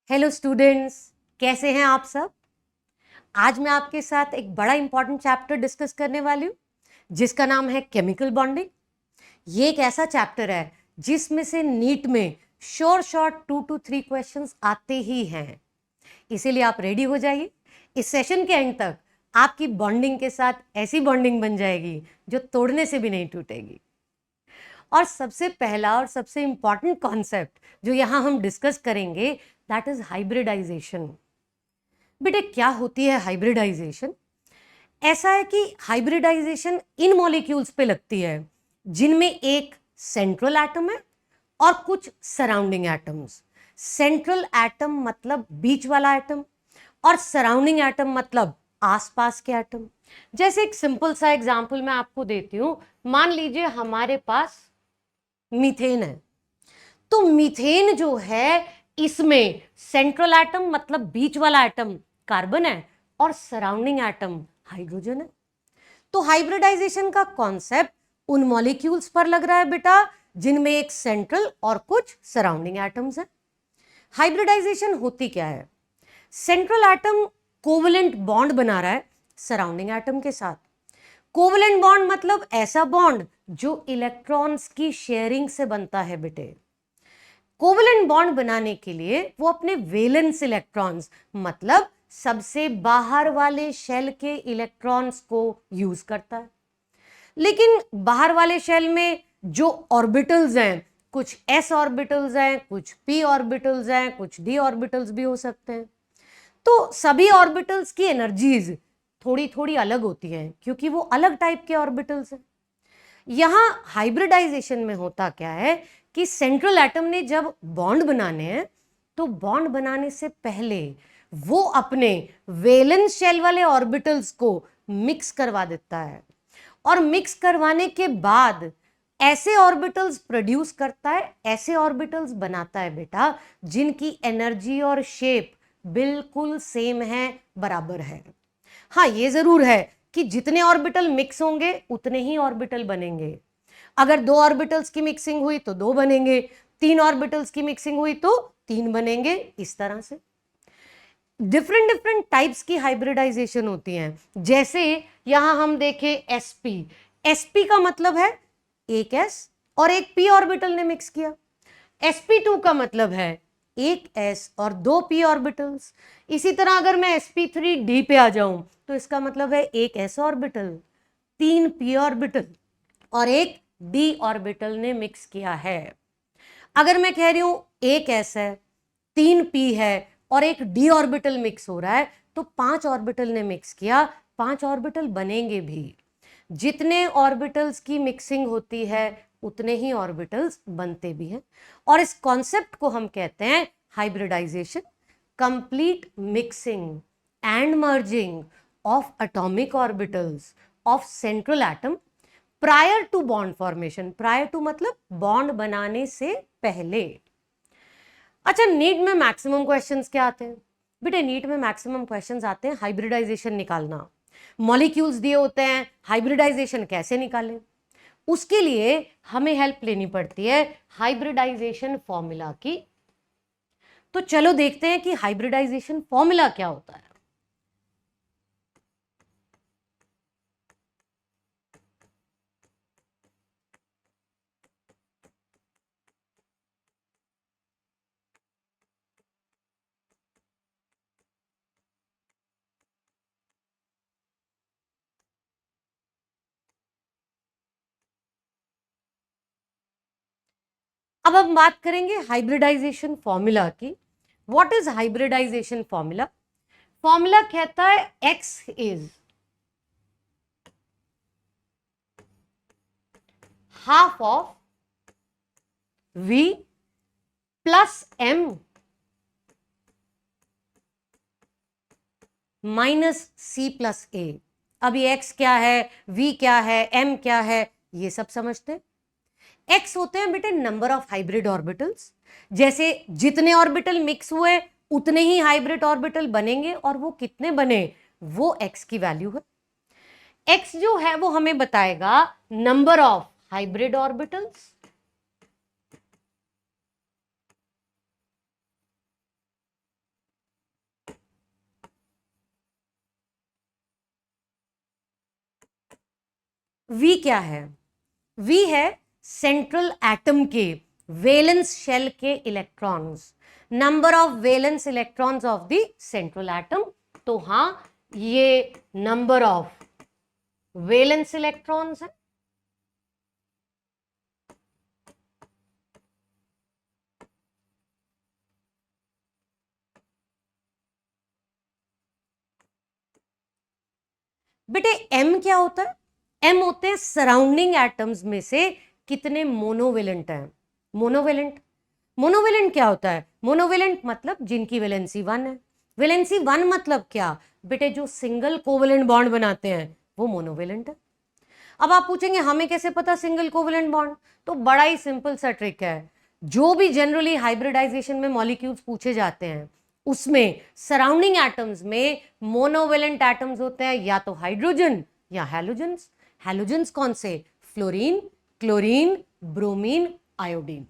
Hello students, कैसे हैं आप सब। आज मैं आपके साथ एक बड़ा इंपॉर्टेंट चैप्टर डिस्कस करने वाली हूँ जिसका नाम है केमिकल बॉन्डिंग। ये एक ऐसा चैप्टर है जिसमें से नीट में शॉर्ट 2 to 3 क्वेश्चंस आते ही हैं, इसीलिए आप रेडी हो जाइए। इस सेशन के एंड तक आपकी बॉन्डिंग के साथ ऐसी बॉन्डिंग बन जाएगी जो तोड़ने से भी नहीं टूटेगी। और सबसे पहला और सबसे इंपॉर्टेंट कॉन्सेप्ट जो यहां हम डिस्कस करेंगे दैट इज हाइब्रिडाइजेशन। बेटे, क्या होती है हाइब्रिडाइजेशन? ऐसा है कि हाइब्रिडाइजेशन इन मॉलिक्यूल्स पे लगती है जिनमें एक सेंट्रल एटम है और कुछ सराउंडिंग एटम्स। सेंट्रल एटम मतलब बीच वाला एटम और सराउंडिंग एटम मतलब आसपास के एटम। जैसे एक सिंपल सा एग्जांपल मैं आपको देती हूं। मान लीजिए हमारे पास मीथेन है, तो मीथेन जो है इसमें सेंट्रल एटम मतलब बीच वाला एटम कार्बन है और सराउंडिंग एटम हाइड्रोजन है। तो हाइब्रिडाइजेशन का कॉन्सेप्ट उन मॉलिक्यूल्स पर लग रहा है बेटा जिनमें एक सेंट्रल और कुछ सराउंडिंग एटम्स हैं। हाइब्रिडाइजेशन होती क्या है? सेंट्रल एटम कोवेलेंट बॉन्ड बना रहा है सराउंडिंग एटम के साथ। कोवेलेंट बॉन्ड मतलब ऐसा बॉन्ड जो इलेक्ट्रॉन्स की शेयरिंग से बनता है बेटे। कोवेलेंट बॉन्ड बनाने के लिए वो अपने वैलेंस इलेक्ट्रॉन्स मतलब सबसे बाहर वाले शेल के इलेक्ट्रॉन्स को यूज करता है। लेकिन बाहर वाले शेल में जो ऑर्बिटल्स हैं, कुछ s ऑर्बिटल्स हैं, कुछ p ऑर्बिटल्स हैं, कुछ d ऑर्बिटल्स भी हो सकते हैं। तो सभी ऑर्बिटल्स की एनर्जीज थोड़ी थोड़ी अलग होती हैं क्योंकि वो अलग टाइप के ऑर्बिटल्स हैं। यहां हाइब्रिडाइजेशन में होता क्या है कि सेंट्रल एटम ने जब बॉन्ड बनाने हैं तो बॉन्ड बनाने से पहले वो अपने वैलेंस शेल वाले ऑर्बिटल्स को मिक्स करवा देता है और मिक्स करवाने के बाद ऐसे ऑर्बिटल्स प्रोड्यूस करता है, ऐसे ऑर्बिटल्स बनाता है बेटा जिनकी एनर्जी और शेप बिल्कुल सेम है, बराबर है। हाँ, ये जरूर है कि जितने ऑर्बिटल मिक्स होंगे उतने ही ऑर्बिटल बनेंगे। अगर 2 ऑर्बिटल्स की मिक्सिंग हुई तो 2 बनेंगे, 3 ऑर्बिटल्स की मिक्सिंग हुई तो 3 बनेंगे। इस तरह से डिफरेंट डिफरेंट टाइप्स की हाइब्रिडाइजेशन होती है। जैसे यहां हम देखें sp। sp का मतलब है एक s और एक p ऑर्बिटल ने मिक्स किया। sp2 का मतलब है एक s और 2 p ऑर्बिटल्स। इसी तरह अगर मैं sp3d पे आ जाऊं तो इसका मतलब है एक s ऑर्बिटल, 3 p ऑर्बिटल और एक d ऑर्बिटल ने मिक्स किया है। अगर मैं कह रही हूं एक s है, 3 p है और एक d ऑर्बिटल मिक्स हो रहा है तो 5 ऑर्बिटल ने मिक्स किया, 5 ऑर्बिटल बनेंगे भी। जितने ऑर्बिटल्स की मिक्सिंग होती है उतने ही ऑर्बिटल्स बनते भी हैं। और इस कॉन्सेप्ट को हम कहते हैं hybridization, complete mixing and merging of atomic orbitals of central atom prior to bond formation. Prior to मतलब बॉन्ड बनाने से पहले। अच्छा, नीट में मैक्सिमम क्वेश्चंस क्या आते हैं? बेटे, नीट में मैक्सिमम क्वेश्चंस आते हैं हाइब्रिडाइजेशन निकालना। मॉलिक्यूल्स दिए होते हैं, हाइब्रिडाइजेशन कैसे निकालें, उसके लिए हमें हेल्प लेनी पड़ती है हाइब्रिडाइजेशन फॉर्मूला की। तो चलो देखते हैं कि हाइब्रिडाइजेशन फॉर्मूला क्या होता है। अब हम बात करेंगे हाइब्रिडाइजेशन फॉर्मूला की। What is hybridization formula? Formula कहता है x is half of v plus m minus c plus a। अभी x क्या है, v क्या है, m क्या है, ये सब समझते हैं। x होते हैं बेटे नंबर ऑफ हाइब्रिड ऑर्बिटल्स। जैसे जितने ऑर्बिटल मिक्स हुए उतने ही हाइब्रिड ऑर्बिटल बनेंगे और वो कितने बने वो x की वैल्यू है। x जो है वो हमें बताएगा number of hybrid orbitals v क्या है? वी है सेंट्रल एटम के वैलेंस शेल के electrons, number of valence electrons of the central atom. तो हाँ, ये नंबर ऑफ वैलेंस इलेक्ट्रॉन्स है। बेटे एम क्या होता है? एम होते हैं सराउंडिंग एटम्स में से कितने मोनोवेलेंट हैं। मोनोवेलेंट, मोनोवेलेंट क्या होता है? मोनोवेलेंट मतलब जिनकी वैलेंसी 1 है। वैलेंसी 1 मतलब क्या बेटे? जो सिंगल कोवेलेंट बॉन्ड बनाते हैं वो मोनोवेलेंट है। अब आप पूछेंगे हमें कैसे पता सिंगल कोवेलेंट बॉन्ड? तो बड़ा ही सिंपल सा ट्रिक है। जो भी जनरली हाइब्रिडाइजेशन में मॉलिक्यूल्स पूछे जाते हैं उसमें सराउंडिंग एटम्स में मोनोवेलेंट एटम्स होते हैं, या तो हाइड्रोजन या हैलोजन्स। हैलोजन्स कौन से? Fluorine, chlorine, bromine, iodine.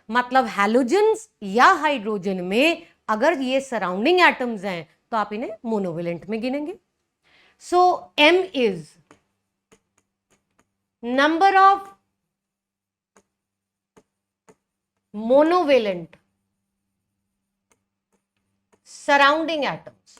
मतलब हैलोजन्स या हाइड्रोजन में अगर ये सराउंडिंग एटम्स हैं तो आप इन्हें मोनोवेलेंट में गिनेंगे। So M is number of monovalent surrounding atoms.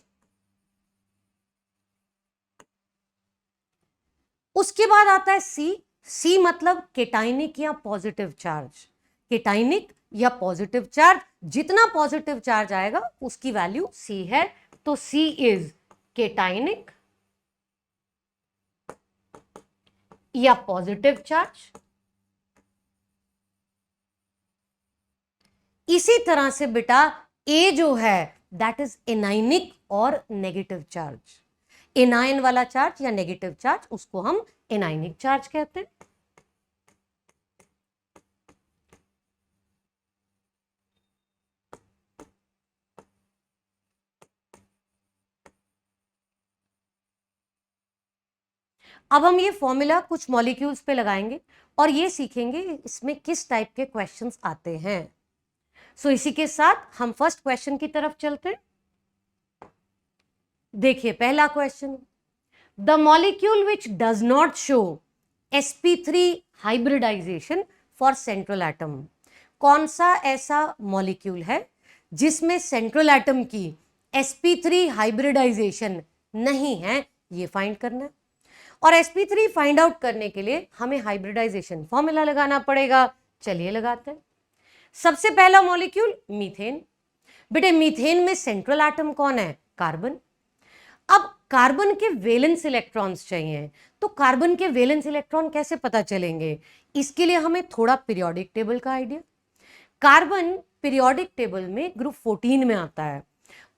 उसके बाद आता है सी। सी मतलब केटाइनिक या पॉजिटिव चार्ज। केटाइनिक या पॉजिटिव चार्ज, जितना पॉजिटिव चार्ज आएगा उसकी वैल्यू सी है। तो सी इज केटाइनिक या पॉजिटिव चार्ज। इसी तरह से बेटा ए जो है दैट इज एनाइनिक और नेगेटिव चार्ज। एनायन वाला चार्ज या नेगेटिव चार्ज उसको हम एनाइनिक चार्ज कहते हैं। अब हम ये फॉर्मूला कुछ मॉलिक्यूल्स पे लगाएंगे और ये सीखेंगे इसमें किस टाइप के क्वेश्चंस आते हैं। सो इसी के साथ हम फर्स्ट क्वेश्चन की तरफ चलते हैं। देखिए पहला question, the molecule which does not show sp3 hybridization for central atom. कौन सा ऐसा मॉलिक्यूल है जिसमें सेंट्रल एटम की sp3 हाइब्रिडाइजेशन नहीं है, ये फाइंड करना है। और sp3 फाइंड आउट करने के लिए हमें हाइब्रिडाइजेशन फॉर्मूला लगाना पड़ेगा। चलिए लगाते हैं। सबसे पहला मॉलिक्यूल मीथेन। बेटे मीथेन में सेंट्रल एटम कौन है? कार्बन। अब कार्बन के वैलेंस इलेक्ट्रॉन्स चाहिए, तो कार्बन के वैलेंस इलेक्ट्रॉन कैसे पता चलेंगे? इसके लिए हमें थोड़ा पीरियोडिक टेबल का आइडिया। कार्बन पीरियोडिक टेबल में ग्रुप 14 में आता है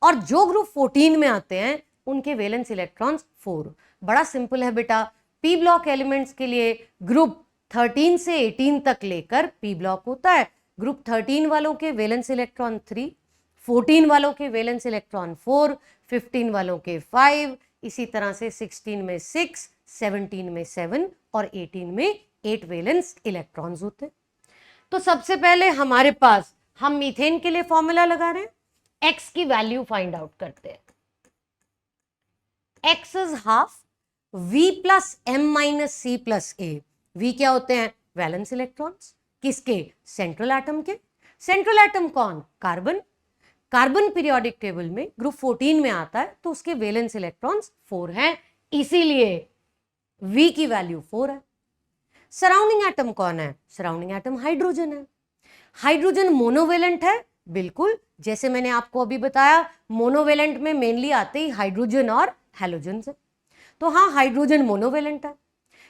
और जो ग्रुप 14 में आते हैं उनके वैलेंस इलेक्ट्रॉन्स 4। बड़ा सिंपल है बेटा। पी ब्लॉक एलिमेंट्स के लिए ग्रुप 13 से 18 तक लेकर पी ब्लॉक होता है। ग्रुप 13 वालों के वैलेंस इलेक्ट्रॉन 3, 14 वालों के वैलेंस इलेक्ट्रॉन 4, 15 वालों के 5, इसी तरह से 16 में 6, 17 में 7 और 18 में 8 वैलेंस इलेक्ट्रॉन्स होते हैं। तो सबसे पहले हमारे पास हम मीथेन के लिए फॉर्मूला लगा रहे हैं, x की वैल्यू फाइंड आउट करते हैं। x is half v plus m minus c plus a. v क्या होते हैं? Valence electrons. किसके? सेंट्रल एटम के। सेंट्रल एटम कौन? कार्बन। कार्बन पीरियोडिक टेबल में ग्रुप 14 में आता है तो उसके वैलेंस इलेक्ट्रॉन्स 4 हैं, इसीलिए v की वैल्यू 4 है। सराउंडिंग एटम कौन है? सराउंडिंग एटम हाइड्रोजन है। हाइड्रोजन मोनोवेलेंट है, बिल्कुल जैसे मैंने आपको अभी बताया मोनोवेलेंट में मेनली आते ही हाइड्रोजन और हैलोजन है। तो हाँ हाइड्रोजन मोनोवेलेंट है,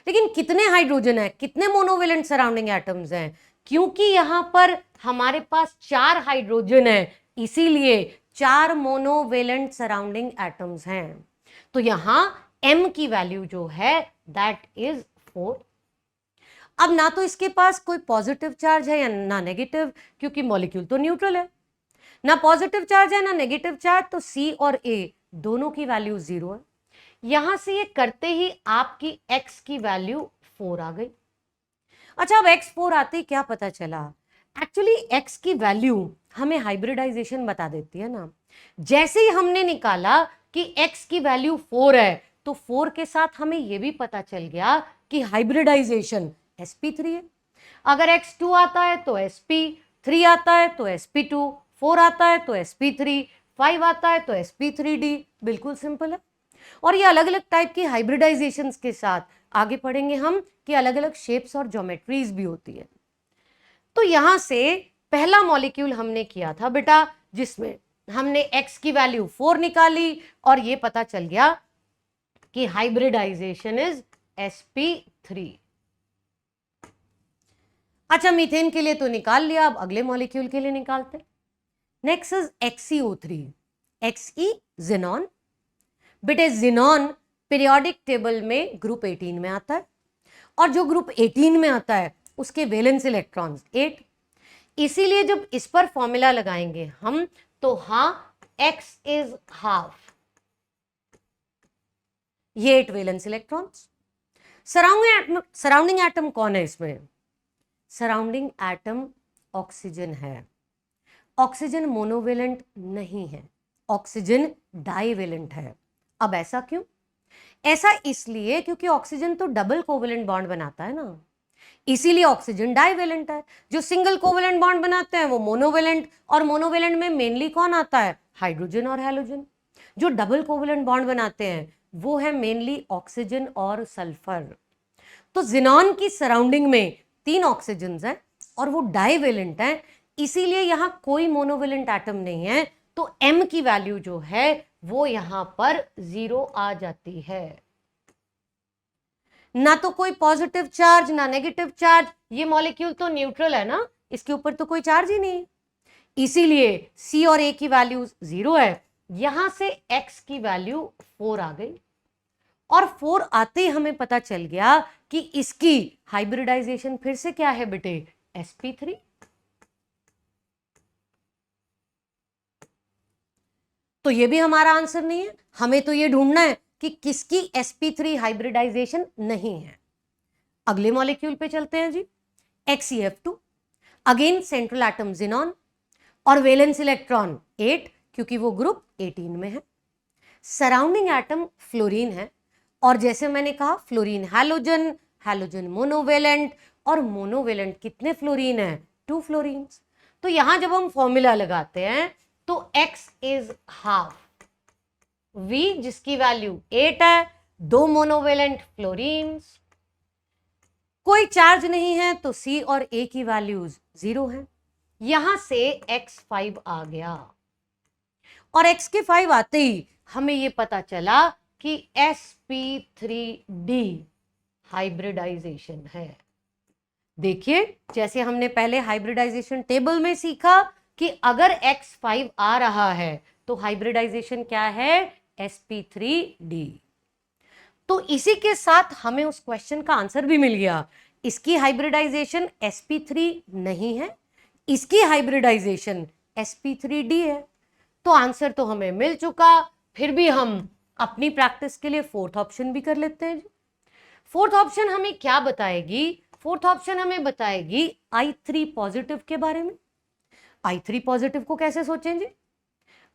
लेकिन कितने हाइड्रोजन है, कितने मोनोवेलेंट सराउंडिंग एटम्स हैं? क्योंकि यहां पर हमारे पास 4 हाइड्रोजन है, इसीलिए 4 मोनोवेलेंट सराउंडिंग एटम्स हैं। तो यहां m की वैल्यू जो है दैट इज 4। अब ना तो इसके पास कोई पॉजिटिव चार्ज है या ना नेगेटिव, क्योंकि मॉलिक्यूल तो न्यूट्रल है। ना पॉजिटिव चार्ज है ना नेगेटिव चार्ज, तो C और A दोनों की वैल्यू 0 है। यहां से ये करते ही आपकी x की वैल्यू 4 आ गई। अच्छा, अब x 4 आते ही क्या पता चला? एक्चुअली x की वैल्यू हमें हाइब्रिडाइजेशन बता देती है ना। जैसे ही हमने निकाला कि x की वैल्यू 4 है तो 4 के साथ हमें यह भी पता चल गया कि हाइब्रिडाइजेशन sp3 है। अगर x2 आता है तो sp3 आता है तो sp2, 4 आता है तो sp3, 5 आता है तो sp3d। बिल्कुल सिंपल है। और ये अलग अलग टाइप की हाइब्रिडाइजेशंस के साथ आगे पढ़ेंगे हम कि अलग अलग शेप्स और ज्योमेट्रीज भी होती है। तो यहां से पहला मॉलिक्यूल हमने किया था बेटा जिसमें हमने x की वैल्यू 4 निकाली और ये पता चल गया कि हाइब्रिडाइजेशन इज sp3। अच्छा, मीथेन के लिए तो निकाल लिया, अब अगले मॉलिक्यूल के लिए निकालते। Next is XeO3। Xe xenon. बेटे ज़ीनॉन पीरियोडिक टेबल में ग्रुप 18 में आता है और जो ग्रुप 18 में आता है उसके वैलेंस इलेक्ट्रॉन्स 8। इसीलिए जब इस पर फॉर्मूला लगाएंगे हम तो हाँ X इज हाफ, ये 8 वैलेंस इलेक्ट्रॉन्स। सराउंडिंग एटम कौन है इसमें? सराउंडिंग एटम ऑक्सीजन है। ऑक्सीजन मोनोवेलेंट नहीं है, ऑक्सीजन डाइवेलेंट है। अब ऐसा क्यों? ऐसा इसलिए क्योंकि ऑक्सीजन तो डबल कोवेलेंट बॉन्ड बनाता है ना, इसीलिए ऑक्सीजन डाइवेलेंट है। जो सिंगल कोवेलेंट बॉन्ड बनाते हैं वो मोनोवेलेंट, और मोनोवेलेंट में मेनली कौन आता है? हाइड्रोजन और हैलोजन। जो डबल कोवेलेंट बॉन्ड बनाते हैं वो है मेनली ऑक्सीजन और सल्फर। तो ज़ीनॉन की सराउंडिंग में 3 ऑक्सीजन हैं और वो डाइवेलेंट है, इसीलिए यहां कोई मोनोवेलेंट एटम नहीं है। तो m की वैल्यू जो है वो यहां पर 0 आ जाती है। ना तो कोई पॉजिटिव चार्ज ना नेगेटिव चार्ज, ये मॉलिक्यूल तो न्यूट्रल है ना, इसके ऊपर तो कोई चार्ज ही नहीं, इसीलिए C और A की वैल्यू 0 है। यहां से X की वैल्यू 4 आ गई और 4 आते ही हमें पता चल गया कि इसकी हाइब्रिडाइजेशन फिर से क्या है बेटे? sp3। तो ये भी हमारा आंसर नहीं है, हमें तो ये ढूंढना है कि किसकी sp3 हाइब्रिडाइजेशन नहीं है। अगले मॉलिक्यूल पे चलते हैं जी। XeF2। Again central atom xenon और वैलेंस इलेक्ट्रॉन 8 क्योंकि वो ग्रुप 18 में है। सराउंडिंग एटम फ्लोरीन है और जैसे मैंने कहा फ्लोरीन हैलोजन, हैलोजन मोनोवेलेंट, और मोनोवेलेंट कितने फ्लोरीन है? 2 फ्लोरीन्स। तो यहां जब हम फॉर्मूला लगाते हैं तो X इज हाफ, V जिसकी वैल्यू 8 है, 2 मोनोवेलेंट फ्लोरीन्स, कोई चार्ज नहीं है तो C और A की वैल्यूज 0 है। यहां से X 5 आ गया और X के 5 आते ही हमें यह पता चला कि sp3d हाइब्रिडाइजेशन है। देखिए जैसे हमने पहले हाइब्रिडाइजेशन टेबल में सीखा कि अगर X5 आ रहा है तो हाइब्रिडाइजेशन क्या है? sp3d। तो इसी के साथ हमें उस क्वेश्चन का आंसर भी मिल गया। इसकी हाइब्रिडाइजेशन sp3 नहीं है, इसकी हाइब्रिडाइजेशन sp3d है। तो आंसर तो हमें मिल चुका, फिर भी हम अपनी प्रैक्टिस के लिए फोर्थ ऑप्शन भी कर लेते हैं। फोर्थ ऑप्शन हमें क्या बताएगी? फोर्थ ऑप्शन हमें बताएगी I3 पॉजिटिव के बारे में। I3 पॉजिटिव को कैसे सोचेंगे?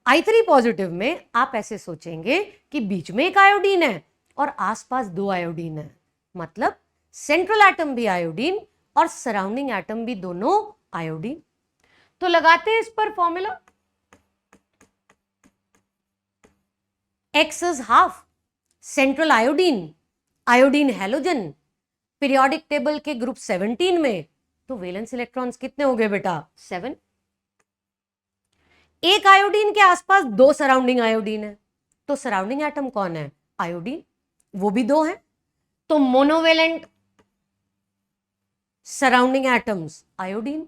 I3 पॉजिटिव में आप ऐसे सोचेंगे कि बीच में एक आयोडीन है और आसपास 2 आयोडीन है, मतलब सेंट्रल एटम भी आयोडीन और सराउंडिंग एटम भी दोनों आयोडीन। तो लगाते हैं इस पर formula. X is half, central iodine, iodine halogen, periodic table के ग्रुप 17 में, तो वैलेंस इलेक्ट्रॉन्स कितने हो गए बेटा? 7। एक आयोडीन के आसपास 2 सराउंडिंग आयोडीन है, तो सराउंडिंग एटम कौन है? आयोडीन, वो भी 2 है। तो मोनोवेलेंट सराउंडिंग एटम्स आयोडीन।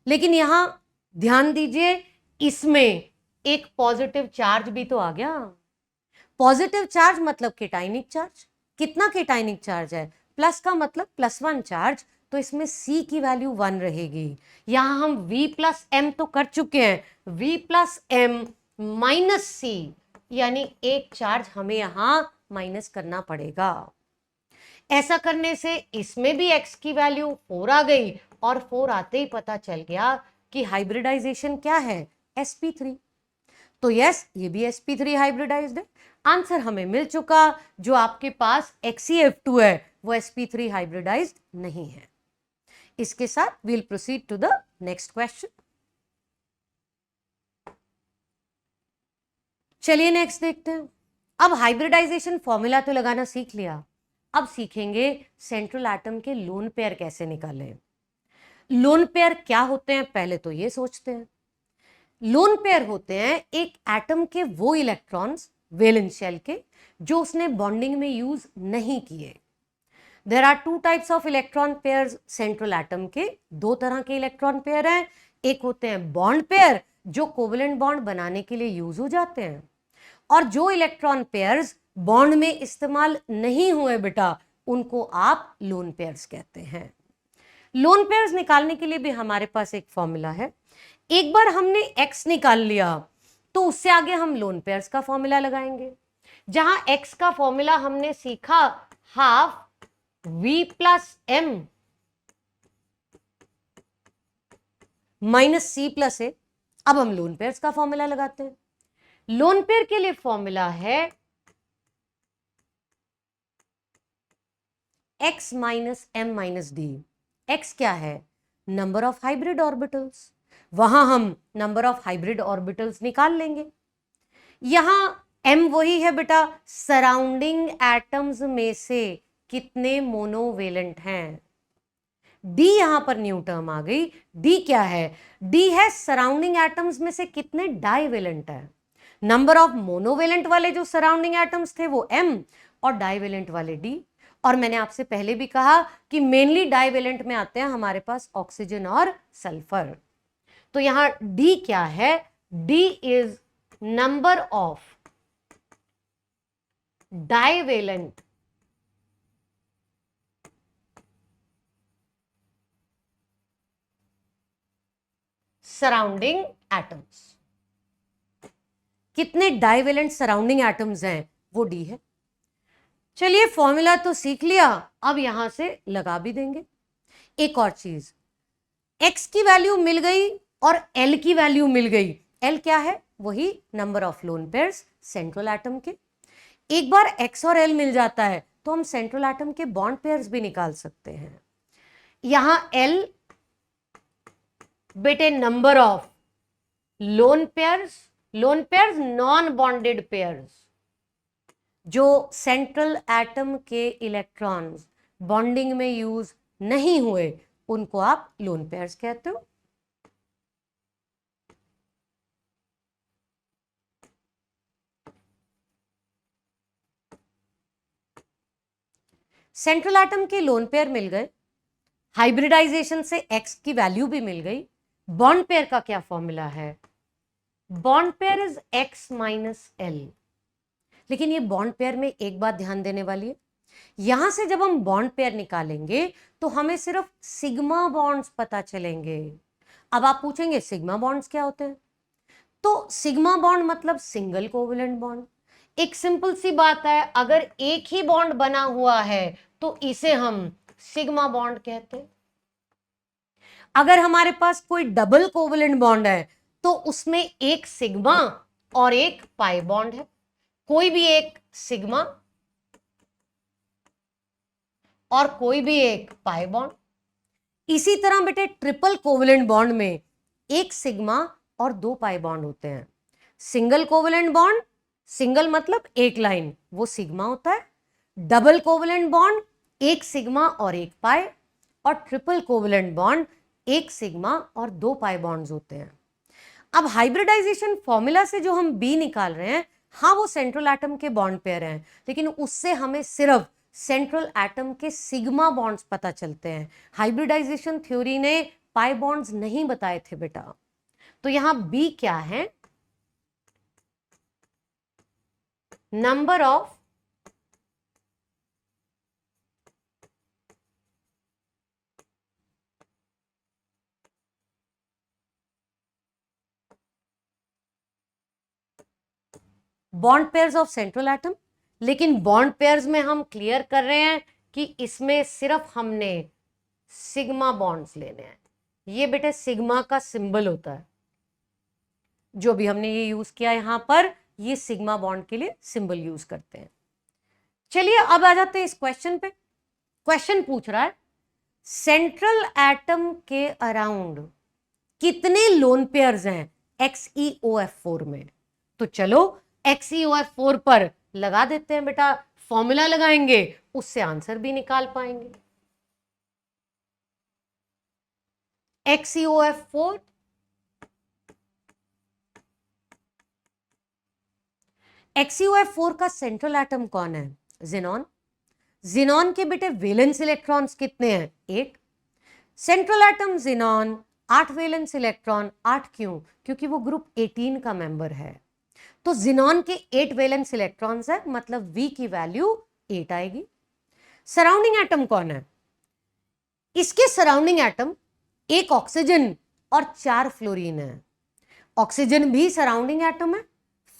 लेकिन यहां ध्यान दीजिए, इसमें एक पॉजिटिव चार्ज भी तो आ गया। पॉजिटिव चार्ज मतलब केटाइनिक चार्ज। कितना केटाइनिक चार्ज है? प्लस का मतलब +1 चार्ज, तो इसमें C की वैल्यू 1 रहेगी। यहां हम V प्लस M तो कर चुके हैं, V plus M minus C, यानी एक चार्ज हमें यहां माइनस करना पड़ेगा। ऐसा करने से इसमें भी X की वैल्यू 4 आ गई और 4 आते ही पता चल गया कि हाइब्रिडाइजेशन क्या है? sp3। तो यस, ये भी sp3 हाइब्रिडाइज्ड है। आंसर हमें मिल चुका, जो आपके पास XeF2 है वो sp3 हाइब्रिडाइज्ड नहीं है। इसके साथ we'll proceed to the next question। चलिए नेक्स्ट देखते हैं। अब हाइब्रिडाइजेशन फॉर्मूला तो लगाना सीख लिया, अब सीखेंगे सेंट्रल एटम के लोन पेयर कैसे निकालें। लोन पेयर क्या होते हैं पहले तो ये सोचते हैं। लोन पेयर होते हैं एक एटम के वो इलेक्ट्रॉन्स वैलेंस शेल के जो उसने बॉन्डिंग में यूज नहीं किए। There are two types of electron pairs central atom के, दो तरह के इलेक्ट्रॉन पेयर हैं। एक होते हैं बॉन्ड पेयर जो कोवलेंट बॉन्ड बनाने के लिए यूज हो जाते हैं, और जो इलेक्ट्रॉन पेयर्स बॉन्ड में इस्तेमाल नहीं हुए बेटा उनको आप लोन पेयर्स कहते हैं। लोन पेयर्स निकालने के लिए भी हमारे पास एक फॉर्मूला है। एक बार हमने x निकाल लिया तो उससे आगे हम लोन पेयर्स का फॉर्मूला लगाएंगे, जहां x का फॉर्मूला हमने सीखा half v plus m minus c plus a। अब हम लोन पेयर्स का फॉर्मूला लगाते हैं। लोन पेयर के लिए फॉर्मूला है x minus m minus d। x क्या है? नंबर ऑफ हाइब्रिड ऑर्बिटल्स, वहां हम नंबर ऑफ हाइब्रिड ऑर्बिटल्स निकाल लेंगे। यहां m वही है बेटा सराउंडिंग एटम्स में से कितने मोनोवेलेंट हैं। d यहां पर न्यू टर्म आ गई। d क्या है? d है सराउंडिंग एटम्स में से कितने डाइवेलेंट है। नंबर ऑफ मोनोवेलेंट वाले जो सराउंडिंग एटम्स थे वो m और डाइवेलेंट वाले d। और मैंने आपसे पहले भी कहा कि मेनली डाइवेलेंट में आते हैं हमारे पास ऑक्सीजन और सल्फर। तो यहां d क्या है? d is number of divalent surrounding atoms. कितने डाइवेलेंट सराउंडिंग एटम्स हैं वो d है। चलिए फॉर्मूला तो सीख लिया, अब यहां से लगा भी देंगे। एक और चीज, x की वैल्यू मिल गई और l की वैल्यू मिल गई। l क्या है? वही number of lone pairs central atom के। एक बार x और l मिल जाता है तो हम सेंट्रल एटम के बॉन्ड पेयर्स भी निकाल सकते हैं। यहां l बेटे number of lone pairs non bonded pairs, जो सेंट्रल एटम के इलेक्ट्रॉन्स बॉन्डिंग में यूज नहीं हुए उनको आप लोन पेयर्स कहते हो। सेंट्रल एटम के लोन पेयर मिल गए, हाइब्रिडाइजेशन से x की वैल्यू भी मिल गई। बॉन्ड पेयर का क्या फॉर्मूला है? Bond pair is x minus l। लेकिन ये बॉन्ड पेयर में एक बात ध्यान देने वाली है, यहां से जब हम बॉन्ड पेयर निकालेंगे तो हमें सिर्फ सिग्मा बॉन्ड्स पता चलेंगे। अब आप पूछेंगे सिग्मा बॉन्ड्स क्या होते हैं? तो सिग्मा बॉन्ड मतलब सिंगल कोवेलेंट बॉन्ड। एक सिंपल सी बात है, अगर एक ही बॉन्ड बना हुआ है तो इसे हम सिग्मा बॉन्ड कहते हैं। अगर हमारे पास कोई डबल कोवेलेंट बॉन्ड है तो उसमें एक सिग्मा और एक पाई बॉन्ड है। कोई भी एक सिग्मा और कोई भी एक पाई बॉन्ड। इसी तरह बेटे ट्रिपल कोवेलेंट बॉन्ड में एक सिग्मा और दो पाई बॉन्ड होते हैं। सिंगल कोवेलेंट बॉन्ड, सिंगल मतलब एक लाइन, वो सिग्मा होता है। डबल कोवेलेंट बॉन्ड एक सिग्मा और एक पाई, और ट्रिपल कोवेलेंट बॉन्ड एक सिग्मा और दो पाई बॉन्ड्स होते हैं। अब हाइब्रिडाइजेशन फॉर्मूला से जो हम बी निकाल रहे हैं, हाँ वो सेंट्रल एटम के बॉन्ड पेयर हैं, लेकिन उससे हमें सिर्फ सेंट्रल एटम के सिग्मा बॉन्ड्स पता चलते हैं। हाइब्रिडाइजेशन थ्योरी ने पाई बॉन्ड्स नहीं बताए थे बेटा। तो यहां बी क्या है? Number of bond pairs of central atom. लेकिन बॉन्ड पेयर्स में हम क्लियर कर रहे हैं कि इसमें सिर्फ हमने सिग्मा बॉन्ड्स लेने हैं। ये बेटे सिग्मा का सिंबल होता है, जो भी हमने ये यूज किया यहां पर, ये सिग्मा बॉन्ड के लिए सिंबल यूज करते हैं। चलिए अब आ जाते हैं इस क्वेश्चन पे। क्वेश्चन पूछ रहा है सेंट्रल एटम के अराउंड कितने लोन पेयर्स हैं XeOF4 में। तो चलो XeOF4 पर लगा देते हैं बेटा, फॉर्मूला लगाएंगे, उससे आंसर भी निकाल पाएंगे। XeOF4 XeOF4 का सेंट्रल एटम कौन है? जिनॉन। जिनॉन के बेटे वैलेंस इलेक्ट्रॉन्स कितने हैं? 8। Central atom xenon, 8 valence electron. 8 क्यों? क्योंकि वो ग्रुप 18 का मेंबर है। तो जिनॉन के 8 वैलेंस इलेक्ट्रॉन्स है, मतलब V की वैल्यू 8 आएगी। सराउंडिंग एटम कौन है? इसके सराउंडिंग एटम एक ऑक्सीजन और 4 फ्लोरीन है। ऑक्सीजन भी सराउंडिंग एटम है,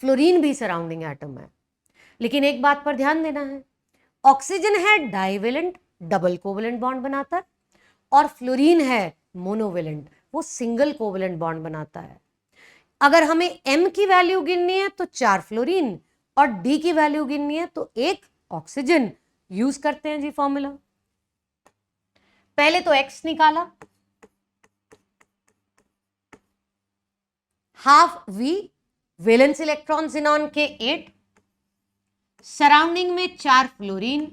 फ्लोरीन भी सराउंडिंग एटम है। लेकिन एक बात पर ध्यान देना है, ऑक्सीजन है डाइवेलेंट, डबल कोवेलेंट बॉन्ड बनाता है, और फ्लोरीन है मोनोवेलेंट, वो सिंगल कोवेलेंट बॉन्ड बनाता है। अगर हमें M की वैल्यू गिननी है तो 4 फ्लोरीन, और D की वैल्यू गिननी है तो 1 ऑक्सीजन। यूज करते हैं जी फॉर्मूला। पहले तो X निकाला, half V, valence electron xenon के 8, सराउंडिंग में 4 फ्लोरीन,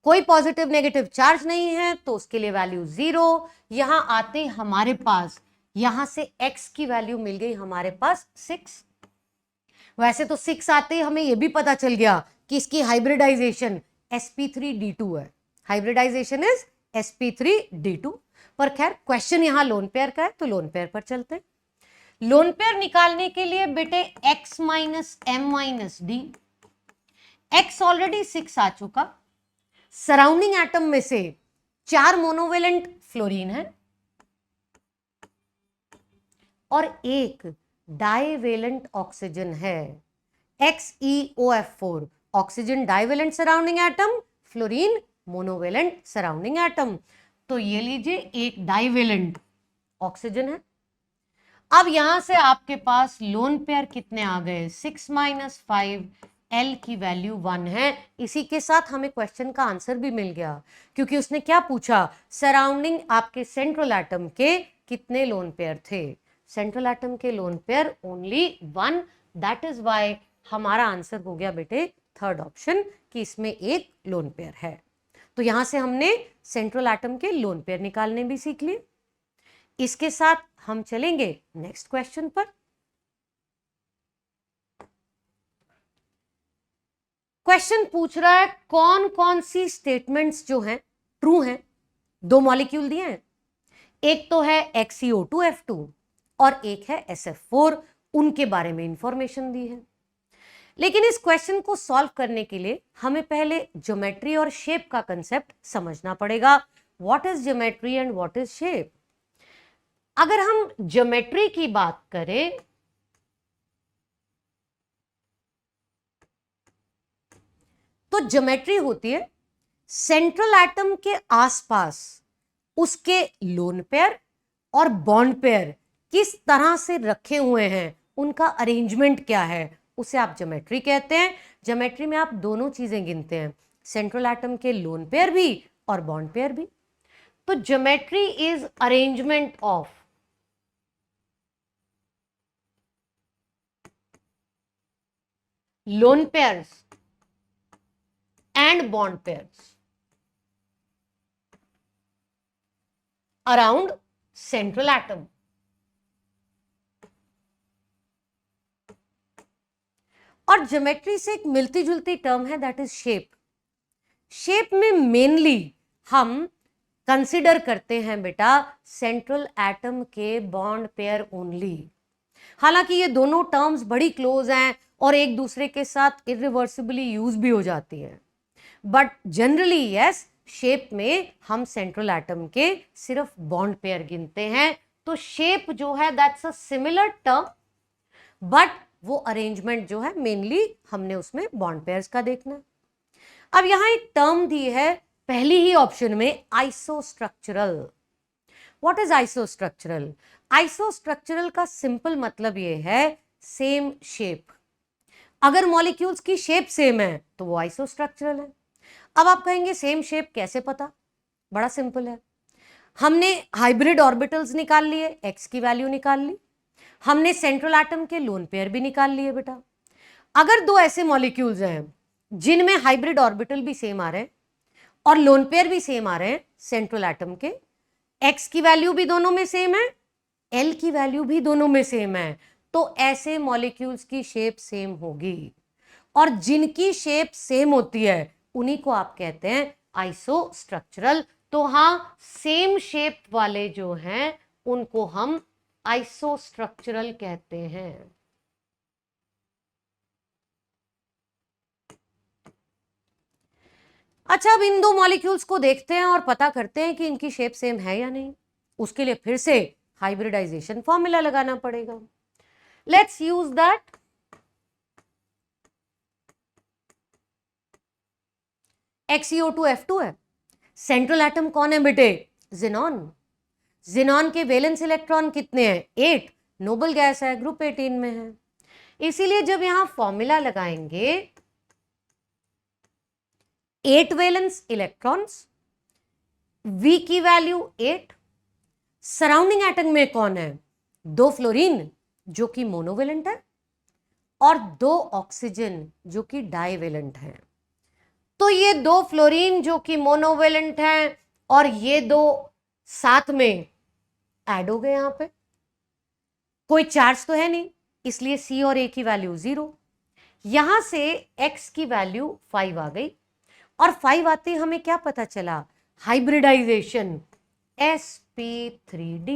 कोई पॉजिटिव नेगेटिव चार्ज नहीं है तो उसके लिए वैल्यू 0। यहां आते हमारे पास यहां से X की वैल्यू मिल गई हमारे पास 6। वैसे तो 6 आते ही हमें यह भी पता चल गया कि इसकी हाइब्रिडाइजेशन sp3d2 है। Hybridization is sp3d2। पर खैर क्वेश्चन यहां लोन पेयर का है तो लोन पेयर पर चलते हैं। लोन पेयर निकालने के लिए बेटे X minus M minus D। X already 6 आ चुका। सराउंडिंग एटम में से 4 मोनोवेलेंट फ्लोरीन है और 1 डाइवेलेंट ऑक्सीजन है। XeOF4 oxygen divalent surrounding atom, fluorine monovalent surrounding atom. तो ये लीजिए एक डाइवेलेंट ऑक्सीजन है। अब यहां से आपके पास लोन पेयर कितने आ गए? 6 माइनस 5, L की वैल्यू 1 है। इसी के साथ हमें क्वेश्चन का आंसर भी मिल गया, क्योंकि उसने क्या पूछा? सराउंडिंग आपके सेंट्रल एटम के कितने लोन पेयर थे? सेंट्रल एटम के lone pair only 1। That is why हमारा आंसर हो गया बेटे थर्ड ऑप्शन, कि इसमें एक लोन पेयर है। तो यहां से हमने सेंट्रल एटम के लोन पेयर निकालने भी सीख लिए। इसके साथ हम चलेंगे नेक्स्ट क्वेश्चन पर। क्वेश्चन पूछ रहा है कौन कौन सी स्टेटमेंट्स जो हैं ट्रू हैं। 2 मॉलिक्यूल दिए हैं, एक तो है XeO2F2 और एक है SF4, उनके बारे में इंफॉर्मेशन दी है। लेकिन इस क्वेश्चन को सॉल्व करने के लिए हमें पहले ज्योमेट्री और शेप का कंसेप्ट समझना पड़ेगा। What is geometry and what is shape? अगर हम ज्योमेट्री की बात करें तो ज्योमेट्री होती है सेंट्रल एटम के आसपास उसके लोन पेयर और बॉन्ड पेयर किस तरह से रखे हुए हैं, उनका अरेंजमेंट क्या है, उसे आप ज्योमेट्री कहते हैं। ज्योमेट्री में आप दोनों चीजें गिनते हैं, सेंट्रल एटम के लोन पेयर भी और बॉन्ड पेयर भी। तो geometry is arrangement of lone pairs and bond pairs around central atom। और ज्योमेट्री से एक मिलती जुलती टर्म है, दैट इज शेप। शेप में मेनली हम कंसिडर करते हैं बेटा सेंट्रल एटम के बॉन्ड पेयर ओनली। हालांकि ये दोनों टर्म्स बड़ी क्लोज हैं और एक दूसरे के साथ इरिवर्सिबली यूज भी हो जाती है, बट जनरली यस, शेप में हम सेंट्रल एटम के सिर्फ बॉन्ड पेयर गिनते हैं। तो शेप जो है that's a similar term, but वो अरेंजमेंट जो है मेनली हमने उसमें बॉन्ड पेयर्स का देखना है। अब यहां एक टर्म दी है पहली ही ऑप्शन में, आइसोस्ट्रक्चरल। What is आइसोस्ट्रक्चरल? आइसोस्ट्रक्चरल का सिंपल मतलब ये है सेम शेप। अगर मॉलिक्यूल्स की शेप सेम है तो वो आइसोस्ट्रक्चरल है। अब आप कहेंगे सेम शेप कैसे पता? बड़ा सिंपल है। हमने हाइब्रिड ऑर्बिटल्स निकाल लिए, एक्स की वैल्यू निकाल ली, हमने सेंट्रल एटम के लोन पेयर भी निकाल लिए बेटा। अगर दो ऐसे मॉलिक्यूल्स हैं जिनमें हाइब्रिड ऑर्बिटल भी सेम आ रहे हैं और लोन पेयर भी सेम आ रहे हैं सेंट्रल एटम के, एक्स की वैल्यू भी दोनों में सेम है, एल की वैल्यू भी दोनों में सेम है, तो ऐसे मॉलिक्यूल्स की शेप सेम होगी। और जिनकी शेप सेम होती है उन्हीं को आप कहते हैं आइसोस्ट्रक्चरल। तो हाँ, सेम शेप वाले जो हैं उनको हम आइसोस्ट्रक्चरल कहते हैं। अच्छा, अब इन दो मॉलिक्यूल्स को देखते हैं और पता करते हैं कि इनकी शेप सेम है या नहीं। उसके लिए फिर से हाइब्रिडाइजेशन फॉर्मूला लगाना पड़ेगा। Let's use that. XeO2F2 है। सेंट्रल एटम कौन है बेटे? जिनॉन। जिनॉन के वैलेंस इलेक्ट्रॉन कितने हैं? 8। नोबल गैस है, ग्रुप 18 में है। इसीलिए जब यहां फॉर्मूला लगाएंगे 8 वैलेंस इलेक्ट्रॉन्स, V की वैल्यू 8। सराउंडिंग एटम में कौन है? 2 फ्लोरीन जो कि मोनोवेलेंट है और 2 ऑक्सीजन जो कि डाइवेलेंट है। तो ये 2 फ्लोरीन जो कि मोनोवेलेंट हैं और ये 2 साथ में ऐड हो गए। यहां पे कोई चार्ज तो है नहीं, इसलिए C और A की वैल्यू 0। यहां से X की वैल्यू 5 आ गई और 5 आते ही हमें क्या पता चला? Hybridisation sp3d।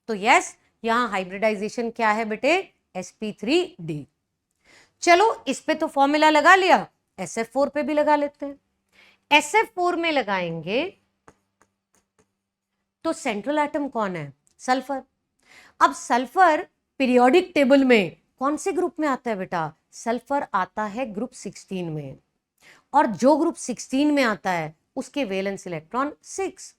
तो यस, यहां हाइब्रिडाइजेशन क्या है बेटे? sp3d। चलो, इस पे तो फॉर्मूला लगा लिया, SF4 पे भी लगा लेते हैं। SF4 में लगाएंगे तो सेंट्रल एटम कौन है? सल्फर। अब सल्फर पीरियोडिक टेबल में कौन से ग्रुप में आता है बेटा? सल्फर आता है ग्रुप 16 में, और जो ग्रुप 16 में आता है उसके वैलेंस इलेक्ट्रॉन 6।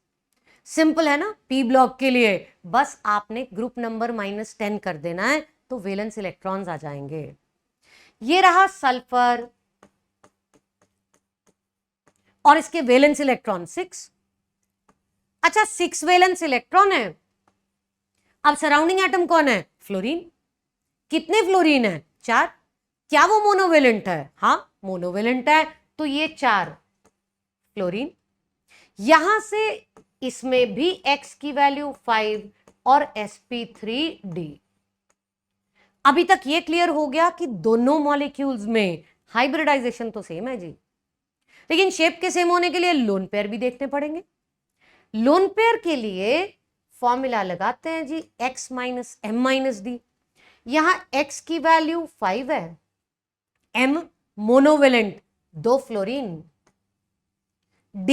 सिंपल है ना? पी ब्लॉक के लिए बस आपने ग्रुप नंबर -10 कर देना है तो वैलेंस इलेक्ट्रॉन्स आ जाएंगे। ये रहा सल्फर और इसके वैलेंस इलेक्ट्रॉन 6। अच्छा, 6 वैलेंस इलेक्ट्रॉन है। अब सराउंडिंग एटम कौन है? फ्लोरीन। कितने फ्लोरीन है? 4। क्या वो मोनोवेलेंट है? हाँ, मोनोवेलेंट है, तो ये 4 फ्लोरीन। यहां से इसमें भी X की वैल्यू 5 और sp3d। अभी तक ये क्लियर हो गया कि दोनों मॉलिक्यूल्स में हाइब्रिडाइजेशन तो सेम है जी, लेकिन शेप के सेम होने के लिए लोन पेयर भी देखने पड़ेंगे। लोन पेयर के लिए फॉर्मूला लगाते हैं जी, X - M - D। यहां X की वैल्यू 5 है, M monovalent 2 fluorine, D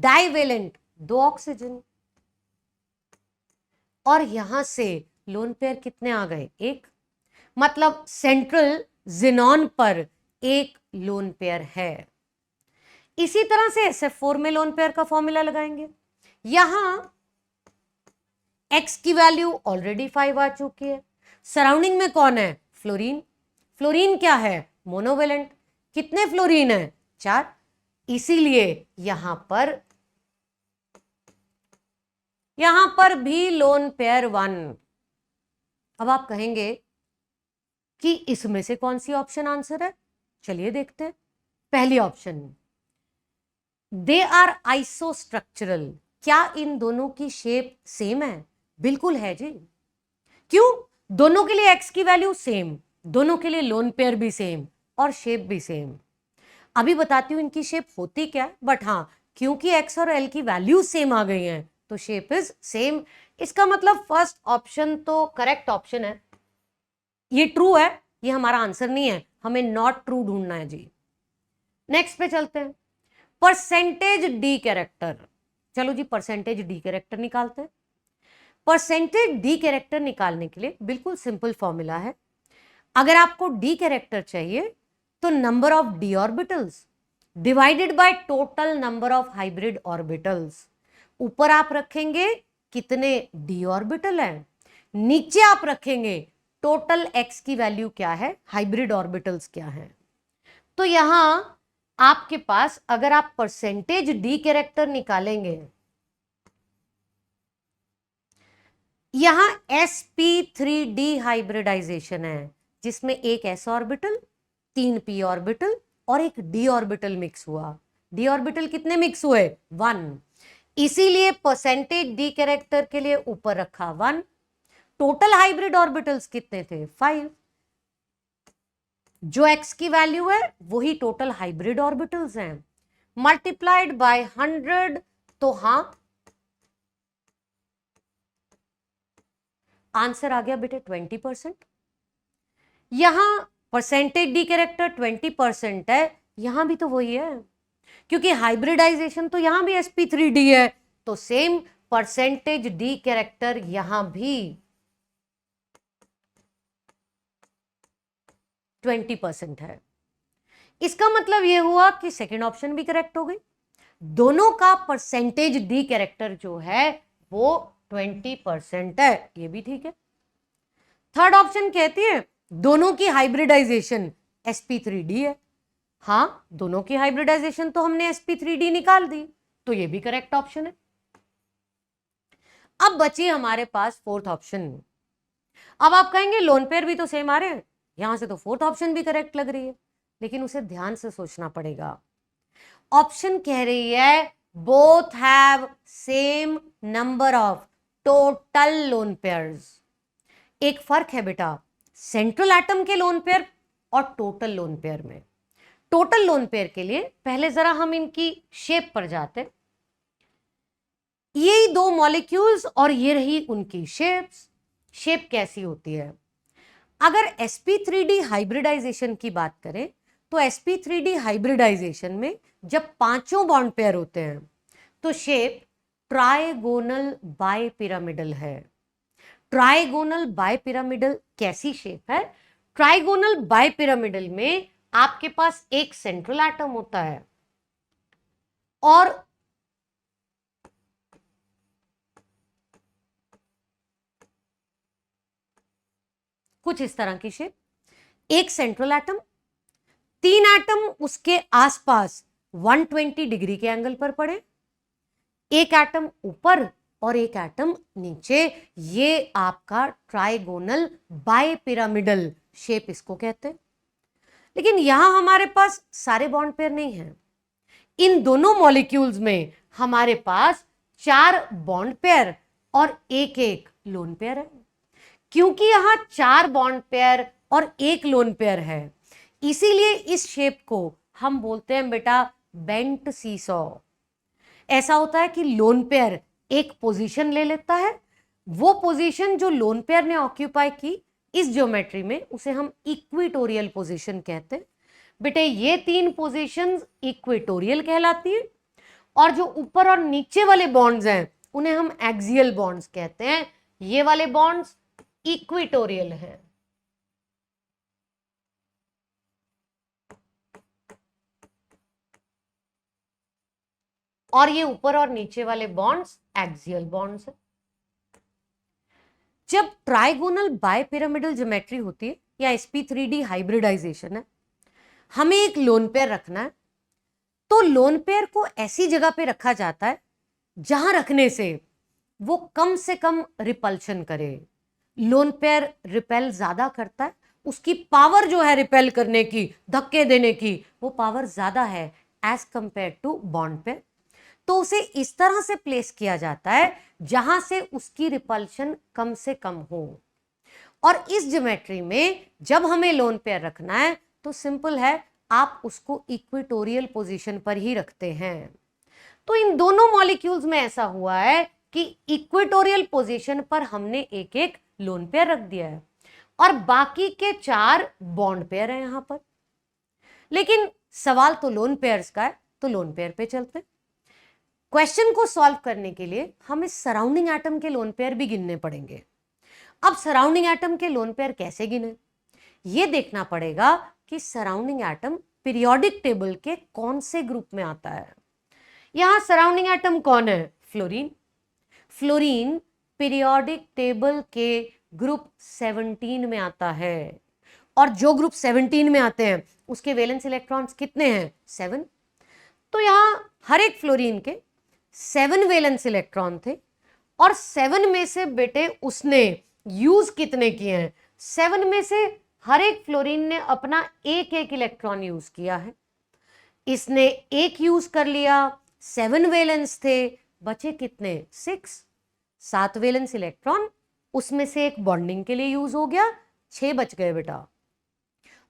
divalent 2 oxygen, और यहां से लोन पेयर कितने आ गए? 1। मतलब सेंट्रल जिनॉन पर 1 लोन पेयर है। इसी तरह से SF4 में लोन पेयर का फॉर्मूला लगाएंगे। यहां X की वैल्यू ऑलरेडी 5 आ चुकी है। सराउंडिंग में कौन है? फ्लोरीन। फ्लोरीन क्या है? मोनोवेलेंट। कितने फ्लोरीन है? 4। इसीलिए यहां पर भी लोन पेयर 1। अब आप कहेंगे कि इसमें से कौन सी ऑप्शन आंसर है? चलिए देखते हैं। पहली ऑप्शन, दे आर आइसोस्ट्रक्चरल। क्या इन दोनों की शेप सेम है? बिल्कुल है जी। क्यों? दोनों के लिए X की वैल्यू सेम, दोनों के लिए लोन पेयर भी सेम और शेप भी सेम। अभी बताती हूं इनकी शेप होती क्या, बट हाँ, क्योंकि X और L की वैल्यू सेम आ गई हैं तो शेप इज सेम। इसका मतलब फर्स्ट ऑप्शन तो करेक्ट ऑप्शन है। ये ट्रू है, ये हमारा आंसर नहीं है, हमें नॉट ट्रू ढूंढना है जी। नेक्स्ट पे चलते हैं, परसेंटेज डी कैरेक्टर। चलो जी, परसेंटेज डी कैरेक्टर निकालते हैं। परसेंटेज डी कैरेक्टर निकालने के लिए बिल्कुल सिंपल फॉर्मूला है। अगर आपको डी कैरेक्टर चाहिए तो number of D orbitals divided by total number of hybrid orbitals. ऊपर आप रखेंगे कितने डी ऑर्बिटल हैं, नीचे आप रखेंगे टोटल x की वैल्यू क्या है, हाइब्रिड ऑर्बिटल्स क्या है। तो यहां आपके पास अगर आप परसेंटेज डी कैरेक्टर निकालेंगे, यहां sp3d हाइब्रिडाइजेशन है, जिसमें एक s ऑर्बिटल, 3 p ऑर्बिटल और एक d ऑर्बिटल मिक्स हुआ। d ऑर्बिटल कितने मिक्स हुए, 1, इसीलिए परसेंटेज डी कैरेक्टर के लिए ऊपर रखा 1। टोटल हाइब्रिड ऑर्बिटल्स कितने थे, 5। जो x की वैल्यू है वही टोटल हाइब्रिड ऑर्बिटल्स हैं, मल्टीप्लाइड बाय 100, तो हां आंसर आ गया बेटे 20%। यहां परसेंटेज डी कैरेक्टर 20% है, यहां भी तो वही है, क्योंकि हाइब्रिडाइजेशन तो यहां भी sp3d है, तो सेम परसेंटेज डी कैरेक्टर यहां भी 20% है। इसका मतलब यह हुआ कि सेकंड ऑप्शन भी करेक्ट हो गई, दोनों का परसेंटेज डी कैरेक्टर जो है वो 20% है, ये भी ठीक है। थर्ड ऑप्शन कहती है दोनों की हाइब्रिडाइजेशन sp3d है, हां दोनों की हाइब्रिडाइजेशन तो हमने sp3d निकाल दी, तो ये भी करेक्ट ऑप्शन है। अब बची हमारे पास फोर्थ ऑप्शन। अब आप कहेंगे लोन पेयर भी तो सेम आ रहे हैं, यहां से तो फोर्थ ऑप्शन भी करेक्ट लग रही है, लेकिन उसे ध्यान से सोचना पड़ेगा। ऑप्शन कह रही है both have same number of total lone pairs. एक फर्क है बेटा सेंट्रल एटम के लोन पेयर और टोटल लोन पेयर में। टोटल लोन पेयर के लिए पहले जरा हम इनकी शेप पर जाते हैं। यही दो मॉलिक्यूल्स और ये रही उनकी शेप्स। शेप कैसी होती है, अगर sp3d हाइब्रिडाइजेशन की बात करें तो sp3d हाइब्रिडाइजेशन में जब पांचों बॉन्ड पेयर होते हैं तो शेप ट्राइगोनल बाइपिरामिडल है। ट्राइगोनल बाइपिरामिडल कैसी शेप है, ट्राइगोनल बाइपिरामिडल में आपके पास एक सेंट्रल एटम होता है और कुछ इस तरह की शेप, एक सेंट्रल एटम, 3 एटम उसके आसपास 120 डिग्री के एंगल पर पड़े, एक एटम ऊपर और एक एटम नीचे, ये आपका ट्राइगोनल बाइपिरामिडल शेप इसको कहते हैं। लेकिन यहां हमारे पास सारे बॉन्ड पेयर नहीं हैं, इन दोनों मॉलिक्यूल्स में हमारे पास 4 बॉन्ड पेयर और एक एक लोन पेयर है। क्योंकि यहां 4 बॉन्ड पेयर और एक लोन पेयर है, इसीलिए इस शेप को हम बोलते हैं बेटा बेंट सीसॉ। ऐसा होता है कि लोन पेयर एक पोजीशन ले लेता है, वो पोजीशन जो लोन पेयर ने ऑक्यूपाई की इस ज्योमेट्री में उसे हम इक्वेटोरियल पोजीशन कहते हैं। बेटे ये 3 पोजीशंस इक्वेटोरियल कहलाती है और जो ऊपर और नीचे वाले बॉन्ड्स हैं उन्हें हम एक्सियल बॉन्ड्स कहते हैं। ये वाले बॉन्ड्स इक्वेटोरियल हैं और ये ऊपर और नीचे वाले बॉन्ड्स एक्सियल बॉन्ड्स हैं। जब ट्राइगोनल बाइपिरामिडल ज्योमेट्री होती है या sp3d हाइब्रिडाइजेशन है, हमें एक लोन पेयर रखना है, तो लोन पेयर को ऐसी जगह पे रखा जाता है जहां रखने से वो कम से कम रिपल्शन करे। लोन पेयर रिपेल ज्यादा करता है, उसकी पावर जो है रिपेल करने की, धक्के देने की, वो पावर ज्यादा है as compare to bond pair. तो उसे इस तरह से प्लेस किया जाता है जहां से उसकी रिपल्शन कम से कम हो। और इस ज्योमेट्री में जब हमें लोन पेयर रखना है तो सिंपल है, आप उसको इक्वेटोरियल पोजीशन पर ही रखते हैं। तो इन दोनों मॉलिक्यूल्स में ऐसा हुआ है कि इक्वेटोरियल पोजीशन पर हमने एक एक लोन पेयर रख दिया है और बाकी के 4 बॉन्ड पेयर हैं यहां पर। लेकिन सवाल तो लोन पेयर्स का है, तो लोन पेयर पे चलते हैं। क्वेश्चन को सॉल्व करने के लिए हमें सराउंडिंग एटम के लोन पेयर भी गिनने पड़ेंगे। अब सराउंडिंग एटम के लोन पेयर कैसे गिने, यह देखना पड़ेगा कि सराउंडिंग एटम पीरियोडिक टेबल के कौन से ग्रुप में आता है। यहां सराउंडिंग एटम कौन है, फ्लोरीन। फ्लोरीन पीरियोडिक टेबल के ग्रुप 17 में आता है। और जो ग्रुप 17 में आते हैं उसके वैलेंस इलेक्ट्रॉन्स कितने हैं? 7। तो यहां हर एक फ्लोरीन के 7 वैलेंस इलेक्ट्रॉन थे और 7 में से बेटे उसने यूज कितने किए हैं? 7 में से हर एक फ्लोरीन ने अपना एक एक इलेक्ट्रॉन यूज किया है। इसने एक यूज कर लिया, 7 वैलेंस थे, बचे कितने? 6। 7 वैलेंस इलेक्ट्रॉन, उसमें से एक बॉन्डिंग के लिए यूज हो गया, 6 बच गए बेटा।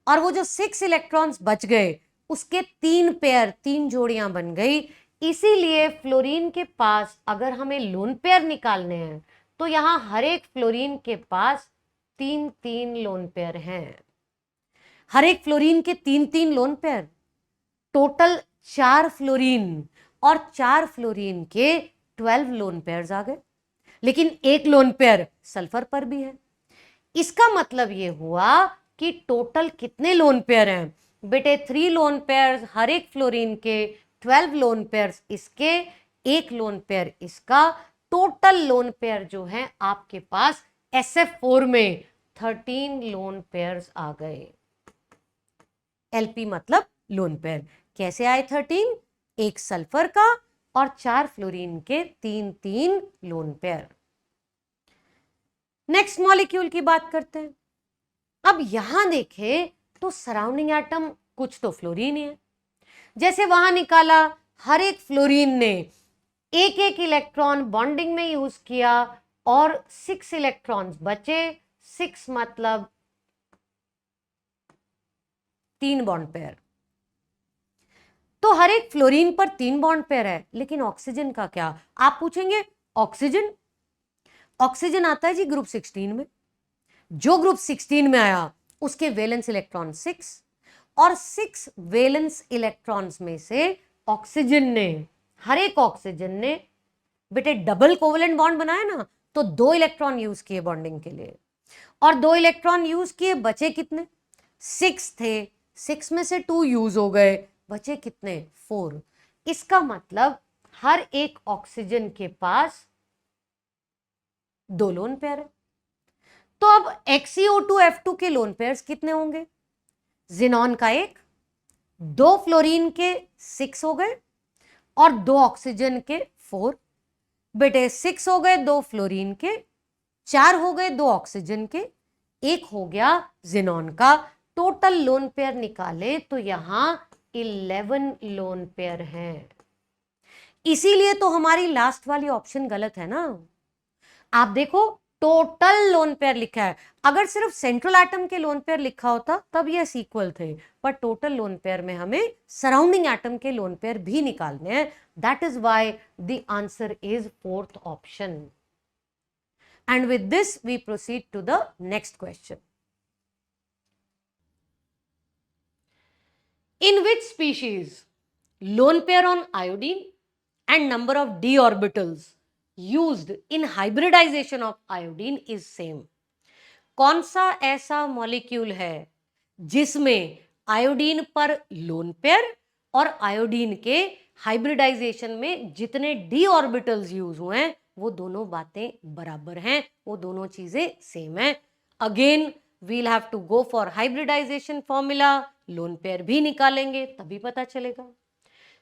और वो जो 6 इलेक्ट्रॉन्स बच गए उसके 3 पेयर, 3 जोड़ियां बन गई। इसीलिए फ्लोरीन के पास अगर हमें लोन पेयर निकालने हैं तो यहां हर एक फ्लोरीन के पास 3-3 लोन पेयर हैं। हर एक फ्लोरीन के 3-3 लोन पेयर, टोटल 4 फ्लोरीन, और 4 फ्लोरीन के 12 लोन पेयर्स आ गए। लेकिन एक लोन पेयर सल्फर पर भी है। इसका मतलब ये हुआ कि टोटल कितने लोन पेयर हैं बेटे? 3 लोन पेयर्स हर एक फ्लोरीन के, 12 लोन पेयर्स इसके, एक लोन पेयर इसका। टोटल लोन पेयर जो है आपके पास SF4 में 13 लोन पेयर्स आ गए। LP मतलब लोन पेयर। कैसे आए 13? एक सल्फर का और 4 फ्लोरीन के 3-3 लोन पेयर। नेक्स्ट मॉलिक्यूल की बात करते हैं। अब यहां देखें तो सराउंडिंग एटम कुछ तो फ्लोरीन है। जैसे वहां निकाला, हर एक फ्लोरीन ने एक एक इलेक्ट्रॉन बॉन्डिंग में यूज किया और 6 इलेक्ट्रॉन्स बचे। 6 मतलब 3 बॉन्ड पेयर। तो हर एक फ्लोरीन पर 3 बॉन्ड पेयर है, लेकिन ऑक्सीजन का क्या? आप पूछेंगे ऑक्सीजन, ऑक्सीजन आता है जी ग्रुप 16 में। जो ग्रुप 16 में आया उसके वैलेंस इलेक्ट्रॉन 6, और 6 वैलेंस इलेक्ट्रॉन्स में से ऑक्सीजन ने, हर एक ऑक्सीजन ने बेटे डबल कोवेलेंट बॉन्ड बनाया ना, तो 2 इलेक्ट्रॉन यूज किए बॉन्डिंग के लिए, और 2 इलेक्ट्रॉन यूज किए, बचे कितने? 6 थे, 6 में से 2 यूज हो गए, बचे कितने? 4। इसका मतलब हर एक ऑक्सीजन के पास 2 लोन पेयर है। तो अब XeO2F2 के लोन पेयर्स कितने होंगे? जिनॉन का 1, 2 फ्लोरीन के 6 हो गए और 2 ऑक्सीजन के 4। बेटे 6 हो गए 2 फ्लोरीन के, 4 हो गए 2 ऑक्सीजन के, 1 हो गया जिनॉन का। टोटल लोन पेयर निकाले तो यहां 11 लोन पेयर हैं। इसीलिए तो हमारी लास्ट वाली ऑप्शन गलत है ना। आप देखो टोटल लोन पेयर लिखा है। अगर सिर्फ सेंट्रल एटम के लोन पेयर लिखा होता तब ये इक्वल थे, पर टोटल लोन पेयर में हमें सराउंडिंग एटम के लोन पेयर भी निकालने हैं। That is why the answer is 4th option. And with this we proceed to the next question. In which species lone pair on iodine and number of d orbitals used in hybridization of iodine is same? कौन सा ऐसा molecule है जिसमें iodine पर loan pair और iodine के hybridisation में जितने डी ऑर्बिटल्स यूज हुए हैं वो दोनों बातें बराबर हैं, वो दोनों चीजें सेम है। Again we'll have to go for hybridization formula, lone pair भी निकालेंगे तभी पता चलेगा।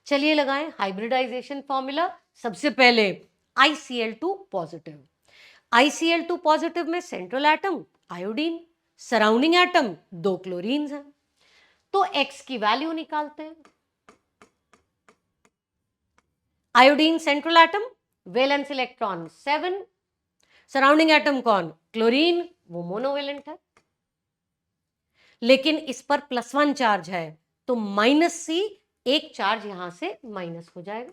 चलिए लगाएं हाइब्रिडाइजेशन फॉर्मूला। सबसे पहले ICl2 पॉजिटिव, ICl2 पॉजिटिव में central atom iodine, surrounding atom 2 chlorines हैं, तो X की वैल्यू निकालते हैं। Iodine central atom, valence electron 7, surrounding atom कौन? क्लोरीन, वो मोनोवेलेंट है, लेकिन इस पर +1 चार्ज है, तो -C, एक चार्ज यहां से माइनस हो जाएगा।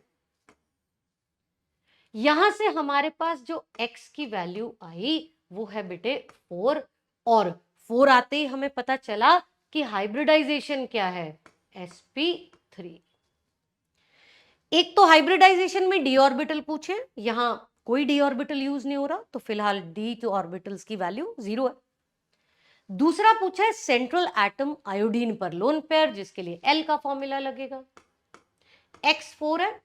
यहां से हमारे पास जो X की वैल्यू आई वो है बेटे 4, और 4 आते ही हमें पता चला कि हाइब्रिडाइजेशन क्या है? sp3। एक तो हाइब्रिडाइजेशन में डी ऑर्बिटल पूछे, यहां कोई डी ऑर्बिटल यूज नहीं हो रहा, तो फिलहाल डी ऑर्बिटल्स की वैल्यू 0 है। दूसरा पूछा है सेंट्रल एटम आयोडीन पर लोन पेयर, जिसके लिए L का फॉर्मूला लगेगा, X 4 है,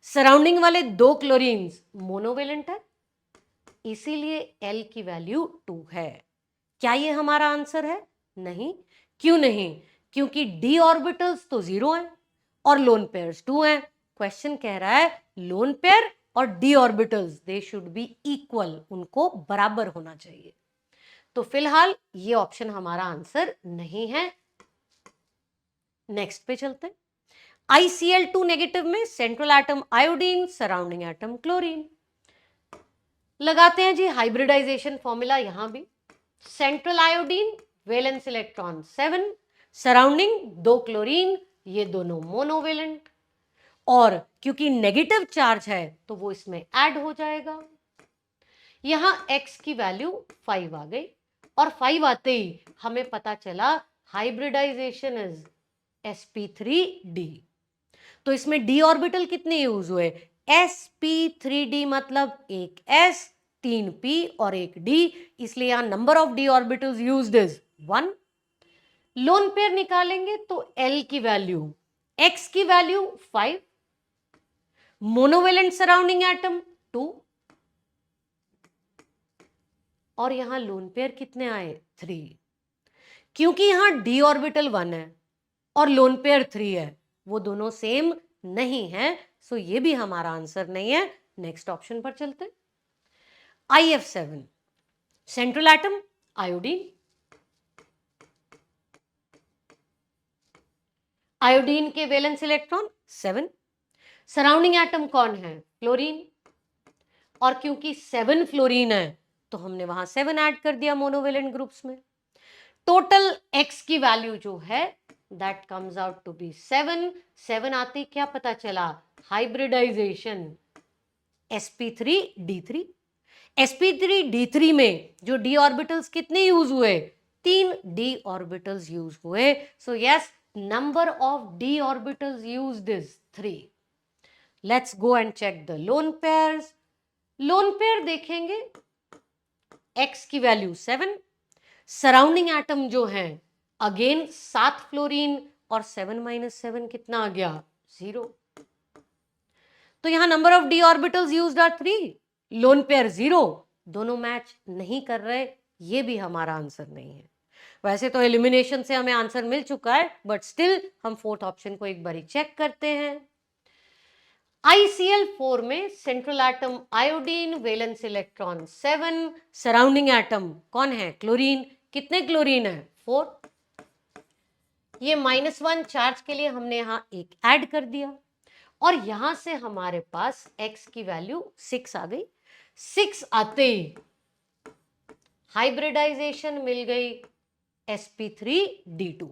सराउंडिंग वाले 2 क्लोरीन्स मोनोवेलेंट है, इसीलिए L की वैल्यू 2 है। क्या ये हमारा आंसर है? नहीं। क्यों नहीं? क्योंकि d ऑर्बिटल्स तो 0 है और लोन पेयर्स 2 हैं। क्वेश्चन कह रहा है लोन पेयर और d orbitals they should be equal, उनको बराबर होना चाहिए। तो फिलहाल ये ऑप्शन हमारा आंसर नहीं है। नेक्स्ट पे चलते हैं। ICl2 नेगेटिव में central atom iodine, surrounding atom chlorine. लगाते हैं जी हाइब्रिडाइजेशन फॉर्मूला। यहां भी central iodine valence electron 7, surrounding 2 chlorine, ये दोनों मोनोवेलेंट, और क्योंकि नेगेटिव चार्ज है तो वो इसमें ऐड हो जाएगा। यहां x की वैल्यू 5 आ गई और 5 आते ही हमें पता चला हाइब्रिडाइजेशन इज sp3d। तो इसमें d ऑर्बिटल कितने यूज हुए? sp3d मतलब एक s, 3 p और एक d, इसलिए यहां number of d orbitals used is 1। Lone pair निकालेंगे तो L की वैल्यू, x की वैल्यू 5, मोनोवेलेंट सराउंडिंग एटम 2, और यहां लोन पेयर कितने आए? 3। क्योंकि यहां d ऑर्बिटल 1 है और लोन पेयर 3 है, वो दोनों सेम नहीं है, सो ये भी हमारा आंसर नहीं है। नेक्स्ट ऑप्शन पर चलते। IF7 central atom iodine, iodine के वैलेंस इलेक्ट्रॉन 7, सराउंडिंग एटम कौन है? फ्लोरीन, और क्योंकि 7 फ्लोरीन है तो हमने वहां 7 ऐड कर दिया मोनोवेलेंट ग्रुप्स में। टोटल x की वैल्यू जो है that comes out to be 7। 7 आते क्या पता चला? Hybridisation sp3d3। sp3d3 में जो d ऑर्बिटल्स कितने यूज हुए? 3 d ऑर्बिटल्स यूज हुए। So yes, number of d orbitals used is 3। Let's go and check the lone pairs. Lone pair देखेंगे, x की वैल्यू 7, सराउंडिंग एटम जो है अगेन 7 फ्लोरीन, और 7 माइनस 7 कितना आ गया? 0। तो यहां number of d orbitals used are 3, lone pair 0, दोनों मैच नहीं कर रहे, ये भी हमारा आंसर नहीं है। वैसे तो एलिमिनेशन से हमें आंसर मिल चुका है, बट स्टिल हम फोर्थ ऑप्शन को एक बार चेक करते हैं। ICl4 में central atom iodine, valence electron 7, surrounding atom कौन है? क्लोरीन। कितने क्लोरीन है? 4। ये -1 चार्ज के लिए हमने यहां एक ऐड कर दिया, और यहां से हमारे पास x की वैल्यू 6 आ गई। 6 आते ही हाइब्रिडाइजेशन मिल गई sp3d2।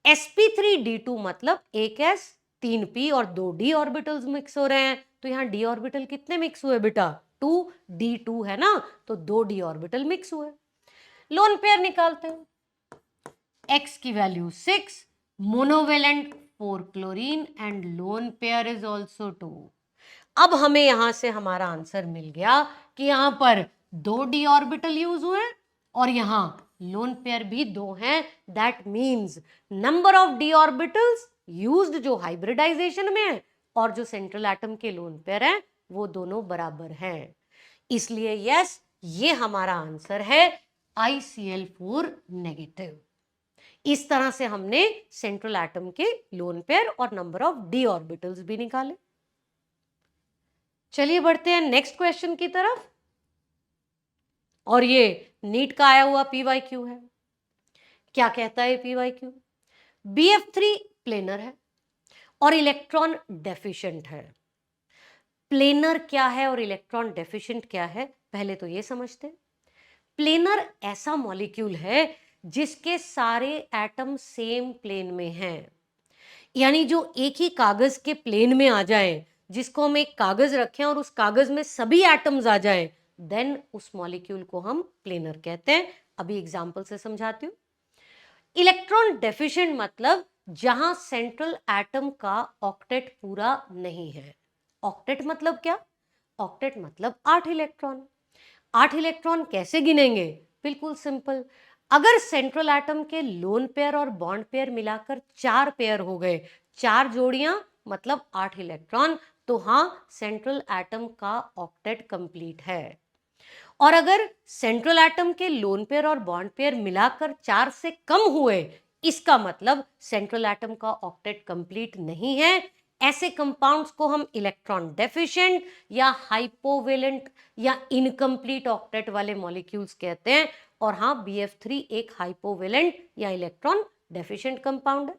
sp3d2 मतलब एक s, 3 p और 2 d ऑर्बिटल्स मिक्स हो रहे हैं। तो यहां d ऑर्बिटल कितने मिक्स हुए बेटा? 2, d2 है ना, तो 2 d ऑर्बिटल मिक्स हुए। लोन पेयर निकालते हैं। x की value 6, monovalent 4 chlorine, and lone pair is also 2। अब हमें यहां से हमारा आंसर मिल गया कि यहां पर 2 d ऑर्बिटल यूज हुए और यहां लोन पेयर भी 2 हैं। That means number of d orbitals used जो हाइब्रिडाइजेशन में है और जो सेंट्रल एटम के लोन पेयर हैं वो दोनों बराबर हैं। इसलिए यस, ये हमारा आंसर है ICl4 नेगेटिव। इस तरह से हमने सेंट्रल एटम के लोन पेयर और नंबर ऑफ d ऑर्बिटल्स भी निकाले। चलिए बढ़ते हैं नेक्स्ट क्वेश्चन की तरफ, और ये नीट का आया हुआ PYQ है। क्या कहता है PYQ? BF3 प्लेनर है और इलेक्ट्रॉन डेफिशिएंट है। प्लेनर क्या है और इलेक्ट्रॉन डेफिशिएंट क्या है, पहले तो ये समझते हैं। प्लेनर ऐसा मॉलिक्यूल है जिसके सारे एटम सेम प्लेन में हैं, यानी जो एक ही कागज के प्लेन में आ जाए, जिसको हम एक कागज रखें और उस कागज में सभी एटम्स आ जाएं, देन उस मॉलिक्यूल को हम प्लेनर कहते हैं। अभी एग्जांपल से समझाती हूं। इलेक्ट्रॉन डेफिशिएंट मतलब जहां सेंट्रल एटम का ऑक्टेट पूरा नहीं है। ऑक्टेट मतलब क्या? ऑक्टेट मतलब 8 इलेक्ट्रॉन। 8 इलेक्ट्रॉन कैसे गिनेंगे? बिल्कुल सिंपल। अगर सेंट्रल एटम के लोन पेयर और बॉन्ड पेयर मिलाकर 4 पेयर हो गए, 4 जोड़ियां मतलब 8 इलेक्ट्रॉन, तो हाँ, सेंट्रल एटम का ऑक्टेट कंप्लीट है। और अगर सेंट्रल एटम के लोन पेयर और बॉन्ड पेयर मिलाकर 4 से कम हुए, इसका मतलब सेंट्रल एटम का ऑक्टेट कंप्लीट नहीं है। ऐसे कंपाउंड्स को हम इलेक्ट्रॉन डेफिशिएंट या हाइपोवेलेंट या इनकम्प्लीट ऑक्टेट वाले मॉलिक्यूल्स कहते हैं। और हाँ, BF3 एक हाइपोवेलेंट या इलेक्ट्रॉन डेफिशिएंट कंपाउंड है।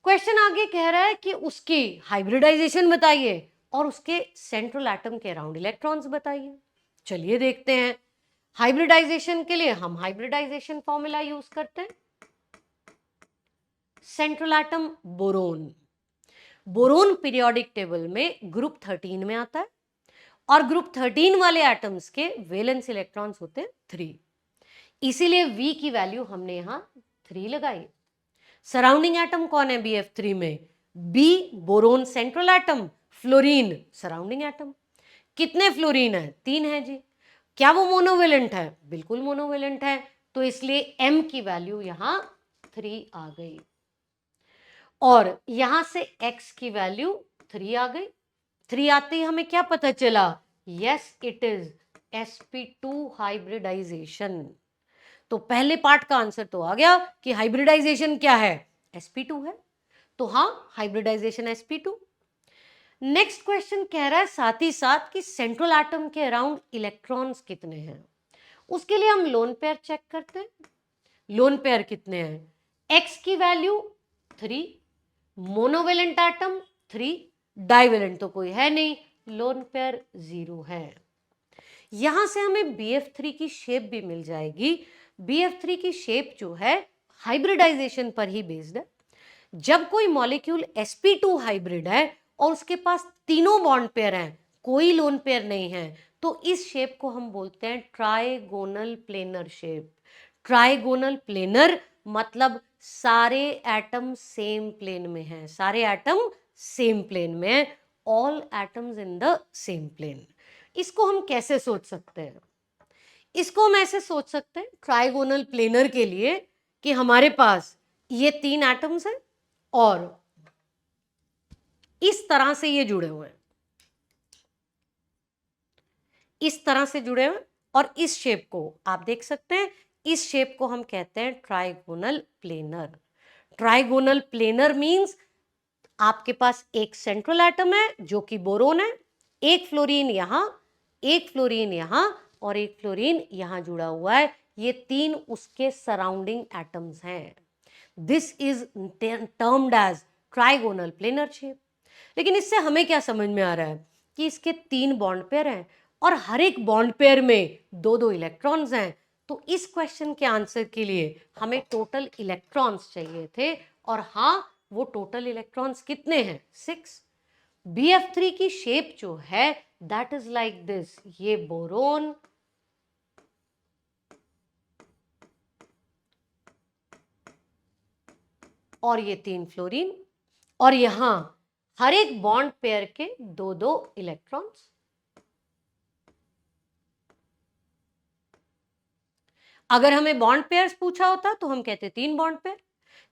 क्वेश्चन आगे कह रहा है कि उसकी हाइब्रिडाइजेशन बताइए और उसके सेंट्रल एटम के अराउंड इलेक्ट्रॉन्स बताइए। चलिए देखते हैं। हाइब्रिडाइजेशन के लिए हम हाइब्रिडाइजेशन फॉर्मूला यूज करते हैं। Central atom boron, boron periodic table में ग्रुप 13 में आता है और ग्रुप 13 वाले एटम्स के वैलेंस इलेक्ट्रॉन्स होते हैं 3, इसीलिए V की वैल्यू हमने यहां 3 लगाई। सराउंडिंग एटम कौन है BF3 में? B boron central atom, fluorine surrounding atom. कितने फ्लोरीन है? 3 है जी। क्या वो मोनोवेलेंट है? बिल्कुल मोनोवेलेंट है, तो इसलिए M की वैल्यू यहां 3 आ गई और यहां से X की वैल्यू 3 आ गई। 3 आते ही हमें क्या पता चला? Yes, it is sp2 hybridization. तो पहले पार्ट का आंसर तो आ गया कि हाइब्रिडाइजेशन क्या है? sp2 है। तो हाँ, हाइब्रिडाइजेशन sp2। नेक्स्ट क्वेश्चन कह रहा है साथ ही साथ कि सेंट्रल एटम के अराउंड इलेक्ट्रॉन्स कितने हैं। उसके लिए हम लोन पेयर चेक करते हैं। लोन पेयर कितने हैं? X की वैल्यू 3, मोनोवेलेंट एटम 3, डाइवेलेंट तो कोई है नहीं, लोन पेयर 0 है। यहां से हमें BF3 की शेप भी मिल जाएगी। BF3 की शेप जो है हाइब्रिडाइजेशन पर ही बेस्ड है। जब कोई मॉलिक्यूल sp2 हाइब्रिड है और उसके पास तीनों बॉन्ड पेयर हैं, कोई लोन पेयर नहीं है, तो इस शेप को हम बोलते हैं trigonal planar shape. Trigonal planar मतलब सारे एटम सेम प्लेन में हैं, सारे एटम सेम प्लेन में हैं, all atoms in the same plane. इसको हम कैसे सोच सकते हैं? इसको हम ऐसे सोच सकते हैं ट्राइगोनल प्लेनर के लिए कि हमारे पास ये 3 एटम्स हैं और इस तरह से ये जुड़े हुए हैं, इस तरह से जुड़े हुए, और इस शेप को आप देख सकते हैं, इस शेप को हम कहते हैं trigonal planar. Trigonal planar means आपके पास एक सेंट्रल एटम है जो कि बोरोन है, एक फ्लोरीन यहां, एक फ्लोरीन यहां और एक फ्लोरीन यहां जुड़ा हुआ है। ये 3 उसके सराउंडिंग एटम्स हैं। This is termed as trigonal planar shape. लेकिन इससे हमें क्या समझ में आ रहा है कि इसके 3 बॉन्ड पेयर हैं और हर एक बॉन्ड पेयर में 2-2 इलेक्ट्रॉन्स हैं। तो इस क्वेश्चन के आंसर के लिए हमें टोटल इलेक्ट्रॉन्स चाहिए थे, और हाँ, वो टोटल इलेक्ट्रॉन्स कितने हैं? 6। BF3 की शेप जो है दैट इज लाइक दिस। ये बोरोन, और ये 3 फ्लोरीन, और यहां हर एक बॉन्ड पेयर के 2-2 इलेक्ट्रॉन्स। अगर हमें बॉन्ड पेयर्स पूछा होता तो हम कहते 3 बॉन्ड पेयर,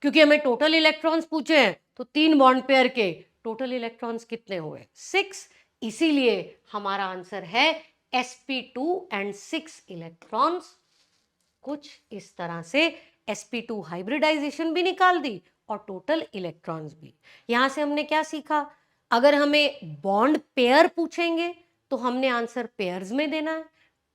क्योंकि हमें टोटल इलेक्ट्रॉन्स पूछे हैं, तो 3 बॉन्ड पेयर के टोटल इलेक्ट्रॉन्स कितने हुए? 6। इसीलिए हमारा आंसर है sp2 एंड 6 इलेक्ट्रॉन्स। कुछ इस तरह से sp2 हाइब्रिडाइजेशन भी निकाल दी और टोटल इलेक्ट्रॉन्स भी। यहां से हमने क्या सीखा? अगर हमें बॉन्ड पेयर पूछेंगे तो हमने आंसर पेयर्स में देना है,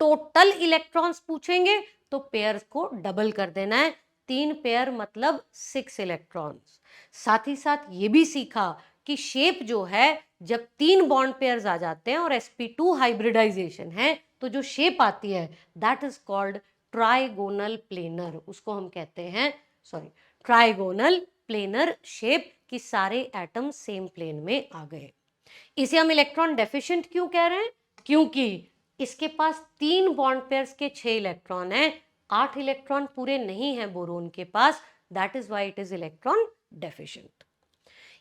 टोटल इलेक्ट्रॉन्स पूछेंगे तो पेयर्स को डबल कर देना है। 3 पेयर मतलब 6 इलेक्ट्रॉन्स। साथ ही साथ ये भी सीखा कि शेप जो है, जब 3 बॉन्ड पेयर्स आ जाते हैं और sp2 हाइब्रिडाइजेशन है, तो जो शेप आती है that is called trigonal planar. उसको हम कहते हैं ट्राइगोनल प्लेनर शेप, कि सारे एटम सेम प्लेन में आ गए। इसे हम इलेक्ट्रॉन डेफिशिएंट क्यों कह रहे हैं? क्योंकि इसके पास 3 बॉन्ड पेयर्स के 6 इलेक्ट्रॉन हैं, 8 इलेक्ट्रॉन पूरे नहीं है बोरोन के पास, that is why it is electron deficient.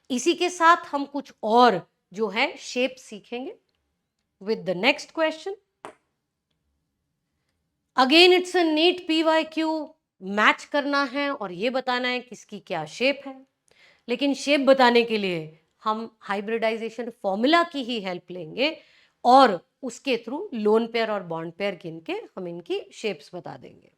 इसी के साथ हम कुछ और जो है शेप सीखेंगे with the next question. Again it's a neat PYQ, match करना है और ये बताना है किसकी क्या शेप है। लेकिन शेप बताने के लिए हम हाइब्रिडाइजेशन फॉर्मूला की ही हेल्प लेंगे और उसके थ्रू लोन पेयर और बॉन्ड पेयर गिन के हम इनकी शेप्स बता देंगे।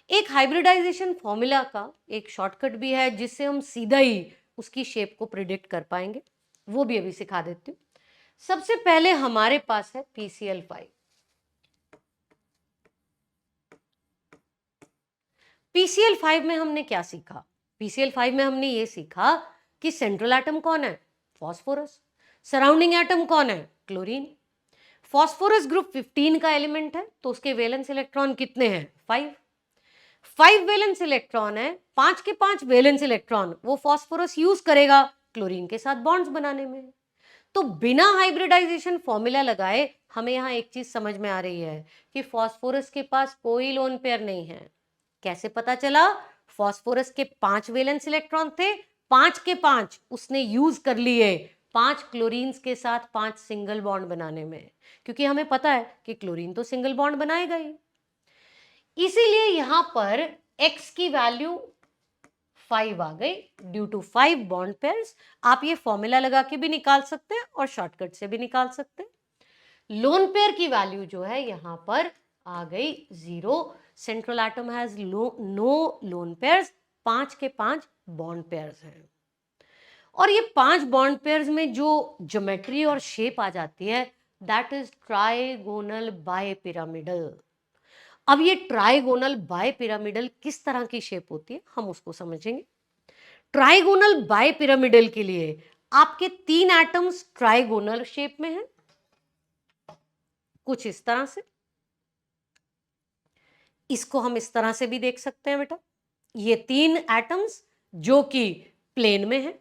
एक हाइब्रिडाइजेशन फॉर्मूला का एक शॉर्टकट भी है जिससे हम सीधा ही उसकी शेप को प्रिडिक्ट कर पाएंगे, वो भी अभी सिखा देती हूँ। सबसे पहले हमारे पास है PCl5। PCl5 में हमने क्या सीखा? PCl5 में हमने ये सीखा कि सेंट्रल एटम कौन है? फॉस्फोरस। सराउंडिंग एटम कौन है? क्लोरीन। फॉस्फोरस ग्रुप 15 का एलिमेंट है, तो उसके वैलेंस इलेक्ट्रॉन कितने हैं? 5 वैलेंस इलेक्ट्रॉन है, 5 के 5 वैलेंस इलेक्ट्रॉन वो फॉस्फोरस यूज करेगा क्लोरीन के साथ बॉन्ड्स बनाने में। तो बिना हाइब्रिडाइजेशन फॉर्मूला लगाए हमें यहां एक चीज समझ में आ रही है कि फॉस्फोरस के पास कोई लोन पेयर नहीं है। कैसे पता चला? फॉस्फोरस के 5 वैलेंस इलेक्ट्रॉन थे, 5 के 5 उसने यूज कर लिए 5 क्लोरीन्स के साथ 5 सिंगल बॉन्ड बनाने में, क्योंकि हमें पता है कि क्लोरीन तो सिंगल बॉन्ड बनाएगा ही। इसीलिए यहां पर x की वैल्यू 5 आ गई ड्यू टू 5 बॉन्ड पेयर्स। आप ये फॉर्मूला लगा के भी निकाल सकते हैं और शॉर्टकट से भी निकाल सकते हैं। लोन पेयर की वैल्यू जो है यहां पर आ गई 0। Central atom has no lone pairs, 5 के 5 बॉन्ड पेयर्स हैं। और ये 5 बॉन्ड पेयर्स में जो ज्योमेट्री और शेप आ जाती है दैट इज ट्राइगोनल बाइपिरामिडल। अब ये ट्राइगोनल बाइपिरामिडल किस तरह की शेप होती है हम उसको समझेंगे। ट्राइगोनल बाइपिरामिडल के लिए आपके 3 एटम्स ट्राइगोनल शेप में हैं, कुछ इस तरह से। इसको हम इस तरह से भी देख सकते हैं बेटा, ये 3 एटम्स जो कि प्लेन में है।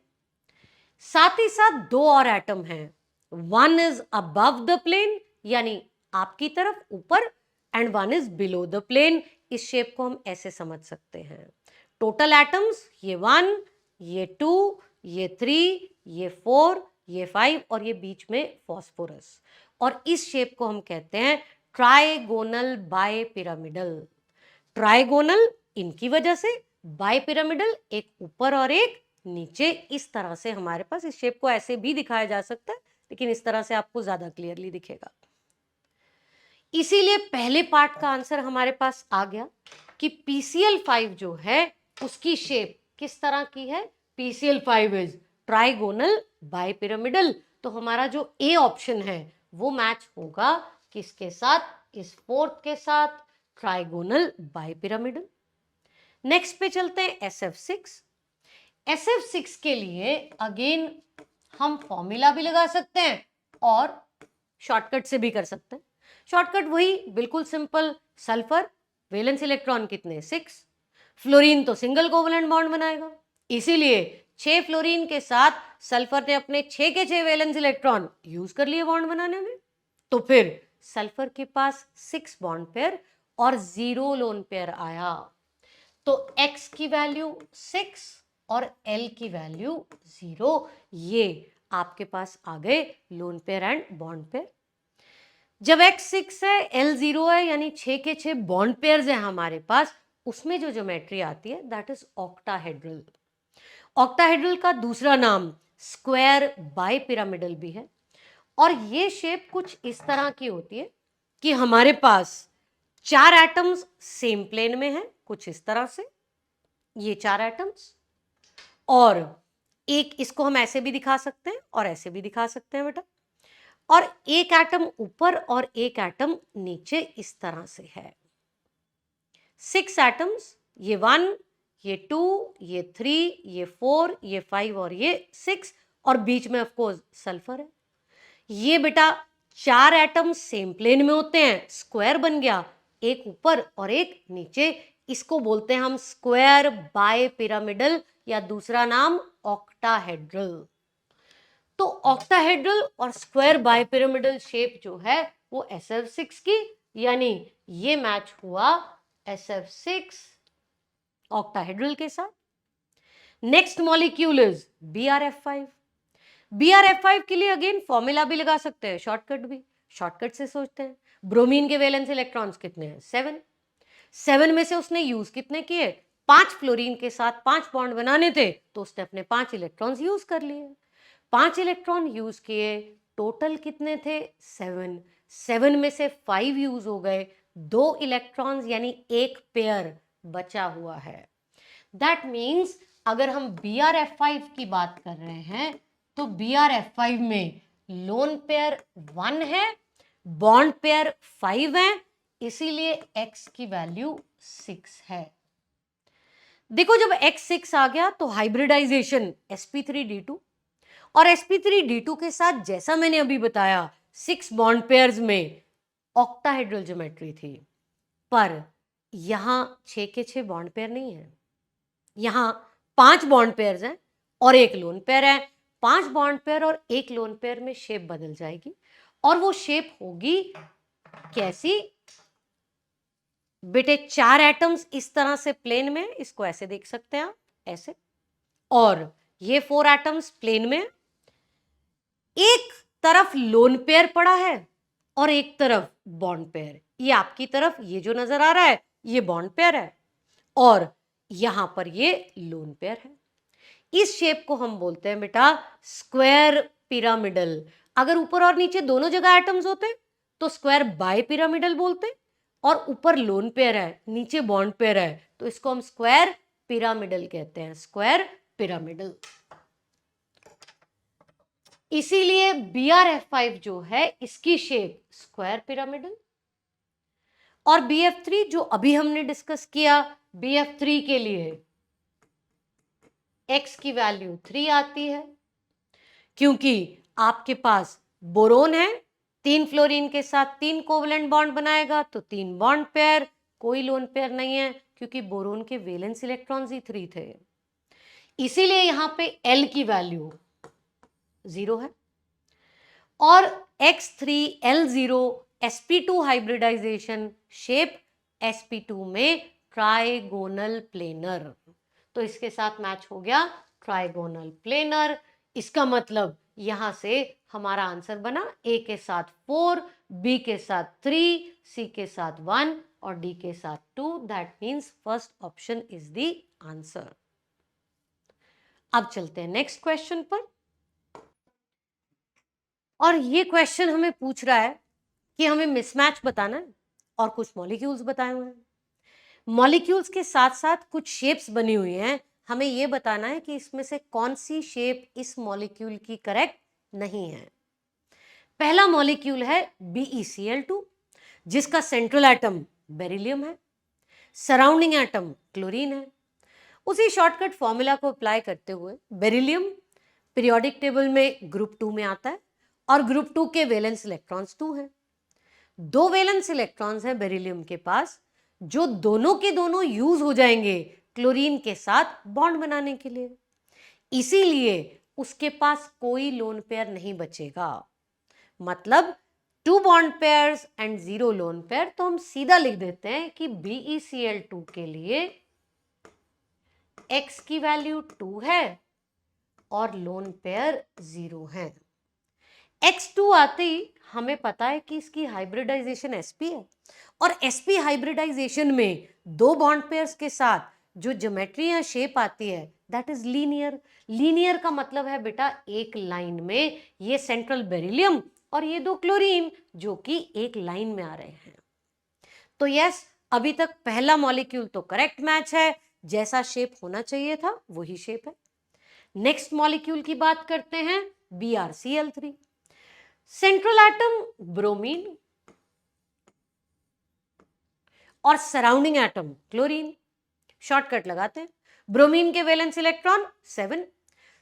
साथ ही साथ 2 और एटम हैं, one is above the plane यानी आपकी तरफ ऊपर, and one is below the plane. इस शेप को हम ऐसे समझ सकते हैं। टोटल एटम्स ये 1, ये 2, ये 3, ये 4, ये 5 और ये बीच में फॉस्फोरस। और इस शेप को हम कहते हैं ट्राइगोनल बाइपिरामिडल। ट्राइगोनल इनकी वजह से, बाइपिरामिडल एक ऊपर और एक नीचे। इस तरह से हमारे पास इस शेप को ऐसे भी दिखाया जा सकता है, लेकिन इस तरह से आपको ज्यादा क्लियरली दिखेगा। इसीलिए पहले पार्ट का आंसर हमारे पास आ गया कि PCl5 जो है उसकी शेप किस तरह की है? PCl5 is trigonal bipyramidal. तो हमारा जो ए ऑप्शन है वो मैच होगा किसके साथ? इस फोर्थ के साथ, ट्राइगोनल बाइपिरामिडल। नेक्स्ट पे चलते हैं SF6। SF6 के लिए अगेन हम फॉर्मूला भी लगा सकते हैं और शॉर्टकट से भी कर सकते हैं। शॉर्टकट वही बिल्कुल सिंपल, सल्फर वैलेंस इलेक्ट्रॉन कितने? 6। फ्लोरीन तो सिंगल कोवलेंट बॉन्ड बनाएगा, इसीलिए 6 फ्लोरीन के साथ सल्फर ने अपने 6 के 6 वैलेंस इलेक्ट्रॉन यूज कर लिए बॉन्ड बनाने में। तो फिर सल्फर के पास 6 बॉन्ड पेयर और 0 लोन पेयर आया। तो X की वैल्यू 6 और L की वैल्यू 0। ये आपके पास आ गए lone pair and bond pair. जब X 6 है, L 0 है, यानी 6 के 6 बॉन्ड पेयर्स हैं हमारे पास, उसमें जो ज्योमेट्री आती है दैट इज ऑक्टाहेड्रल। ऑक्टाहेड्रल का दूसरा नाम स्क्वायर बाइपिरामिडल भी है। और ये शेप कुछ इस तरह की होती है कि हमारे पास 4 एटम्स सेम प्लेन में हैं, कुछ इस तरह से ये 4 एटम्स, और एक इसको हम ऐसे भी दिखा सकते हैं और ऐसे भी दिखा सकते हैं बेटा, और एक एटम ऊपर और एक एटम नीचे इस तरह से है। 6 एटम्स, ये 1, ये 2, ये 3, ये 4, ये 5 और ये 6, और बीच में ऑफ कोर्स सल्फर है। ये बेटा 4 एटम सेम प्लेन में होते हैं, स्क्वायर बन गया, एक ऊपर और एक नीचे। इसको बोलते हैं हम स्क्वायर बाइपिरामिडल या दूसरा नाम ऑक्टाहेड्रल। तो ऑक्टाहेड्रल और स्क्वायर बाइपिरामिडल शेप जो है वो SF6 की, यानी ये मैच हुआ SF6 ऑक्टाहेड्रल के साथ। Next molecule is BRF5। BRF5 के लिए अगेन फॉर्मूला भी लगा सकते हैं, शॉर्टकट भी। शॉर्टकट से सोचते हैं, ब्रोमीन के वैलेंस इलेक्ट्रॉन्स कितने हैं? 7। 7 में से उसने यूज कितने किए? 5 फ्लोरीन के साथ 5 बॉन्ड बनाने थे, तो उसने अपने 5 इलेक्ट्रॉन्स यूज कर लिए। 5 इलेक्ट्रॉन यूज किए, टोटल कितने थे? 7। 7 में से 5 यूज हो गए, 2 इलेक्ट्रॉन्स यानी एक पेयर बचा हुआ है। दैट मीन्स अगर हम BrF5 की बात कर रहे हैं तो BrF5 में लोन पेयर 1 है, बॉन्ड पेयर 5 है, इसीलिए X की वैल्यू 6 है। देखो जब X 6 आ गया तो हाइब्रिडाइजेशन sp3d2, और sp3d2 के साथ जैसा मैंने अभी बताया 6 बॉन्ड पेयर्स में ऑक्टाहेड्रल ज्योमेट्री थी, पर यहां 6 के 6 बॉन्ड पेयर नहीं है, यहां 5 बॉन्ड पेयर्स हैं और एक लोन पेयर है। 5 बॉन्ड पेयर और एक लोन पेयर में शेप बदल जाएगी, और वो शेप होगी कैसी बेटे? 4 एटम्स इस तरह से प्लेन में, इसको ऐसे देख सकते हैं आप, ऐसे, और ये 4 एटम्स प्लेन में, एक तरफ लोन पेयर पड़ा है और एक तरफ बॉन्ड पेयर। ये आपकी तरफ ये जो नजर आ रहा है ये बॉन्ड पेयर है और यहां पर ये लोन पेयर है। इस शेप को हम बोलते हैं बेटा स्क्वायर पिरामिडल। अगर ऊपर और नीचे दोनों जगह एटम्स होते तो स्क्वायर बाय पिरामिडल बोलते, और ऊपर लोन पेयर है नीचे बॉन्ड पेयर है तो इसको हम स्क्वायर पिरामिडल कहते हैं, स्क्वायर पिरामिडल। इसीलिए BrF5 जो है इसकी शेप स्क्वायर पिरामिडल, और BF3 जो अभी हमने डिस्कस किया, BF3 के लिए X की वैल्यू 3 आती है, क्योंकि आपके पास बोरोन है, 3 फ्लोरीन के साथ 3 कोवलेंट बॉन्ड बनाएगा तो 3 बॉन्ड पेयर, कोई लोन पेयर नहीं है क्योंकि बोरोन के वैलेंस इलेक्ट्रॉन्स ही 3 थे, इसीलिए यहां पे L की वैल्यू 0 है। और X3L0 sp2 hybridisation, shape sp2 में ट्राइगोनल प्लेनर, तो इसके साथ मैच हो गया ट्राइगोनल प्लेनर। इसका मतलब यहां से हमारा आंसर बना A के साथ 4, B के साथ 3, C के साथ 1 और D के साथ 2। That means first option is the answer. अब चलते हैं नेक्स्ट क्वेश्चन पर, और ये क्वेश्चन हमें पूछ रहा है कि हमें मिसमैच बताना है और कुछ मॉलिक्यूल्स बताए हुए हैं। मॉलिक्यूल्स के साथ साथ कुछ शेप्स बनी हुई हैं, हमें यह बताना है कि इसमें से कौन सी शेप इस मॉलिक्यूल की करेक्ट नहीं है। पहला मॉलिक्यूल है BeCl2 जिसका सेंट्रल एटम बेरिलियम है, सराउंडिंग एटम क्लोरीन है। उसी शॉर्टकट फॉर्मूला को अप्लाई करते हुए बेरिलियम पीरियोडिक टेबल में ग्रुप 2 में आता है और ग्रुप 2 के वैलेंस इलेक्ट्रॉन्स 2 हैं। 2 वैलेंस इलेक्ट्रॉन्स हैं बेरिलियम के पास जो दोनों के दोनों यूज हो जाएंगे क्लोरीन के साथ बॉन्ड बनाने के लिए, इसीलिए उसके पास कोई लोन पेयर नहीं बचेगा। मतलब 2 bond pairs and 0 lone pair, तो हम सीधा लिख देते हैं कि BeCl2 के लिए X की वैल्यू 2 है और लोन पेयर 0 है। X2 आते ही हमें पता है कि इसकी हाइब्रिडाइजेशन sp है, और sp हाइब्रिडाइजेशन में 2 बॉन्ड पेयर्स के साथ जो ज्योमेट्री या शेप आती है दैट इज लीनियर। लीनियर का मतलब है बेटा एक लाइन में ये सेंट्रल बेरिलियम और ये 2 क्लोरीन जो कि एक लाइन में आ रहे हैं। तो यस, अभी तक पहला मॉलिक्यूल तो करेक्ट मैच है, जैसा शेप होना चाहिए था वही शेप है। नेक्स्ट मॉलिक्यूल की बात करते हैं BrCl3, सेंट्रल एटम ब्रोमीन और सराउंडिंग एटम क्लोरीन। शॉर्टकट लगाते हैं, ब्रोमीन के वैलेंस इलेक्ट्रॉन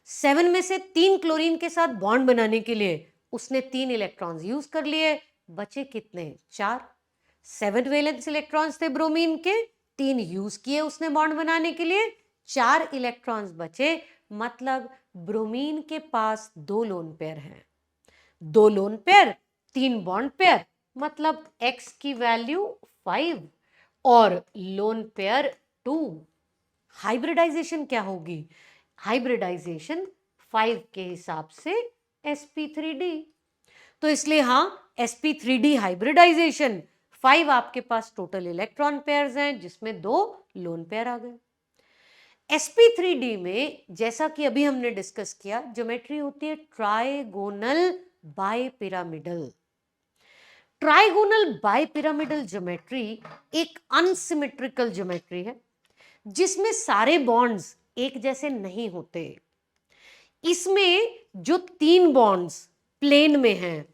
7 में से 3 क्लोरीन के साथ बॉन्ड बनाने के लिए उसने 3 इलेक्ट्रॉन्स यूज कर लिए, बचे कितने? 4। 7 वैलेंस इलेक्ट्रॉन्स थे ब्रोमीन के, 3 यूज किए उसने बॉन्ड बनाने के लिए, 4 इलेक्ट्रॉन्स बचे। मतलब ब्रोमीन के पास 2 लोन पेयर हैं, 2 लोन पेयर 3 बॉन्ड पेयर, मतलब X की वैल्यू 5 और लोन पेयर 2। हाइब्रिडाइजेशन क्या होगी? हाइब्रिडाइजेशन 5 के हिसाब से sp3d, तो इसलिए हाँ sp3d हाइब्रिडाइजेशन 5 आपके पास टोटल इलेक्ट्रॉन पेयर्स हैं जिसमें 2 लोन पेयर आ गए। sp3d में जैसा कि अभी हमने डिस्कस किया ज्योमेट्री होती है trigonal bipyramidal. Trigonal bipyramidal geometry एक अनसिमेट्रिकल ज्योमेट्री है जिसमें सारे बॉन्ड्स एक जैसे नहीं होते। इसमें जो 3 बॉन्ड्स प्लेन में हैं,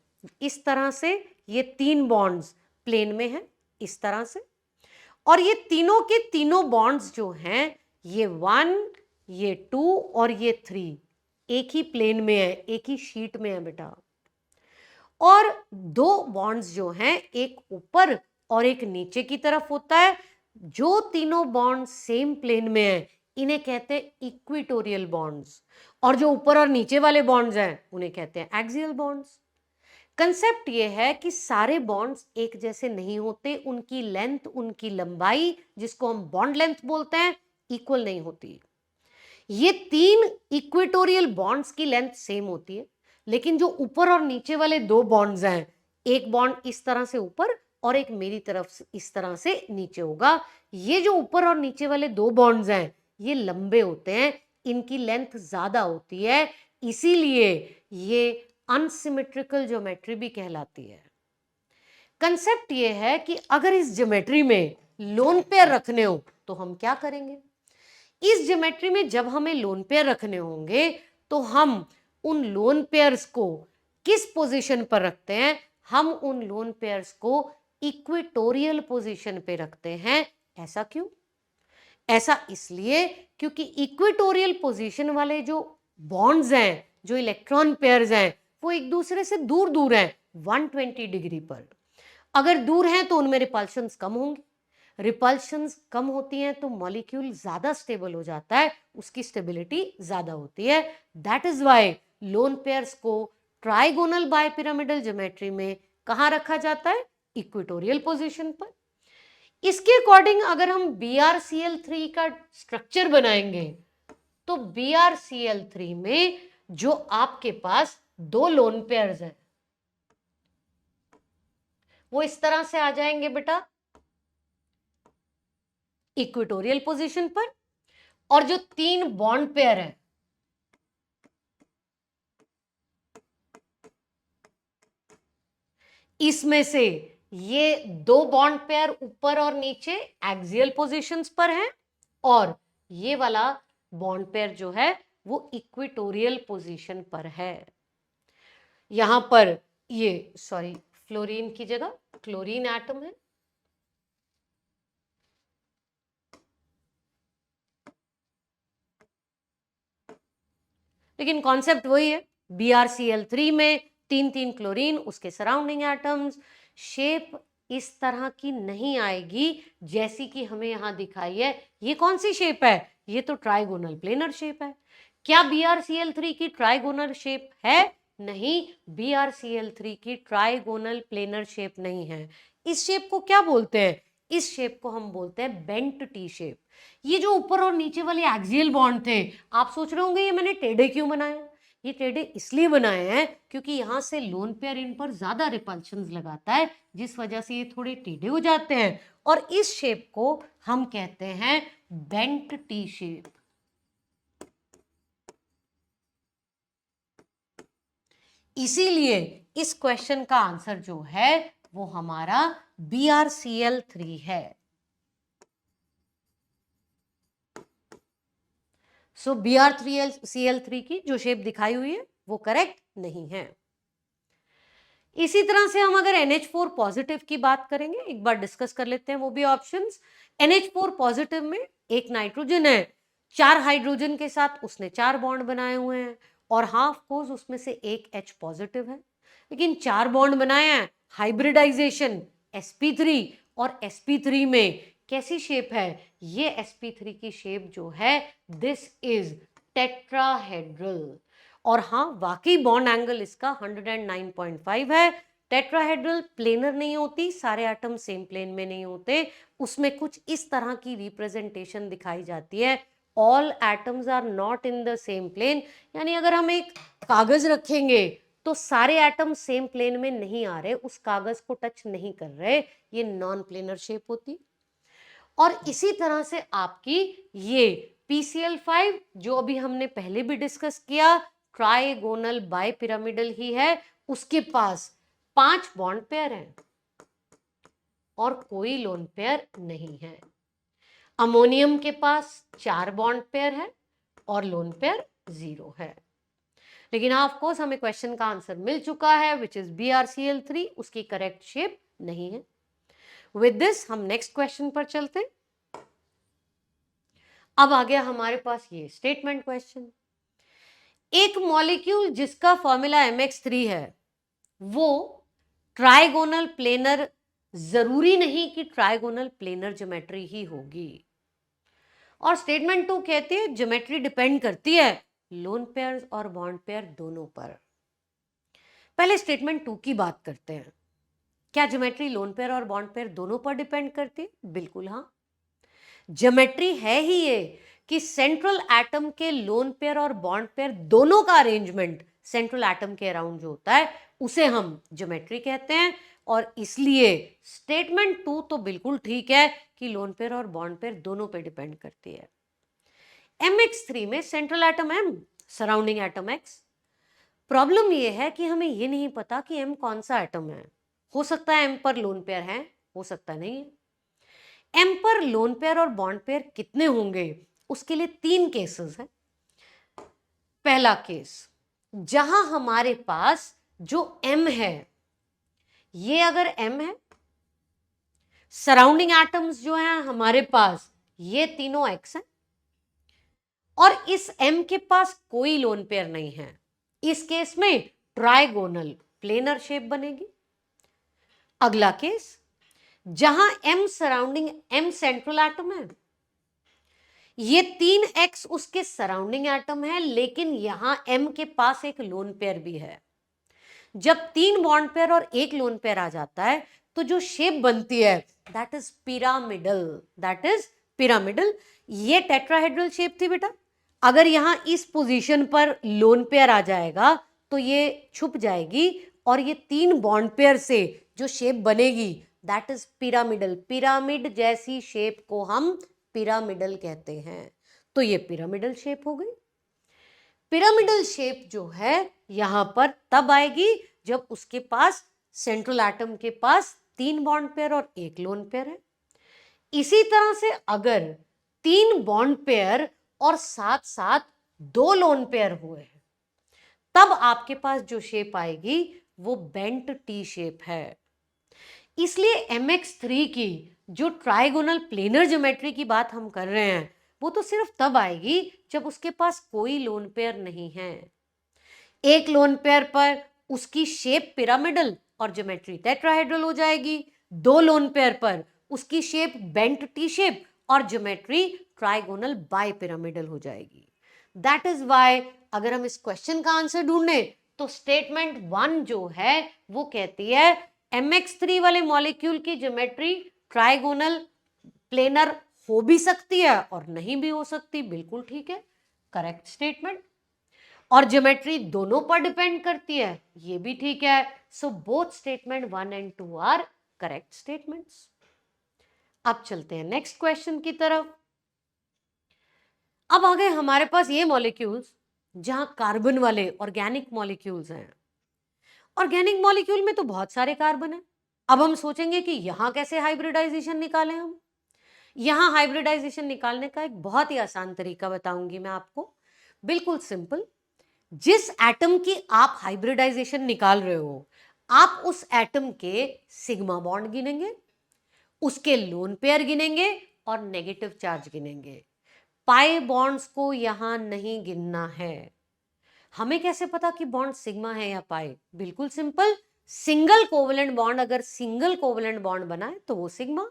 इस तरह से ये 3 बॉन्ड्स प्लेन में हैं, इस तरह से, और ये तीनों के तीनों बॉन्ड्स जो हैं, ये 1, ये 2 और ये 3 एक ही प्लेन में है, एक ही शीट में है बेटा। और 2 बॉन्ड्स जो हैं, एक ऊपर और एक नीचे की तरफ होता है। जो तीनों बॉन्ड सेम प्लेन में है, इन्हें कहते हैं इक्विटोरियल बॉन्ड्स, और जो ऊपर और नीचे वाले बॉन्ड्स हैं, उन्हें कहते हैं एक्सियल बॉन्ड्स। कंसेप्ट ये है कि सारे बॉन्ड्स एक जैसे नहीं होते, उनकी लेंथ, उनकी लंबाई, जिसको हम बॉन्ड लेंथ बोलते हैं, इक्वल नहीं होती। ये 3 इक्वेटोरियल बॉन्ड्स की लेंथ सेम होती है, लेकिन जो ऊपर और नीचे वाले 2 बॉन्ड्स हैं, एक बॉन्ड इस तरह से ऊपर और एक मेरी तरफ से इस तरह से नीचे होगा। ये जो ऊपर और नीचे वाले 2 बॉन्ड्स हैं, ये लंबे होते हैं, इनकी लेंथ ज्यादा होती है, इसीलिए ये अनसिमेट्रिकल ज्योमेट्री भी कहलाती है। कंसेप्ट ये है कि अगर इस ज्योमेट्री में लोन पेयर रखने हो तो हम क्या करेंगे। इस ज्योमेट्री में जब हमें लोन पेयर रखने होंगे तो हम उन लोन पेयर्स को किस पोजीशन पर रखते हैं, हम उन लोन पेयर्स को इक्वेटोरियल पोजीशन पे रखते हैं। ऐसा क्यों? ऐसा इसलिए क्योंकि इक्वेटोरियल पोजीशन वाले जो बॉन्ड्स हैं, जो इलेक्ट्रॉन पेयर्स हैं, वो एक दूसरे से दूर दूर हैं 120 डिग्री पर। अगर दूर हैं तो उनमें रिपल्शंस कम होंगी, रिपल्शंस कम होती हैं तो मॉलिक्यूल ज्यादा स्टेबल हो जाता है, उसकी स्टेबिलिटी ज्यादा होती है। That is why lone pairs को ट्राइगोनल बाइपिरामिडल ज्योमेट्री में कहां रखा जाता है? इक्वेटोरियल पोजीशन पर। इसके अकॉर्डिंग अगर हम BrCl3 का स्ट्रक्चर बनाएंगे तो BrCl3 में जो आपके पास 2 लोन पेयर्स हैं, वो इस तरह से आ जाएंगे बेटा इक्वेटोरियल पोजीशन पर, और जो 3 बॉन्ड पेयर है, इसमें से ये 2 बॉन्ड पेयर ऊपर और नीचे एक्सियल पोजीशंस पर हैं, और ये वाला बॉन्ड पेयर जो है वो इक्वेटोरियल पोजीशन पर है। यहां पर ये फ्लोरीन की जगह क्लोरीन एटम है, लेकिन कॉन्सेप्ट वही है। BrCl3 में 3 क्लोरीन, उसके सराउंडिंग एटम्स। शेप इस तरह की नहीं आएगी जैसी कि हमें यहां दिखाई है। ये कौन सी शेप है? ये तो ट्राइगोनल प्लेनर शेप है। क्या BrCl3 की ट्राइगोनल शेप है? नहीं, BrCl3 की ट्राइगोनल प्लेनर शेप नहीं है। इस शेप को क्या बोलते हैं? इस शेप को हम बोलते हैं बेंट टी शेप। ये जो ऊपर और नीचे वाले एक्सियल बॉन्ड थे, आप सोच रहे होंगे ये मैंने टेढ़े क्यों बनाया। ये टेढ़े इसलिए बनाए हैं क्योंकि यहां से लोन पेयर इन पर ज्यादा रिपल्शंस लगाता है, जिस वजह से ये थोड़े टेढ़े हो जाते हैं, और इस शेप को हम कहते हैं बेंट टी शेप। इसीलिए इस क्वेश्चन का आंसर जो है वो हमारा BrCl3 है। सो BrCl3 की जो शेप दिखाई हुई है वो करेक्ट नहीं है। इसी तरह से हम अगर NH4 पॉजिटिव की बात करेंगे, एक बार डिस्कस कर लेते हैं वो भी ऑप्शंस। NH4 पॉजिटिव में एक नाइट्रोजन है, 4 हाइड्रोजन के साथ उसने 4 बॉन्ड बनाए हुए हैं, और हाँ ऑफ कोर्स उसमें से एक H पॉजिटिव है, लेकिन 4 बॉन्ड बनाए हैं। हाइब्रिडाइजेशन sp3, और sp3 में कैसी शेप है? ये sp3 की शेप जो है, दिस इज टेट्राहेड्रल। और हाँ, वाकई बॉन्ड एंगल इसका 109.5 है। टेट्राहेड्रल प्लेनर नहीं होती, सारे एटम सेम प्लेन में नहीं होते, उसमें कुछ इस तरह की रिप्रेजेंटेशन दिखाई जाती है, all atoms are not in the same plane. यानी अगर हम एक कागज रखेंगे तो सारे एटम सेम प्लेन में नहीं आ रहे, उस कागज को टच नहीं कर रहे, ये नॉन प्लेनर शेप होती। और इसी तरह से आपकी ये PCl5 जो अभी हमने पहले भी डिस्कस किया, ट्राइगोनल बाइपिरामिडल ही है, उसके पास 5 बॉन्ड पेयर हैं। और कोई लोन पेयर नहीं है। अमोनियम के पास 4 बॉन्ड पेयर है और लोन पेयर 0 है। लेकिन ऑफ कोर्स हमें क्वेश्चन का आंसर मिल चुका है विच इज BrCl3, उसकी करेक्ट शेप नहीं है। विद दिस हम नेक्स्ट क्वेश्चन पर चलते हैं। अब आ गया हमारे पास ये स्टेटमेंट क्वेश्चन। एक मॉलिक्यूल जिसका फॉर्मूला MX3 है वो ट्राइगोनल प्लेनर, जरूरी नहीं कि ट्राइगोनल प्लेनर ज्योमेट्री ही होगी। और स्टेटमेंट 2 कहती है ज्योमेट्री डिपेंड करती है लोन पेयर और बॉन्ड पेयर दोनों पर। पहले स्टेटमेंट 2 की बात करते हैं। क्या ज्योमेट्री लोन पेयर और बॉन्ड पेयर दोनों पर डिपेंड करती है? बिल्कुल हाँ। ज्योमेट्री है ही ये कि सेंट्रल एटम के लोन पेयर और बॉन्ड पेयर दोनों का अरेंजमेंट सेंट्रल एटम के अराउंड जो होता है उसे हम ज्योमेट्री कहते हैं। और इसलिए स्टेटमेंट 2 तो बिल्कुल ठीक है कि लोन पेयर और बॉन्ड पेयर दोनों पे डिपेंड करती है। MX3 में central atom M, surrounding atom X। Problem ये है कि हमें ये नहीं पता कि M कौन सा एटम है। हो सकता है M पर लोन पेयर है, हो सकता नहीं है। M पर लोन पेयर और बॉन्ड पेयर कितने होंगे उसके लिए 3 केसेस है। पहला केस, जहां हमारे पास जो M है ये अगर M है, सराउंडिंग एटम्स जो हैं हमारे पास ये तीनों X हैं और इस M के पास कोई लोन पेयर नहीं है, इस केस में ट्राइगोनल प्लेनर शेप बनेगी। अगला केस, जहां M surrounding M central atom है, ये 3x उसके सराउंडिंग एटम है, लेकिन यहां M के पास एक लोन पेयर भी है। जब 3 बॉन्ड पेयर और एक लोन पेयर आ जाता है तो जो शेप बनती है that is pyramidal, that is pyramidal. ये टेट्राहेड्रल शेप थी बेटा, अगर यहां इस पोजीशन पर लोन पेयर आ जाएगा तो ये छुप जाएगी और ये 3 बॉन्ड पेयर से जो शेप बनेगी दैट इज पिरामिडल। पिरामिड जैसी शेप को हम पिरामिडल कहते हैं। तो ये पिरामिडल शेप हो गई। पिरामिडल शेप जो है यहां पर तब आएगी जब उसके पास सेंट्रल एटम के पास 3 बॉन्ड पेयर और एक लोन पेयर है। इसी तरह से अगर 3 बॉन्ड पेयर और साथ साथ 2 लोन पेयर हुए हैं तब आपके पास जो शेप आएगी वो बेंट टी शेप है। इसलिए MX3 की जो ट्राइगोनल प्लेनर ज्योमेट्री की बात हम कर रहे हैं वो तो सिर्फ तब आएगी जब उसके पास कोई लोन पेयर नहीं है। एक लोन पेयर पर उसकी शेप पिरामिडल और ज्योमेट्री टेट्राहेड्रल हो जाएगी, 2 लोन पेयर पर उसकी शेप बेंट टी शेप और ज्योमेट्री ट्राइगोनल बाय पिरामिडल हो जाएगी। दैट इज वाई अगर हम इस क्वेश्चन का आंसर ढूंढने तो स्टेटमेंट 1 जो है वो कहती है MX3 वाले मॉलिक्यूल की ज्योमेट्री ट्राइगोनल प्लेनर हो भी सकती है और नहीं भी हो सकती, बिल्कुल ठीक है, करेक्ट स्टेटमेंट। और ज्योमेट्री दोनों पर डिपेंड करती है, ये भी ठीक है। So both statement 1 and 2 are correct statements. अब चलते हैं नेक्स्ट क्वेश्चन की तरफ। अब आ गए हमारे पास ये मॉलिक्यूल्स जहां कार्बन वाले ऑर्गेनिक मॉलिक्यूल्स हैं। ऑर्गेनिक मॉलिक्यूल में तो बहुत सारे कार्बन हैं। अब हम सोचेंगे कि यहां कैसे हाइब्रिडाइजेशन निकालें हम। यहां हाइब्रिडाइजेशन निकालने का एक बहुत ही आसान तरीका बताऊंगी मैं आपको, बिल्कुल सिंपल। जिस एटम की आप हाइब्रिडाइजेशन निकाल रहे हो आप उस एटम के सिग्मा बॉन्ड गिनेंगे, उसके लोन पेयर गिनेंगे और नेगेटिव चार्ज गिनेंगे। पाई बॉन्ड्स को यहां नहीं गिनना है। हमें कैसे पता कि बॉन्ड सिग्मा है या पाई? बिल्कुल सिंपल, सिंगल कोवलेंट बॉन्ड अगर सिंगल कोवलेंट बॉन्ड बना है तो वो सिग्मा।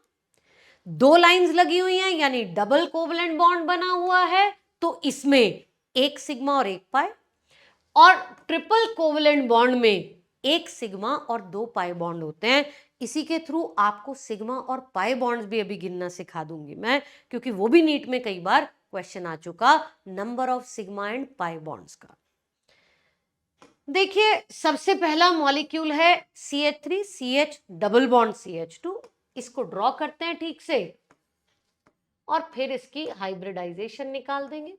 2 लाइंस लगी हुई हैं यानी डबल कोवलेंट बॉन्ड बना हुआ है तो इसमें एक सिग्मा और एक पाई। और ट्रिपल कोवलेंट बॉन्ड में एक सिग्मा और 2 पाई बॉन्ड होते हैं। इसी के थ्रू आपको सिग्मा और पाई बॉन्ड्स भी अभी गिनना सिखा दूंगी मैं, क्योंकि वो भी नीट में कई बार क्वेश्चन आ चुका, number of sigma and pi bonds का। देखिए सबसे पहला मॉलिक्यूल है CH3 CH double bond CH2। इसको ड्रॉ करते हैं ठीक से और फिर इसकी हाइब्रिडाइजेशन निकाल देंगे।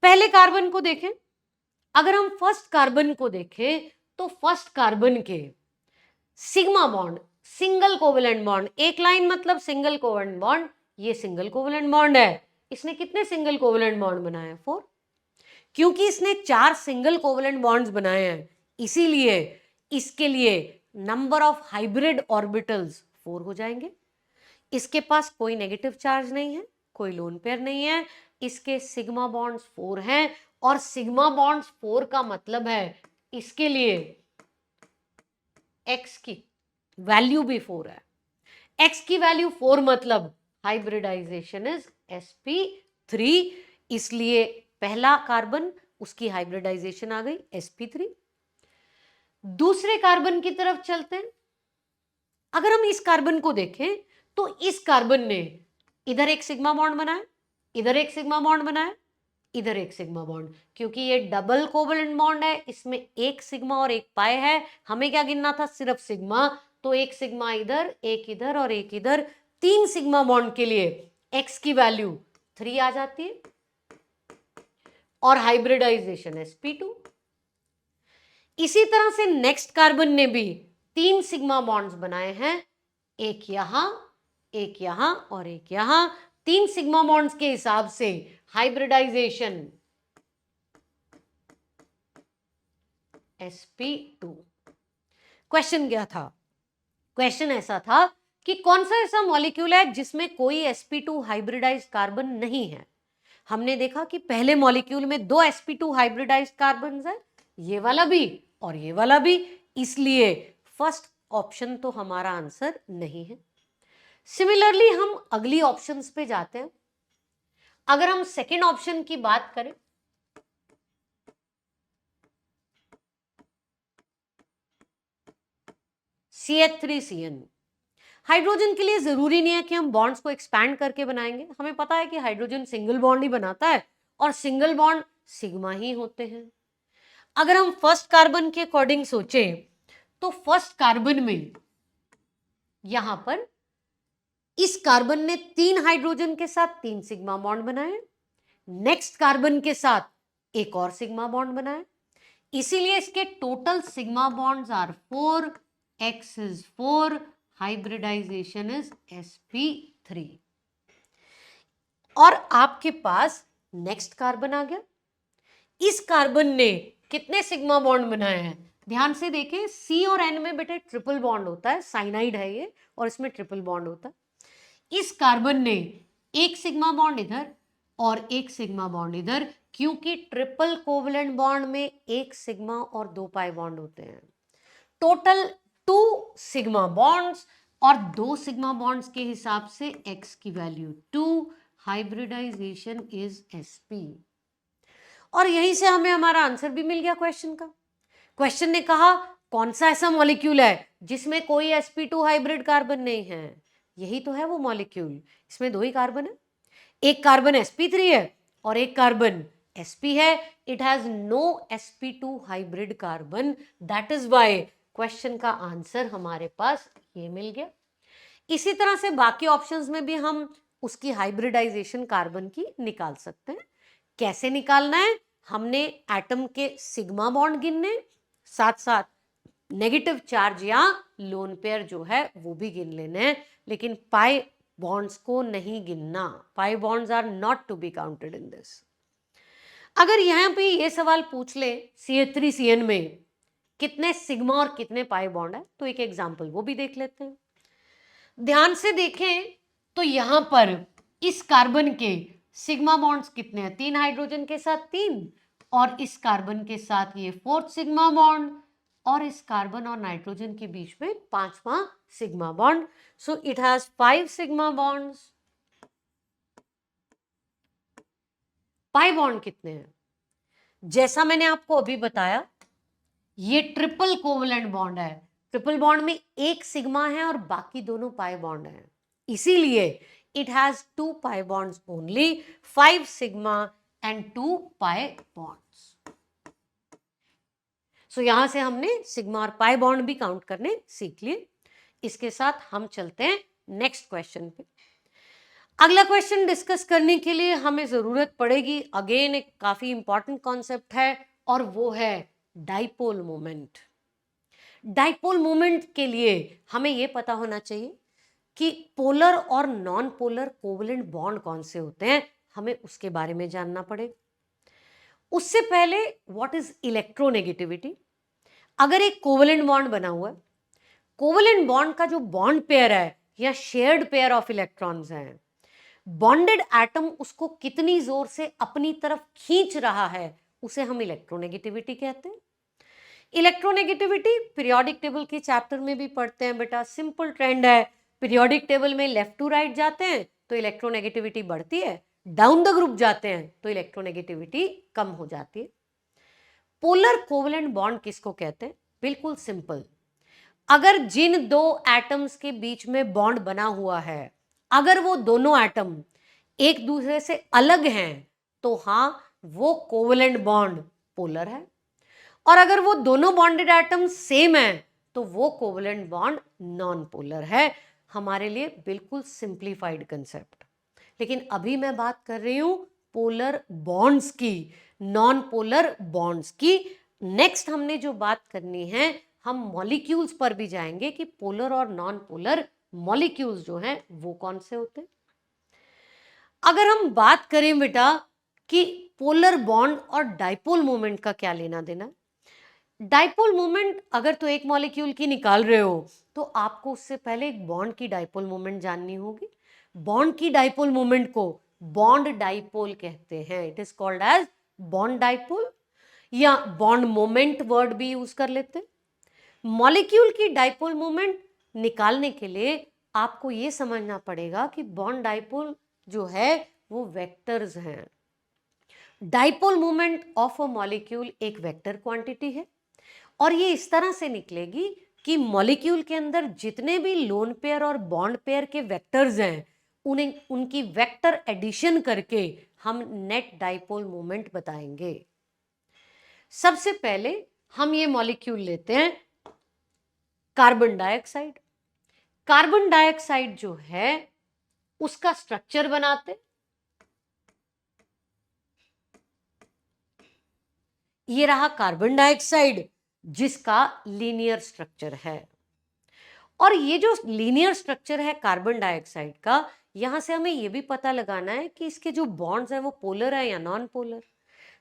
पहले कार्बन को देखें, अगर हम फर्स्ट कार्बन को देखें तो फर्स्ट कार्बन के sigma bond, single covalent bond, एक लाइन मतलब सिंगल कोवेलेंट बॉन्ड, ये सिंगल कोवेलेंट बॉन्ड है। इसने कितने सिंगल कोवेलेंट बॉन्ड बनाए हैं? 4। क्योंकि इसने 4 सिंगल कोवेलेंट बॉन्ड्स बनाए हैं, इसीलिए इसके लिए नंबर ऑफ हाइब्रिड ऑर्बिटल्स 4 हो जाएंगे। इसके पास कोई नेगेटिव चार्ज नहीं है, कोई लोन पेयर नहीं है, इसके सिग्मा बॉन्ड्स 4 हैं, और सिग्मा बॉन्ड्स 4 का मतलब है इसके लिए x की वैल्यू भी 4 है। x की वैल्यू 4 मतलब हाइब्रिडाइजेशन इज sp3, इसलिए पहला कार्बन उसकी हाइब्रिडाइजेशन आ गई sp3। दूसरे कार्बन की तरफ चलते हैं। अगर हम इस कार्बन को देखें तो इस कार्बन ने इधर एक सिग्मा बॉन्ड बनाया, इधर एक सिग्मा बॉन्ड बनाया, इधर एक सिग्मा बॉन्ड, क्योंकि ये डबल कोवेलेंट बॉन्ड है, इसमें एक सिग्मा और एक पाई है। हमें क्या गिनना था? सिर्फ सिग्मा। तो एक सिग्मा इधर और एक इधर, 3 सिग्मा बॉन्ड के लिए x की वैल्यू 3 आ जाती है, और हाइब्रिडाइजेशन sp2। इसी तरह से नेक्स्ट कार्बन ने भी 3 सिग्मा बॉन्ड्स बनाए हैं, एक यहां और एक यहां। 3 सिग्मा बॉन्ड्स के हिसाब से हाइब्रिडाइजेशन sp2। क्वेश्चन क्या था? क्वेश्चन ऐसा था कि कौन सा ऐसा मॉलिक्यूल है जिसमें कोई sp2 हाइब्रिडाइज्ड कार्बन नहीं है। हमने देखा कि पहले मॉलिक्यूल में 2 sp2 हाइब्रिडाइज्ड कार्बन है, ये वाला भी और ये वाला भी, इसलिए फर्स्ट ऑप्शन तो हमारा आंसर नहीं है। सिमिलरली हम अगली ऑप्शंस पे जाते हैं। अगर हम सेकेंड ऑप्शन की बात करें, CH3CN, हाइड्रोजन के लिए जरूरी नहीं है कि हम बॉन्ड्स को एक्सपैंड करके बनाएंगे। हमें पता है कि हाइड्रोजन सिंगल बॉन्ड ही बनाता है, और सिंगल बॉन्ड सिग्मा ही होते हैं। अगर हम फर्स्ट कार्बन के अकॉर्डिंग सोचें तो फर्स्ट कार्बन में यहां पर इस कार्बन ने 3 हाइड्रोजन के साथ 3 सिग्मा बॉन्ड बनाए, नेक्स्ट कार्बन के साथ एक और सिग्मा बॉन्ड बनाए, इसीलिए इसके total sigma bonds are 4, x is 4, hybridization is sp3। और आपके पास नेक्स्ट कार्बन आ गया। इस कार्बन ने कितने सिग्मा बॉन्ड बनाए हैं? ध्यान से देखें, C और N में बेटे ट्रिपल बॉन्ड होता है, साइनाइड है ये, और इसमें ट्रिपल बॉन्ड होता है। इस कार्बन ने एक सिग्मा बॉन्ड इधर और एक सिग्मा बॉन्ड इधर, क्योंकि ट्रिपल कोवेलेंट बॉन्ड में एक सिग्मा और 2 पाई बॉन्ड होते हैं। टोटल 2 सिग्मा बॉन्ड्स, और 2 सिग्मा बॉन्ड्स के हिसाब से x की वैल्यू 2, हाइब्रिडाइजेशन इज sp। और यहीं से हमें हमारा आंसर भी मिल गया क्वेश्चन का। क्वेश्चन ने कहा कौन सा ऐसा मॉलिक्यूल है जिसमें कोई sp2 हाइब्रिड कार्बन नहीं है? यही तो है वो मॉलिक्यूल। इसमें 2 ही कार्बन है, एक कार्बन sp3 है और एक कार्बन sp है। It has no sp2 hybrid carbon, that is why question का आंसर हमारे पास ये मिल गया। इसी तरह से बाकी ऑप्शंस में भी हम उसकी हाइब्रिडाइजेशन कार्बन की निकाल सकते हैं। कैसे निकालना है? हमने एटम के सिग्मा बॉन्ड गिनने, साथ साथ नेगेटिव चार्ज या लोन पेयर जो है वो भी गिन लेने हैं, लेकिन पाई बॉन्ड्स को नहीं गिनना। Pi bonds are not to be counted in this. अगर यहां पे ये सवाल पूछ ले CH3CN में कितने सिग्मा और कितने पाई बॉन्ड है, तो एक एग्जांपल वो भी देख लेते हैं। ध्यान से देखें तो यहां पर इस कार्बन के सिग्मा बॉन्ड्स कितने हैं? 3 हाइड्रोजन के साथ 3, और इस कार्बन के साथ ये 4th सिग्मा बॉन्ड, और इस कार्बन और नाइट्रोजन के बीच में 5वां sigma bond. So it has 5 sigma bonds. Pi bond कितने हैं? जैसा मैंने आपको अभी बताया, ये ट्रिपल कोवेलेंट बॉन्ड है। ट्रिपल बॉन्ड में एक सिग्मा है और बाकी दोनों पाई बॉन्ड हैं, इसीलिए it has 2 pi bonds only, 5 sigma and 2 pi bonds. So यहां से हमने सिग्मा और पाई बॉन्ड भी काउंट करने सीख लिए। इसके साथ हम चलते हैं नेक्स्ट क्वेश्चन पे। अगला क्वेश्चन डिस्कस करने के लिए हमें जरूरत पड़ेगी, अगेन एक काफी इंपॉर्टेंट कॉन्सेप्ट है, और वो है डाइपोल मोमेंट। डाइपोल मोमेंट के लिए हमें यह पता होना चाहिए कि पोलर और नॉन पोलर कोवलेंट बॉन्ड कौन से होते हैं, हमें उसके बारे में जानना पड़ेगा। उससे पहले व्हाट इज इलेक्ट्रोनेगेटिविटी। अगर एक कोवलेंट बॉन्ड बना हुआ है, कोवलेंट बॉन्ड का जो बॉन्ड पेयर है या शेयर्ड पेयर ऑफ इलेक्ट्रॉन्स हैं, बॉन्डेड एटम उसको कितनी जोर से अपनी तरफ खींच रहा है, उसे हम इलेक्ट्रोनेगेटिविटी कहते हैं। इलेक्ट्रोनेगेटिविटी पीरियोडिक टेबल के चैप्टर में भी पढ़ते हैं बेटा, सिंपल ट्रेंड है, पीरियोडिक टेबल में लेफ्ट टू राइट जाते हैं तो इलेक्ट्रोनेगेटिविटी बढ़ती है, डाउन द ग्रुप जाते हैं तो इलेक्ट्रोनेगेटिविटी कम हो जाती है। पोलर कोवलेंट बॉन्ड किसको कहते हैं? बिल्कुल सिंपल, अगर जिन दो एटम्स के बीच में बॉन्ड बना हुआ है, अगर वो दोनों एटम एक दूसरे से अलग हैं तो हाँ, वो कोवलेंट बॉन्ड पोलर है, और अगर वो दोनों बॉन्डेड एटम सेम है तो वो कोवलेंट बॉन्ड नॉन पोलर है। हमारे लिए बिल्कुल सिंप्लीफाइड कंसेप्ट। लेकिन अभी मैं बात कर रही हूं पोलर बॉन्ड्स की, नॉन पोलर बॉन्ड्स की। नेक्स्ट हमने जो बात करनी है, हम मॉलिक्यूल्स पर भी जाएंगे कि पोलर और नॉन पोलर मॉलिक्यूल्स जो हैं वो कौन से होते हैं। अगर हम बात करें बेटा कि पोलर बॉन्ड और डाइपोल मोमेंट का क्या लेना देना, डाइपोल मोमेंट अगर तो एक मॉलिक्यूल की निकाल रहे हो तो आपको उससे पहले एक बॉन्ड की डाइपोल मोमेंट जाननी होगी। बॉन्ड की डाइपोल मोमेंट को बॉन्ड डाइपोल कहते हैं, it is called as bond dipole, या बॉन्ड मोमेंट वर्ड भी यूज कर लेते हैं। मॉलिक्यूल की डाइपोल मोमेंट निकालने के लिए आपको यह समझना पड़ेगा कि बॉन्ड डाइपोल जो है वो वेक्टर्स हैं। Dipole moment of a molecule एक वेक्टर क्वांटिटी है, और ये इस तरह से निकलेगी कि मॉलिक्यूल के अंदर जितने भी लोन पेयर और बॉन्ड पेयर के वेक्टर्स हैं, उन्हें उनकी वेक्टर एडिशन करके हम नेट डाइपोल मोमेंट बताएंगे। सबसे पहले हम ये मॉलिक्यूल लेते हैं कार्बन डाइऑक्साइड। कार्बन डाइऑक्साइड जो है उसका स्ट्रक्चर बनाते, ये रहा कार्बन डाइऑक्साइड जिसका लीनियर स्ट्रक्चर है। और ये जो लीनियर स्ट्रक्चर है कार्बन डाइऑक्साइड का, यहां से हमें यह भी पता लगाना है कि इसके जो बॉन्ड्स हैं वो पोलर है या नॉन पोलर।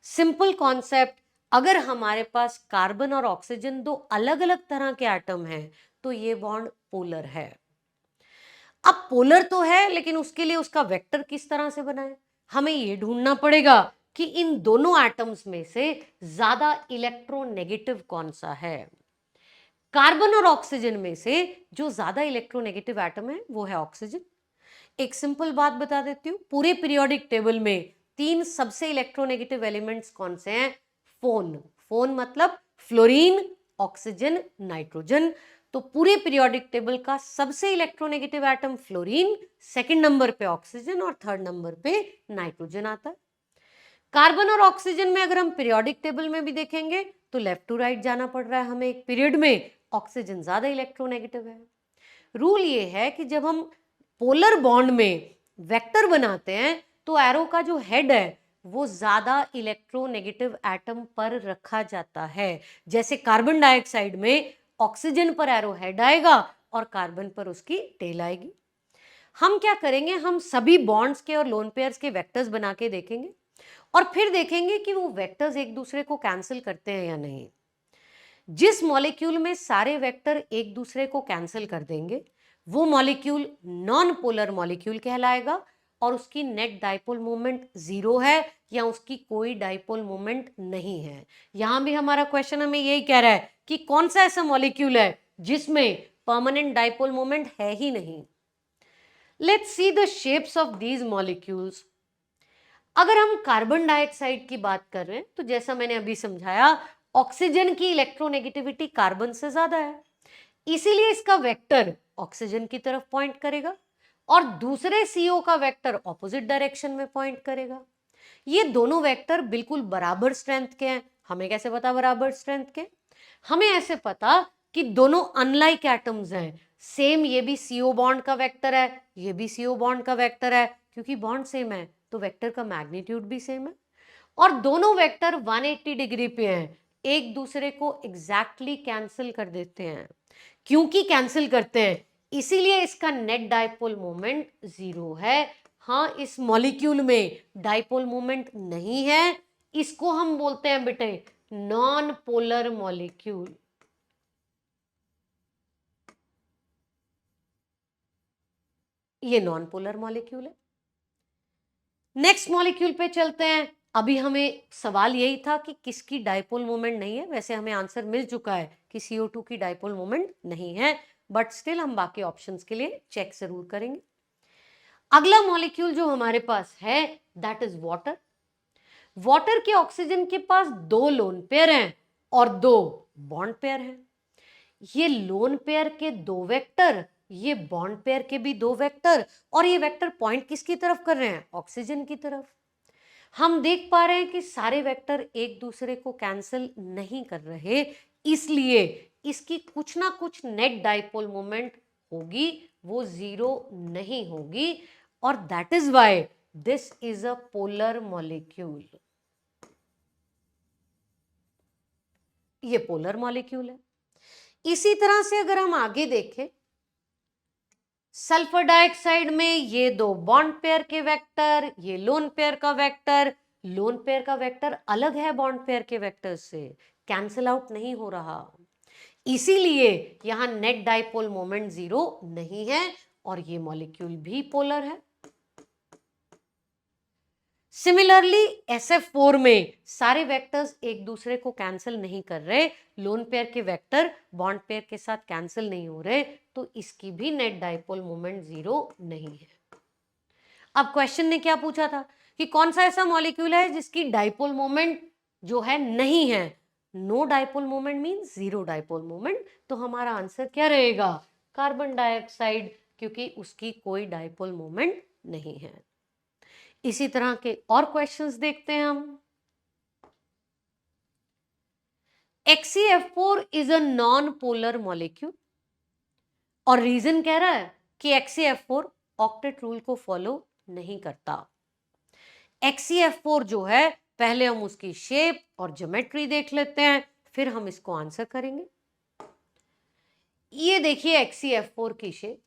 सिंपल कॉन्सेप्ट, अगर हमारे पास कार्बन और ऑक्सीजन दो अलग अलग तरह के एटम हैं तो ये बॉन्ड पोलर है। अब पोलर तो है, लेकिन उसके लिए उसका वेक्टर किस तरह से बनाए, हमें यह ढूंढना पड़ेगा कि इन दोनों एटम्स में से ज्यादा इलेक्ट्रोनेगेटिव कौन सा है। कार्बन और ऑक्सीजन में से जो ज्यादा इलेक्ट्रोनेगेटिव एटम है वो है ऑक्सीजन। एक सिंपल बात बता देती हूं, पूरे पीरियोडिक टेबल में तीन सबसे इलेक्ट्रोनेगेटिव एलिमेंट्स कौन से हैं? फोन, फोन मतलब फ्लोरीन, ऑक्सीजन, नाइट्रोजन। तो पूरे पीरियोडिक टेबल का सबसे electronegative atom fluorine, second number पे ऑक्सीजन और थर्ड नंबर पे नाइट्रोजन आता है। कार्बन और ऑक्सीजन में अगर हम पीरियोडिक टेबल में भी देखेंगे तो लेफ्ट टू राइट जाना पड़ रहा है हमें, एक पीरियड में ऑक्सीजन ज्यादा इलेक्ट्रोनेगेटिव है। रूल ये है कि जब हम पोलर बॉन्ड में वेक्टर बनाते हैं तो एरो का जो हेड है वो ज्यादा इलेक्ट्रोनेगेटिव एटम पर रखा जाता है। जैसे कार्बन डाइऑक्साइड में ऑक्सीजन पर एरो हेड आएगा और कार्बन पर उसकी टेल आएगी। हम क्या करेंगे, हम सभी बॉन्ड्स के और लोन पेयर्स के वेक्टर्स बना के देखेंगे और फिर देखेंगे कि वो वेक्टर्स एक दूसरे को कैंसिल करते हैं या नहीं। जिस मॉलिक्यूल में सारे वेक्टर एक दूसरे को कैंसिल कर देंगे वो मॉलिक्यूल नॉन पोलर मॉलिक्यूल कहलाएगा, और उसकी नेट डाइपोल मोमेंट 0 है या उसकी कोई डाइपोल मोमेंट नहीं है। यहां भी हमारा क्वेश्चन हमें यही कह रहा है कि कौन सा ऐसा मॉलिक्यूल है जिसमें परमानेंट डाइपोल मोमेंट है ही नहीं। Let's see the shapes of these molecules. अगर हम कार्बन डाइऑक्साइड की बात कर रहे हैं तो जैसा मैंने अभी समझाया, ऑक्सीजन की इलेक्ट्रोनेगेटिविटी कार्बन से ज्यादा है, इसीलिए इसका वेक्टर ऑक्सीजन की तरफ पॉइंट करेगा और दूसरे CO का वेक्टर ऑपोजिट डायरेक्शन में पॉइंट करेगा। ये दोनों वेक्टर बिल्कुल बराबर स्ट्रेंथ के हैं। हमें कैसे पता बराबर स्ट्रेंथ के? हमें ऐसे पता कि दोनों अनलाइक एटम्स हैं, सेम, ये भी CO बॉन्ड का वेक्टर है, ये भी CO बॉन्ड का वेक्टर है, क्योंकि बॉन्ड सेम है तो वेक्टर का मैग्नीट्यूड भी सेम है और दोनों वेक्टर 180 डिग्री पे हैं, एक दूसरे को एग्जैक्टली कैंसिल कर देते हैं। क्योंकि कैंसिल करते हैं इसीलिए इसका नेट डाइपोल मोमेंट 0 है। हाँ, इस मॉलिक्यूल में डाइपोल मोमेंट नहीं है, इसको हम बोलते हैं बेटे नॉन पोलर मॉलिक्यूल। ये नॉन पोलर मॉलिक्यूल है। नेक्स्ट मॉलिक्यूल पे चलते हैं। अभी हमें सवाल यही था कि किसकी डाइपोल मोमेंट नहीं है, वैसे हमें आंसर मिल चुका है कि CO2 की डाइपोल मोमेंट नहीं है, बट स्टिल हम बाकी ऑप्शंस के लिए चेक जरूर करेंगे। अगला मॉलिक्यूल जो हमारे पास है दैट इज वाटर। वाटर के ऑक्सीजन के पास 2 लोन पेयर हैं और 2 बॉन्ड पेयर हैं। ये लोन पेयर के 2 वेक्टर, ये बॉन्ड पेयर के भी 2 वेक्टर, और ये वेक्टर पॉइंट किसकी तरफ कर रहे हैं? ऑक्सीजन की तरफ। हम देख पा रहे हैं कि सारे वेक्टर एक दूसरे को कैंसिल नहीं कर रहे, इसलिए इसकी कुछ ना कुछ नेट डाइपोल मोमेंट होगी, वो 0 नहीं होगी, और that is why this is a polar molecule. ये पोलर मॉलिक्यूल है। इसी तरह से अगर हम आगे देखें, सल्फर डाइऑक्साइड में ये 2 बॉन्ड पेयर के वेक्टर, ये लोन पेयर का वेक्टर, लोन पेयर का वेक्टर अलग है बॉन्ड पेयर के वेक्टर से, कैंसिल आउट नहीं हो रहा, इसीलिए यहां नेट डाइपोल मोमेंट 0 नहीं है और ये मॉलिक्यूल भी पोलर है। सिमिलरली SF4 में सारे वेक्टर्स एक दूसरे को कैंसिल नहीं कर रहे, लोन पेयर के वेक्टर बॉन्ड पेयर के साथ कैंसिल नहीं हो रहे, तो इसकी भी नेट डाइपोल मोमेंट 0 नहीं है। अब क्वेश्चन ने क्या पूछा था कि कौन सा ऐसा मॉलिक्यूल है जिसकी डाइपोल मोमेंट जो है नहीं है? No dipole moment means 0 dipole moment, तो हमारा आंसर क्या रहेगा? कार्बन डाइऑक्साइड, क्योंकि उसकी कोई डाइपोल मोमेंट नहीं है। इसी तरह के और क्वेश्चंस देखते हैं हम। XeF4 is a non polar molecule और रीजन कह रहा है कि XeF4 ऑक्टेट रूल को फॉलो नहीं करता। XeF4 जो है, पहले हम उसकी शेप और ज्योमेट्री देख लेते हैं, फिर हम इसको आंसर करेंगे। ये देखिए XeF4 की शेप,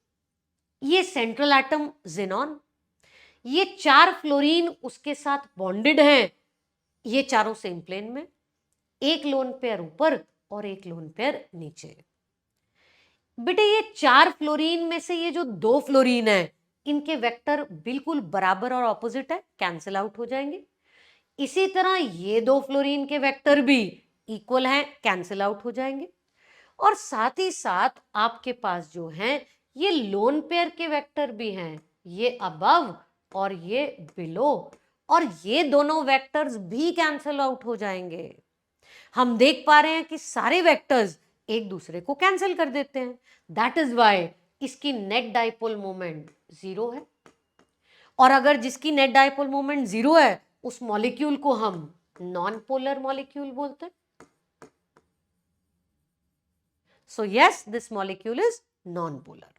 ये सेंट्रल एटम ज़ेनॉन, ये 4 फ्लोरीन उसके साथ बॉन्डेड हैं, ये चारों सेम प्लेन में, एक लोन पेयर ऊपर और एक लोन पेयर नीचे। बेटे ये 4 फ्लोरीन में से ये जो 2 फ्लोरीन है, इनके वेक्टर बिल्कुल बराबर और ऑपोजिट है, कैंसिल आउट हो जाएंगे। इसी तरह ये 2 फ्लोरीन के वेक्टर भी इक्वल हैं, कैंसिल आउट हो जाएंगे। और साथ ही साथ आपके पास जो हैं ये लोन पेयर के वेक्टर भी हैं, ये अबव और ये बिलो, और ये दोनों वेक्टर्स भी कैंसिल आउट हो जाएंगे। हम देख पा रहे हैं कि सारे वेक्टर्स एक दूसरे को कैंसिल कर देते हैं, दैट इज वाई इसकी नेट डाइपोल मोमेंट 0 है। और अगर जिसकी नेट डाइपोल मोमेंट 0 है उस मॉलिक्यूल को हम नॉन पोलर मॉलिक्यूल बोलते हैं। So yes, this molecule is non polar.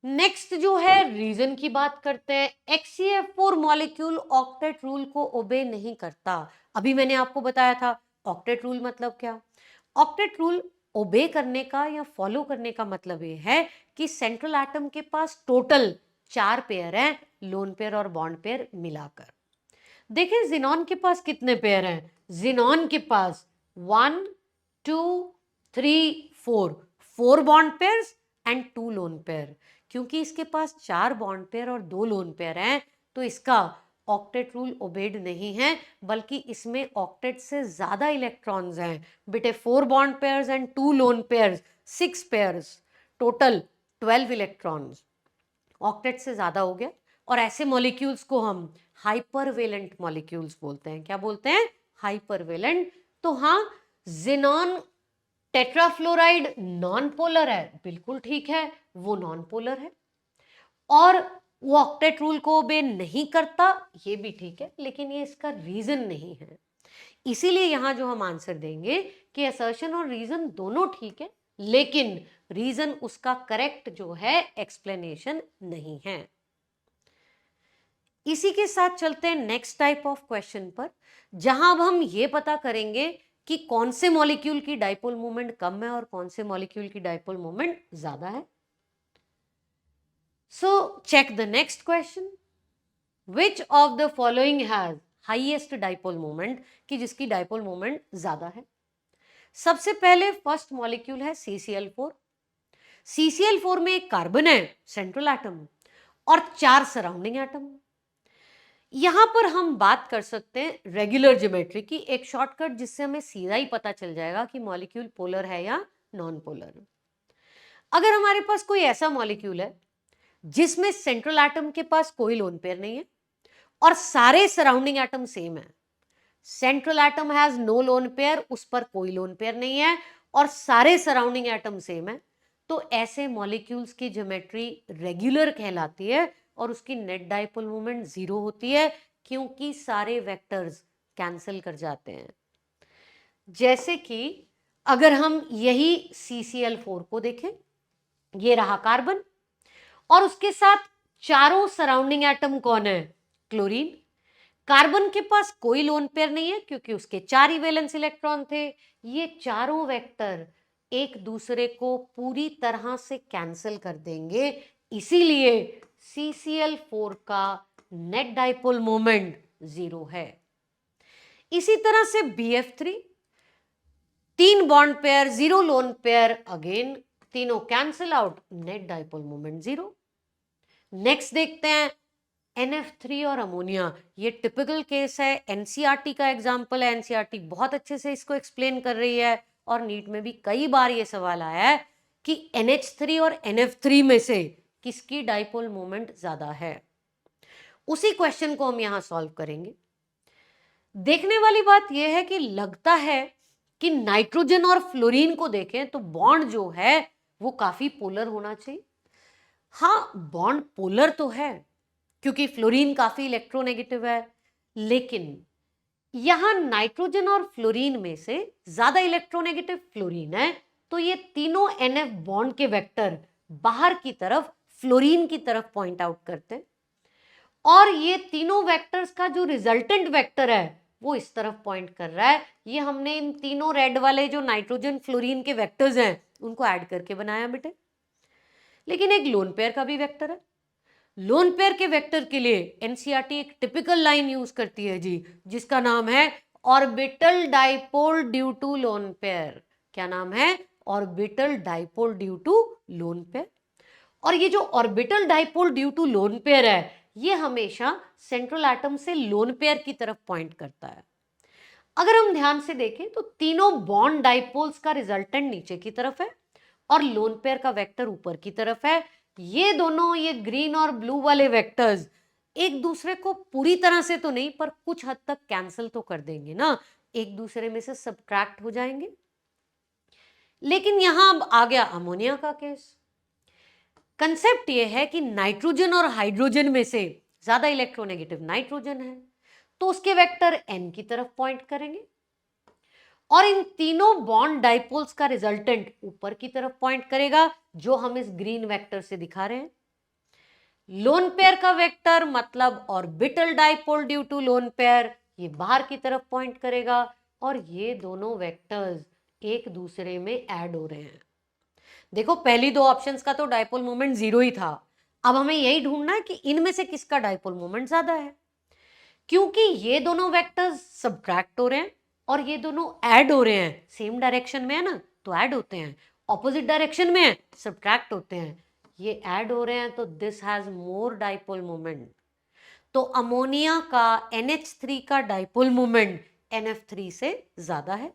Next जो है रीजन की बात करते हैं। XeF4 मॉलिक्यूल ऑक्टेट रूल को ओबे नहीं करता। अभी मैंने आपको बताया था ऑक्टेट रूल मतलब क्या। ऑक्टेट रूल ओबे करने का या फॉलो करने का मतलब ये है कि सेंट्रल एटम के पास टोटल 4 पेयर हैं, लोन पेयर और बॉन्ड पेयर मिलाकर। देखें ज़ीनॉन के पास कितने पेयर हैं? ज़ीनॉन के पास 1 2 3 4 bond pairs and 2 lone pair. क्योंकि इसके पास 4 बॉन्ड पेयर और 2 लोन पेयर हैं, तो इसका ऑक्टेट रूल ओबेड नहीं है, बल्कि इसमें ऑक्टेट से ज्यादा इलेक्ट्रॉन्स हैं। बेटे 4 bond pairs and 2 lone pairs, 6 pairs, total 12 electrons, octet से ज्यादा हो गया। और ऐसे मॉलिक्यूल्स को हम हाइपरवेलेंट मॉलिक्यूल्स बोलते हैं। क्या बोलते हैं? हाइपरवेलेंट। तो हाँ, ज़ीनॉन टेट्राफ्लोराइड नॉन पोलर है, बिल्कुल ठीक है, वो नॉन पोलर है। और वो ऑक्टेट रूल को ओबे नहीं करता, ये भी ठीक है, लेकिन ये इसका रीजन नहीं है। इसीलिए यहां जो हम आंसर देंगे कि असर्शन और रीजन दोनों ठीक है, लेकिन रीजन उसका करेक्ट जो है एक्सप्लेनेशन नहीं है। इसी के साथ चलते हैं नेक्स्ट टाइप ऑफ क्वेश्चन पर, जहां अब हम ये पता करेंगे कि कौन से मॉलिक्यूल की डाइपोल मोमेंट कम है और कौन से मॉलिक्यूल की डाइपोल मोमेंट ज्यादा है। So check the next question, which of the following has highest dipole moment, कि जिसकी डाइपोल मोमेंट ज्यादा है। सबसे पहले फर्स्ट मॉलिक्यूल है CCl4। CCl4 में एक कार्बन है सेंट्रल एटम और 4 सराउंडिंग एटम। यहां पर हम बात कर सकते हैं रेगुलर ज्योमेट्री की, एक शॉर्टकट जिससे हमें सीधा ही पता चल जाएगा कि मॉलिक्यूल पोलर है या नॉन पोलर। अगर हमारे पास कोई ऐसा मॉलिक्यूल है जिसमें सेंट्रल एटम के पास कोई लोन पेयर नहीं है और सारे सराउंडिंग एटम सेम है, central atom has no lone pair, उस पर कोई लोन पेयर नहीं है और सारे सराउंडिंग एटम सेम है, तो ऐसे मॉलिक्यूल्स की ज्योमेट्री रेगुलर कहलाती है और उसकी नेट डाइपोल मोमेंट 0 होती है, क्योंकि सारे वेक्टर्स कैंसिल कर जाते हैं। जैसे कि अगर हम यही CCl4 को देखें, ये रहा कार्बन और उसके साथ चारों सराउंडिंग एटम कौन है, क्लोरीन। कार्बन के पास कोई लोन पेयर नहीं है क्योंकि उसके 4 ही वैलेंस इलेक्ट्रॉन थे। ये चारों वेक्टर एक दूसरे को पूरी तरह से कैंसिल कर देंगे, इसीलिए CCl4 का नेट डाइपोल मोमेंट 0 है। इसी तरह से BF3, 3 bond pair, 0 lone pair, again तीनों cancel out, net dipole moment 0। Next देखते हैं NF3 और अमोनिया। ये टिपिकल केस है, NCERT का एग्जाम्पल है, NCERT बहुत अच्छे से इसको एक्सप्लेन कर रही है और नीट में भी कई बार ये सवाल आया है कि NH3 और NF3 में से किसकी डाइपोल मोमेंट ज्यादा है। उसी क्वेश्चन को हम यहां सॉल्व करेंगे। देखने वाली बात यह है कि लगता है कि नाइट्रोजन और फ्लोरीन को देखें तो बॉन्ड जो है वो काफी पोलर होना चाहिए। हाँ, बॉन्ड पोलर तो है क्योंकि फ्लोरीन काफी इलेक्ट्रोनेगेटिव है, लेकिन यहां नाइट्रोजन और फ्लोरीन में से ज्यादा इलेक्ट्रोनेगेटिव फ्लोरीन है, तो ये तीनों NF बॉन्ड के वेक्टर बाहर की तरफ फ्लोरीन की तरफ पॉइंट आउट करते हैं और ये तीनों वेक्टर्स का जो रिजल्टेंट वेक्टर है वो इस तरफ पॉइंट कर रहा है। ये हमने इन तीनों रेड वाले जो नाइट्रोजन फ्लोरीन के वेक्टर्स हैं उनको ऐड करके बनाया बेटे। लेकिन एक लोन पेयर का भी वेक्टर है। लोन पेयर के वेक्टर के लिए NCERT एक टिपिकल लाइन यूज करती है जी, जिसका नाम है orbital dipole due to lone pair. क्या नाम है? Orbital dipole due to lone pair. और ये जो orbital dipole due to lone pair है, ये हमेशा सेंट्रल एटम से लोन पेयर की तरफ पॉइंट करता है। अगर हम ध्यान से देखें तो तीनों बॉन्ड डाइपोल्स का रिजल्टेंट नीचे की तरफ है और लोन पेयर का वेक्टर ऊपर की तरफ है। ये दोनों, ये ग्रीन और ब्लू वाले वेक्टर्स एक दूसरे को पूरी तरह से तो नहीं पर कुछ हद तक कैंसिल तो कर देंगे ना, एक दूसरे में से सब्ट्रैक्ट हो जाएंगे। लेकिन यहां अब आ गया अमोनिया का केस। कंसेप्ट ये है कि नाइट्रोजन और हाइड्रोजन में से ज्यादा इलेक्ट्रोनेगेटिव नाइट्रोजन है, तो उसके वेक्टर N की तरफ पॉइंट करेंगे और इन तीनों बॉन्ड डाइपोल्स का रिजल्टेंट ऊपर की तरफ पॉइंट करेगा, जो हम इस ग्रीन वेक्टर से दिखा रहे हैं। लोन पेयर का वेक्टर मतलब orbital dipole due to lone pair, ये बाहर की तरफ पॉइंट करेगा और ये दोनों वेक्टर्स एक दूसरे में ऐड हो रहे हैं। देखो, पहली दो ऑप्शंस का तो डाइपोल मोमेंट 0 ही था। अब हमें यही ढूंढना है कि इनमें से किसका डाइपोल मोमेंट ज्यादा है, क्योंकि ये दोनों वेक्टर्स सब्ट्रैक्ट हो रहे हैं और ये दोनों ऐड हो रहे हैं। सेम डायरेक्शन में है ना, तो ऐड होते हैं, ऑपोजिट डायरेक्शन में है सब्ट्रैक्ट होते हैं। ये ऐड हो रहे हैं तो this has more dipole moment. तो अमोनिया का NH3 का डाइपोल मोमेंट NF3 से ज्यादा है।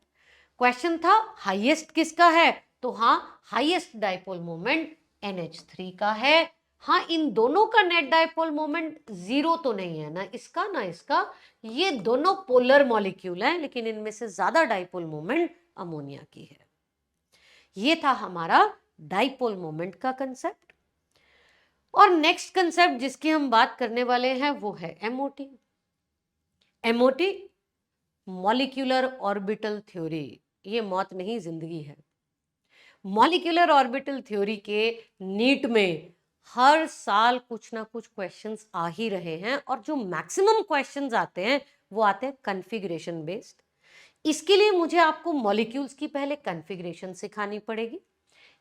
क्वेश्चन था हाईएस्ट किसका है, तो हाँ, हाईएस्ट डाइपोल मोमेंट NH3 का है। हाँ, इन दोनों का नेट डाइपोल मोमेंट 0 तो नहीं है, ना इसका ना इसका। ये दोनों पोलर मॉलिक्यूल हैं, लेकिन इनमें से ज्यादा डाइपोल मोमेंट अमोनिया की है। ये था हमारा डाइपोल मोमेंट का कंसेप्ट। और नेक्स्ट कंसेप्ट जिसकी हम बात करने वाले हैं वो है MOT। MOT molecular orbital theory. ये मौत नहीं, जिंदगी है। मॉलिक्यूलर ऑर्बिटल थ्योरी के नीट में हर साल कुछ ना कुछ क्वेश्चंस आ ही रहे हैं, और जो मैक्सिमम क्वेश्चंस आते हैं वो आते हैं कन्फिग्रेशन बेस्ड। इसके लिए मुझे आपको मॉलिक्यूल्स की पहले कन्फिग्रेशन सिखानी पड़ेगी।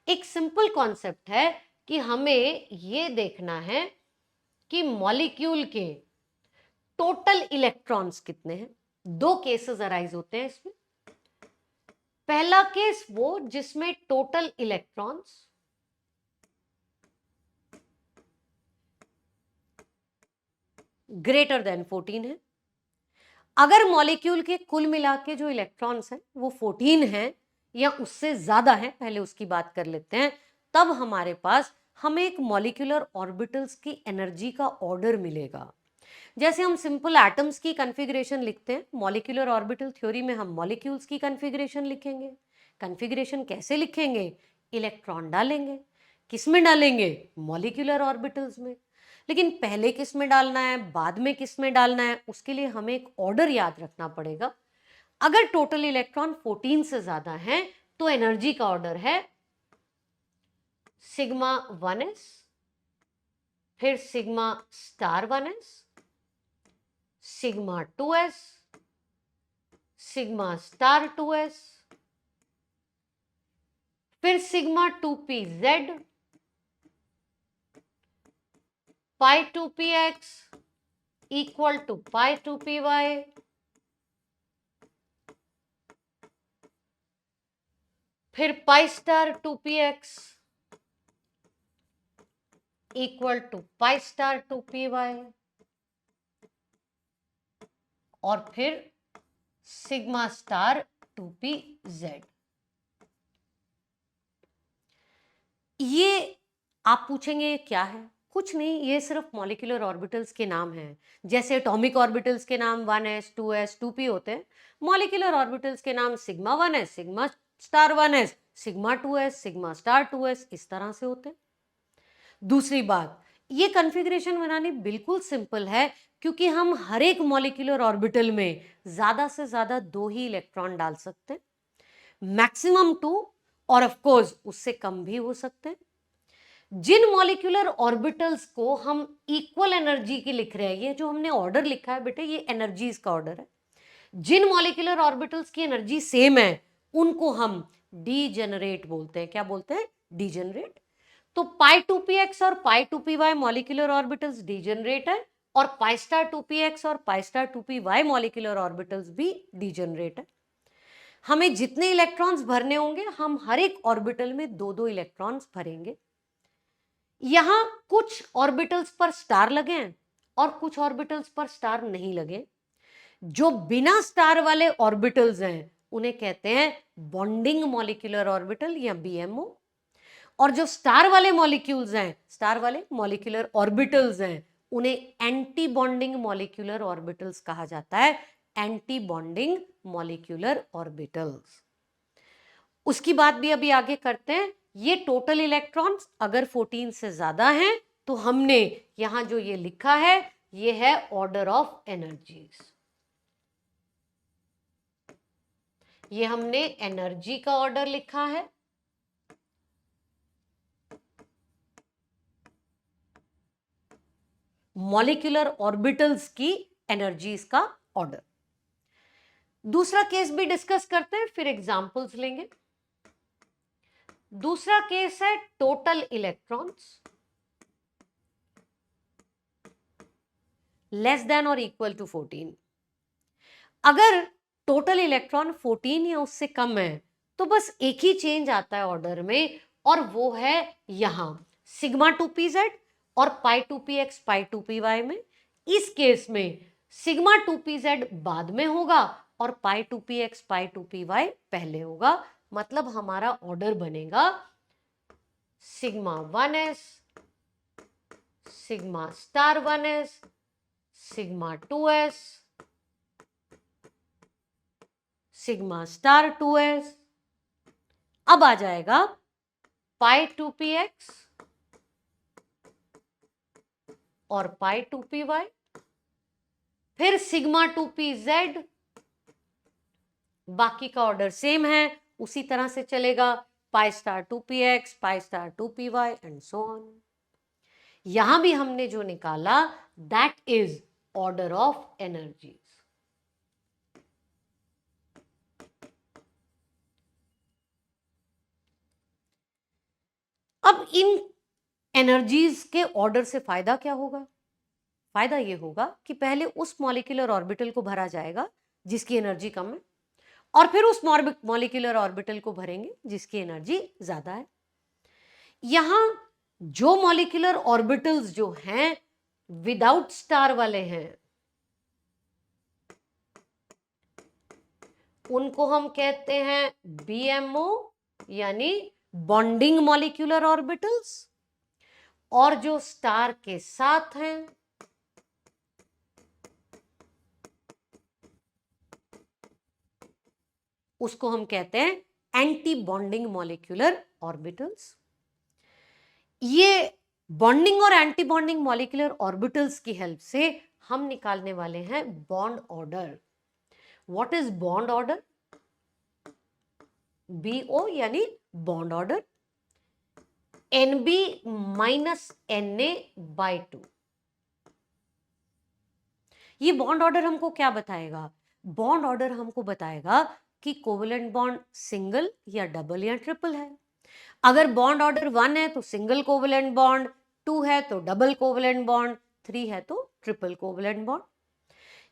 एक सिंपल कॉन्सेप्ट है कि हमें ये देखना है कि मॉलिक्यूल के टोटल इलेक्ट्रॉन्स कितने हैं। दो केसेस अराइज होते हैं इसमें। पहला केस वो जिसमें टोटल इलेक्ट्रॉन्स ग्रेटर देन 14 है। अगर मॉलिक्यूल के कुल मिला के जो इलेक्ट्रॉन्स हैं वो 14 हैं या उससे ज्यादा है, पहले उसकी बात कर लेते हैं, तब हमारे पास हमें एक मॉलिक्यूलर ऑर्बिटल्स की एनर्जी का ऑर्डर मिलेगा। जैसे हम सिंपल एटम्स की कॉन्फ़िगरेशन लिखते हैं, मॉलिक्यूलर ऑर्बिटल थ्योरी में हम मॉलिक्यूल्स की कॉन्फ़िगरेशन लिखेंगे। कॉन्फ़िगरेशन कैसे लिखेंगे? इलेक्ट्रॉन डालेंगे। किस में डालेंगे? मॉलिक्यूलर ऑर्बिटल्स में। लेकिन पहले किस में डालना है, बाद में किस में डालना है, उसके लिए हमें एक ऑर्डर याद रखना पड़ेगा। अगर टोटल इलेक्ट्रॉन 14 से ज्यादा हैं तो एनर्जी का ऑर्डर है सिग्मा 1s, फिर sigma star 1s, sigma 2s, sigma star 2s, फिर sigma 2pz, pi 2px equal to pi 2py, फिर pi star 2px equal to pi star 2py, और फिर सिग्मा स्टार 2pz। ये आप पूछेंगे क्या है? कुछ नहीं, ये सिर्फ मॉलिक्यूलर ऑर्बिटल्स के नाम हैं। जैसे एटॉमिक ऑर्बिटल्स के नाम 1s 2s 2p होते हैं, मॉलिक्यूलर ऑर्बिटल्स के नाम sigma 1s sigma star 1s sigma 2s sigma star 2s इस तरह से होते हैं। दूसरी बात, ये कॉन्फ़िगरेशन बनानी बिल्कुल सिंपल है, क्योंकि हम हर एक मॉलिक्यूलर ऑर्बिटल में ज्यादा से ज्यादा 2 ही इलेक्ट्रॉन डाल सकते हैं, मैक्सिमम 2, और ऑफ कोर्स उससे कम भी हो सकते हैं। जिन मॉलिक्यूलर ऑर्बिटल्स को हम इक्वल एनर्जी की लिख रहे हैं, ये जो हमने ऑर्डर लिखा है बेटे, ये एनर्जीज का ऑर्डर है। जिन मॉलिक्यूलर ऑर्बिटल्स की एनर्जी सेम है उनको हम डीजेनरेट बोलते हैं। क्या बोलते हैं? डीजेनरेट। तो पाई 2px और पाई 2py मॉलिक्यूलर ऑर्बिटल्स डीजेनरेट है, और पाई स्टार 2px और पाई स्टार 2py मॉलिक्यूलर ऑर्बिटल्स भी डीजेनरेट है। हमें जितने इलेक्ट्रॉन्स भरने होंगे हम हर एक ऑर्बिटल में 2-2 इलेक्ट्रॉन्स भरेंगे। यहां कुछ ऑर्बिटल्स पर स्टार लगे हैं और कुछ ऑर्बिटल्स पर स्टार नहीं लगे। जो बिना स्टार वाले ऑर्बिटल्स हैं उन्हें कहते हैं बॉन्डिंग मॉलिक्यूलर ऑर्बिटल या बीएमओ, और जो स्टार वाले मॉलिक्यूल्स हैं, स्टार वाले मॉलिक्यूलर ऑर्बिटल्स हैं, उन्हें एंटी बॉन्डिंग मॉलिक्यूलर ऑर्बिटल्स कहा जाता है। Anti bonding molecular orbitals. उसकी बात भी अभी आगे करते हैं। ये टोटल इलेक्ट्रॉन्स अगर 14 से ज्यादा हैं तो हमने यहां जो ये लिखा है ये है ऑर्डर ऑफ एनर्जीज। ये हमने एनर्जी का ऑर्डर लिखा है। मॉलिक्यूलर ऑर्बिटल्स की एनर्जीज का ऑर्डर। दूसरा केस भी डिस्कस करते हैं, फिर एग्जांपल्स लेंगे। दूसरा केस है टोटल इलेक्ट्रॉन्स लेस देन और इक्वल टू 14। अगर टोटल इलेक्ट्रॉन 14 या उससे कम है तो बस एक ही चेंज आता है ऑर्डर में, और वो है यहां सिग्मा 2pz और पाई 2px पाई 2py में। इस केस में सिग्मा 2pz बाद में होगा और पाई 2px पाई 2py पहले होगा। मतलब हमारा ऑर्डर बनेगा sigma 1s sigma star 1s sigma 2s sigma star 2s। अब आ जाएगा पाई 2px और पाई 2py, फिर सिग्मा 2pz। बाकी का ऑर्डर सेम है, उसी तरह से चलेगा, पाई star 2px pi star 2py and so on. यहां भी हमने जो निकाला that is order of energies. अब इन एनर्जीज के ऑर्डर से फायदा क्या होगा? फायदा ये होगा कि पहले उस मॉलिक्यूलर ऑर्बिटल को भरा जाएगा जिसकी एनर्जी कम है, और फिर उस मॉलिक्यूलर ऑर्बिटल को भरेंगे जिसकी एनर्जी ज्यादा है। यहां जो मॉलिक्यूलर ऑर्बिटल्स जो हैं विदाउट स्टार वाले हैं उनको हम कहते हैं BMO यानी बॉन्डिंग मॉलिक्यूलर ऑर्बिटल्स, और जो स्टार के साथ हैं उसको हम कहते हैं एंटी बॉन्डिंग मॉलिक्यूलर ऑर्बिटल्स। ये बॉन्डिंग और एंटी बॉन्डिंग मॉलिक्यूलर ऑर्बिटल्स की हेल्प से हम निकालने वाले हैं bond order. What is bond order? BO यानी bond order NB minus Na/2। ये बॉन्ड ऑर्डर हमको क्या बताएगा? बॉन्ड ऑर्डर हमको बताएगा कि कोवलेंट बॉन्ड सिंगल या डबल या ट्रिपल है। अगर बॉन्ड ऑर्डर 1 है तो सिंगल कोवलेंट बॉन्ड, 2 है तो डबल कोवलेंट बॉन्ड, 3 है तो ट्रिपल कोवलेंट बॉन्ड।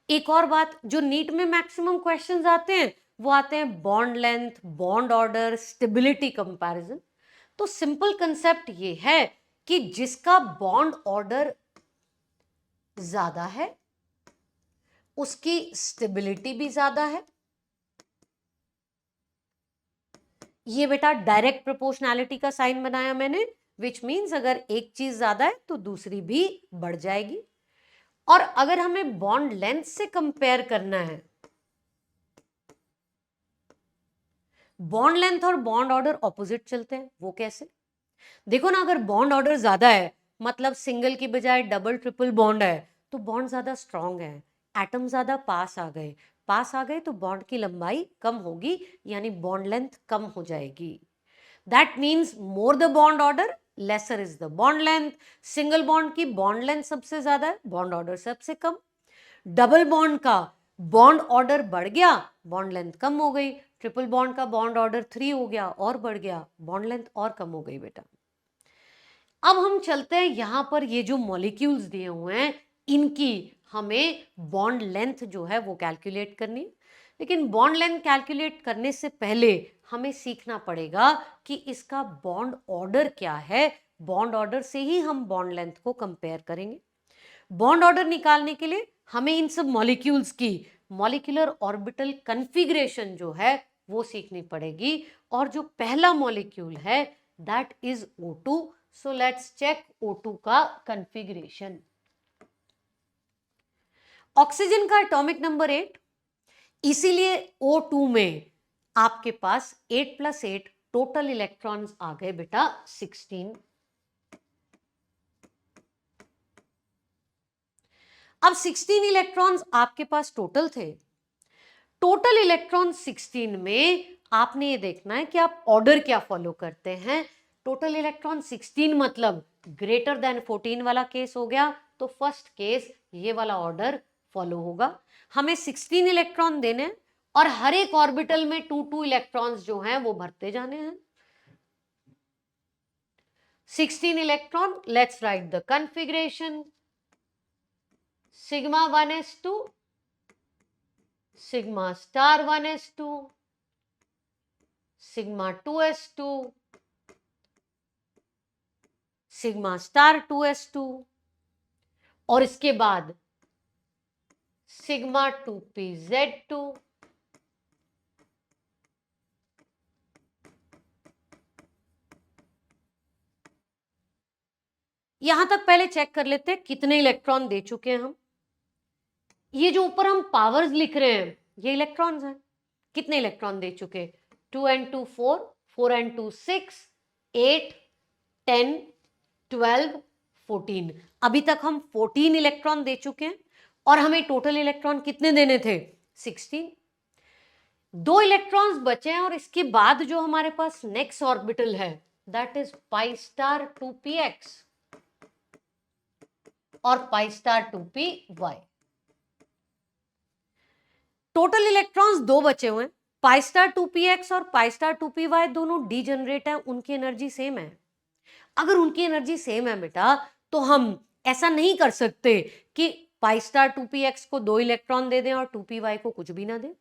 एक और बात, जो नीट में मैक्सिमम क्वेश्चंस आते हैं वो आते हैं bond length, bond order, stability comparison. तो सिंपल कंसेप्ट ये है कि जिसका बॉन्ड ऑर्डर ज्यादा है उसकी स्टेबिलिटी भी ज्यादा है। ये बेटा डायरेक्ट प्रोपोर्शनैलिटी का साइन बनाया मैंने, विच मीन्स अगर एक चीज ज्यादा है तो दूसरी भी बढ़ जाएगी। और अगर हमें बॉन्ड लेंथ से कंपेयर करना है, बॉन्ड लेंथ और बॉन्ड ऑर्डर ऑपोजिट चलते हैं। वो कैसे? देखो ना, अगर बॉन्ड ऑर्डर ज्यादा है मतलब सिंगल की बजाय डबल ट्रिपल बॉन्ड है तो बॉन्ड ज्यादा स्ट्रांग है, एटम ज्यादा पास आ गए, पास आ गए तो बॉन्ड की लंबाई कम होगी यानी बॉन्ड लेंथ कम हो जाएगी। That means more the bond order lesser is the bond length. Single bond की बॉन्ड लेंथ सबसे ज्यादा है, बॉन्ड ऑर्डर सबसे कम। डबल बॉन्ड का बॉन्ड ऑर्डर बढ़ गया, बॉन्ड लेंथ कम हो गई। ट्रिपल बॉन्ड का बॉन्ड ऑर्डर 3 हो गया और बढ़ गया, बॉन्ड लेंथ और कम हो गई बेटा। अब हम चलते हैं यहां पर, ये जो मॉलिक्यूल्स दिए हुए हैं इनकी हमें बॉन्ड लेंथ जो है वो कैलकुलेट करनी है। लेकिन बॉन्ड लेंथ कैलकुलेट करने से पहले हमें सीखना पड़ेगा कि इसका बॉन्ड ऑर्डर क्या है। बॉन्ड ऑर्डर से ही हम बॉन्ड लेंथ को कंपेयर करेंगे। बॉन्ड ऑर्डर निकालने के लिए हमें इन सब मॉलिक्यूल्स की मॉलिक्यूलर ऑर्बिटल कन्फिग्रेशन जो है वो सीखनी पड़ेगी। और जो पहला मॉलिक्यूल है that is O2। So let's check O2 का कन्फिग्रेशन। ऑक्सीजन का एटॉमिक नंबर 8, इसीलिए O2 में आपके पास 8 + 8 टोटल इलेक्ट्रॉन्स आ गए बेटा 16। अब 16 इलेक्ट्रॉन्स आपके पास टोटल थे। टोटल इलेक्ट्रॉन 16 में आपने ये देखना है कि आप ऑर्डर क्या फॉलो करते हैं। टोटल इलेक्ट्रॉन 16 मतलब ग्रेटर देन 14 वाला केस हो गया, तो फर्स्ट केस ये वाला ऑर्डर फॉलो होगा। हमें 16 इलेक्ट्रॉन देने हैं और हर एक ऑर्बिटल में 2 इलेक्ट्रॉन्स जो हैं वो भरते जाने हैं। 16 electron, let's write the configuration. Sigma 1s2, sigma star 1s2, sigma 2s2, sigma star 2s2, और इसके बाद sigma 2pz2, यहां तक पहले चेक कर लेते हैं कितने इलेक्ट्रॉन दे चुके हैं हम। ये जो ऊपर हम पावर्स लिख रहे हैं ये इलेक्ट्रॉन्स हैं। कितने इलेक्ट्रॉन दे चुके? 2 and 2 4, 4 and 2 6, 8, 10, 12, 14। अभी तक हम 14 इलेक्ट्रॉन दे चुके हैं और हमें टोटल इलेक्ट्रॉन कितने देने थे? 16। 2 इलेक्ट्रॉन्स बचे हैं और इसके बाद जो हमारे पास नेक्स्ट ऑर्बिटल है that is pi star 2px। और pi star 2p y। Total electrons दो बचे हुए हैं, पाई स्टार 2px और पाई स्टार 2py दोनों डीजेनरेट है, उनकी एनर्जी सेम है। अगर उनकी एनर्जी सेम है बेटा, तो हम ऐसा नहीं कर सकते कि पाई स्टार 2px को 2 इलेक्ट्रॉन दे दें और 2py को कुछ भी ना दें।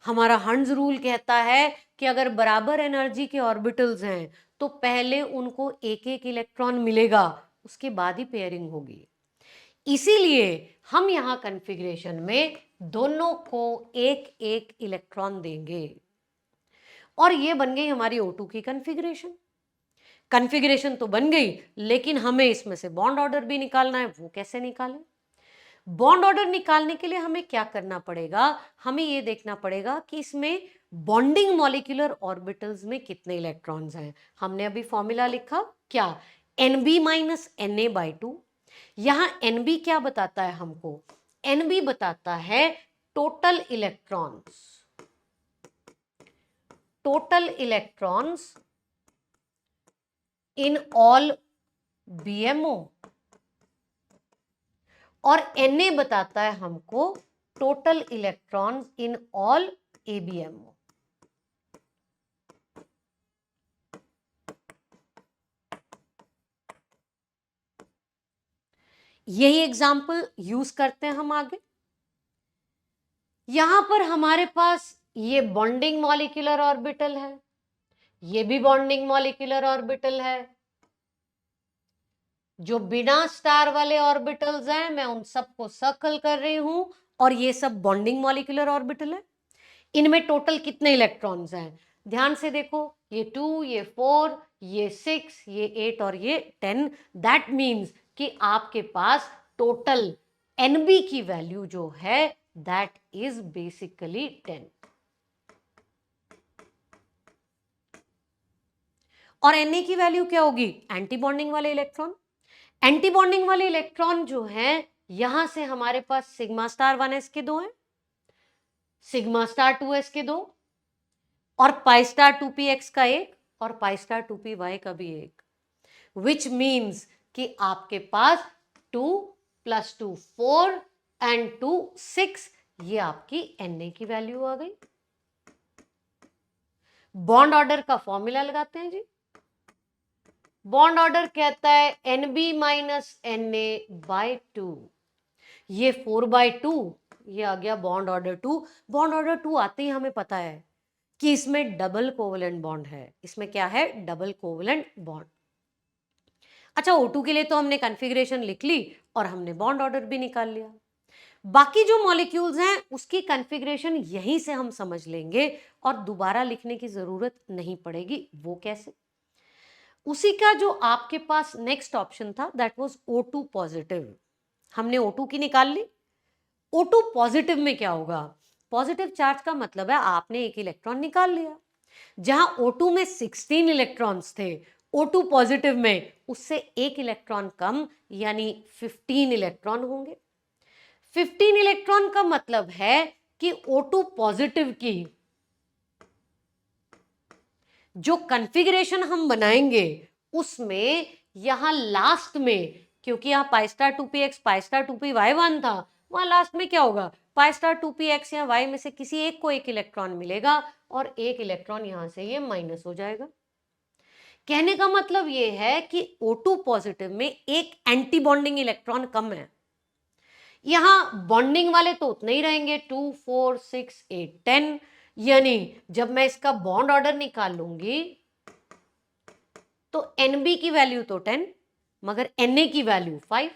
हमारा हंड्स रूल कहता है कि अगर बराबर एनर्जी के ऑर्बिटल्स हैं तो पहले उनको एक एक इलेक्ट्रॉन मिलेगा, उसके बाद ही पेयरिंग होगी। इसीलिए हम यहां कॉन्फ़िगरेशन में दोनों को एक एक इलेक्ट्रॉन देंगे और ये बन गई हमारी O2 की कॉन्फ़िगरेशन। कॉन्फ़िगरेशन तो बन गई, लेकिन हमें इसमें से बॉन्ड ऑर्डर भी निकालना है। वो कैसे निकालें? बॉन्ड ऑर्डर निकालने के लिए हमें क्या करना पड़ेगा? हमें ये देखना पड़ेगा कि इसमें बॉन्डिंग मॉलिक्यूलर ऑर्बिटल्स में कितने इलेक्ट्रॉन्स हैं। हमने अभी फॉर्मूला लिखा क्या, Nb माइनस Na/2। यहां Nb क्या बताता है हमको? Nb बताता है total electrons in all BMO, और Na बताता है हमको total electrons in all ABMO। यही एग्जाम्पल यूज करते हैं हम आगे। यहां पर हमारे पास ये बॉन्डिंग मॉलिक्यूलर ऑर्बिटल है, ये भी बॉन्डिंग मॉलिक्यूलर ऑर्बिटल है। जो बिना स्टार वाले ऑर्बिटल्स हैं मैं उन सबको सर्कल कर रही हूं, और ये सब बॉन्डिंग मॉलिक्यूलर ऑर्बिटल है। इनमें टोटल कितने इलेक्ट्रॉन्स हैं? ध्यान से देखो, ये 2, ये 4, ये 6, ये 8 और ये 10। दैट मीन्स कि आपके पास टोटल Nb की वैल्यू जो है दैट इज बेसिकली 10। और Na की वैल्यू क्या होगी? एंटी बॉन्डिंग वाले इलेक्ट्रॉन। एंटी बॉन्डिंग वाले इलेक्ट्रॉन जो हैं, यहां से हमारे पास सिग्मा स्टार 1s के 2 हैं, सिग्मा स्टार 2s के 2, और पाई स्टार 2px का 1 और पाई स्टार 2py का भी 1, विच मीन्स कि आपके पास 2 + 2 4 एंड 2 6, ये आपकी Na की वैल्यू आ गई। बॉन्ड ऑर्डर का फॉर्मूला लगाते हैं जी। बॉन्ड ऑर्डर कहता है Nb माइनस Na/2। ये 4/2, ये आ गया बॉन्ड ऑर्डर 2। बॉन्ड ऑर्डर 2 आते ही हमें पता है कि इसमें डबल कोवेलेंट बॉन्ड है। इसमें क्या है? Double covalent bond. अच्छा, O2 के लिए तो हमने कॉन्फ़िगरेशन लिख ली और हमने बॉन्ड ऑर्डर भी निकाल लिया। बाकी जो मॉलिक्यूल्स हैं उसकी कॉन्फ़िगरेशन यहीं से हम समझ लेंगे और दोबारा लिखने की जरूरत नहीं पड़ेगी। वो कैसे? उसी का जो आपके पास नेक्स्ट ऑप्शन था दैट वाज O2 पॉजिटिव। हमने O2 की निकाल ली। O2 पॉजिटिव में क्या होगा? पॉजिटिव चार्ज का मतलब है आपने एक इलेक्ट्रॉन निकाल लिया। जहां O2 में 16 इलेक्ट्रॉन्स थे, O2 पॉजिटिव में उससे एक इलेक्ट्रॉन कम, यानी 15 इलेक्ट्रॉन होंगे। 15 इलेक्ट्रॉन का मतलब है कि O2 पॉजिटिव की जो कॉन्फ़िगरेशन हम बनाएंगे उसमें यहां लास्ट में, क्योंकि यहां पाई स्टार 2px पाई स्टार 2py 1 था, वहां लास्ट में क्या होगा? पाई स्टार 2px या y में से किसी एक को एक इलेक्ट्रॉन मिलेगा और एक इलेक्ट्रॉन यहां से ये माइनस हो जाएगा। कहने का मतलब ये है कि O2 पॉजिटिव में एक एंटी बॉन्डिंग इलेक्ट्रॉन कम है। यहां बॉन्डिंग वाले तो उतने ही रहेंगे, 2 4 6 8 10, यानी जब मैं इसका बॉन्ड ऑर्डर निकालूंगी तो Nb की वैल्यू तो 10, मगर Na की वैल्यू 5।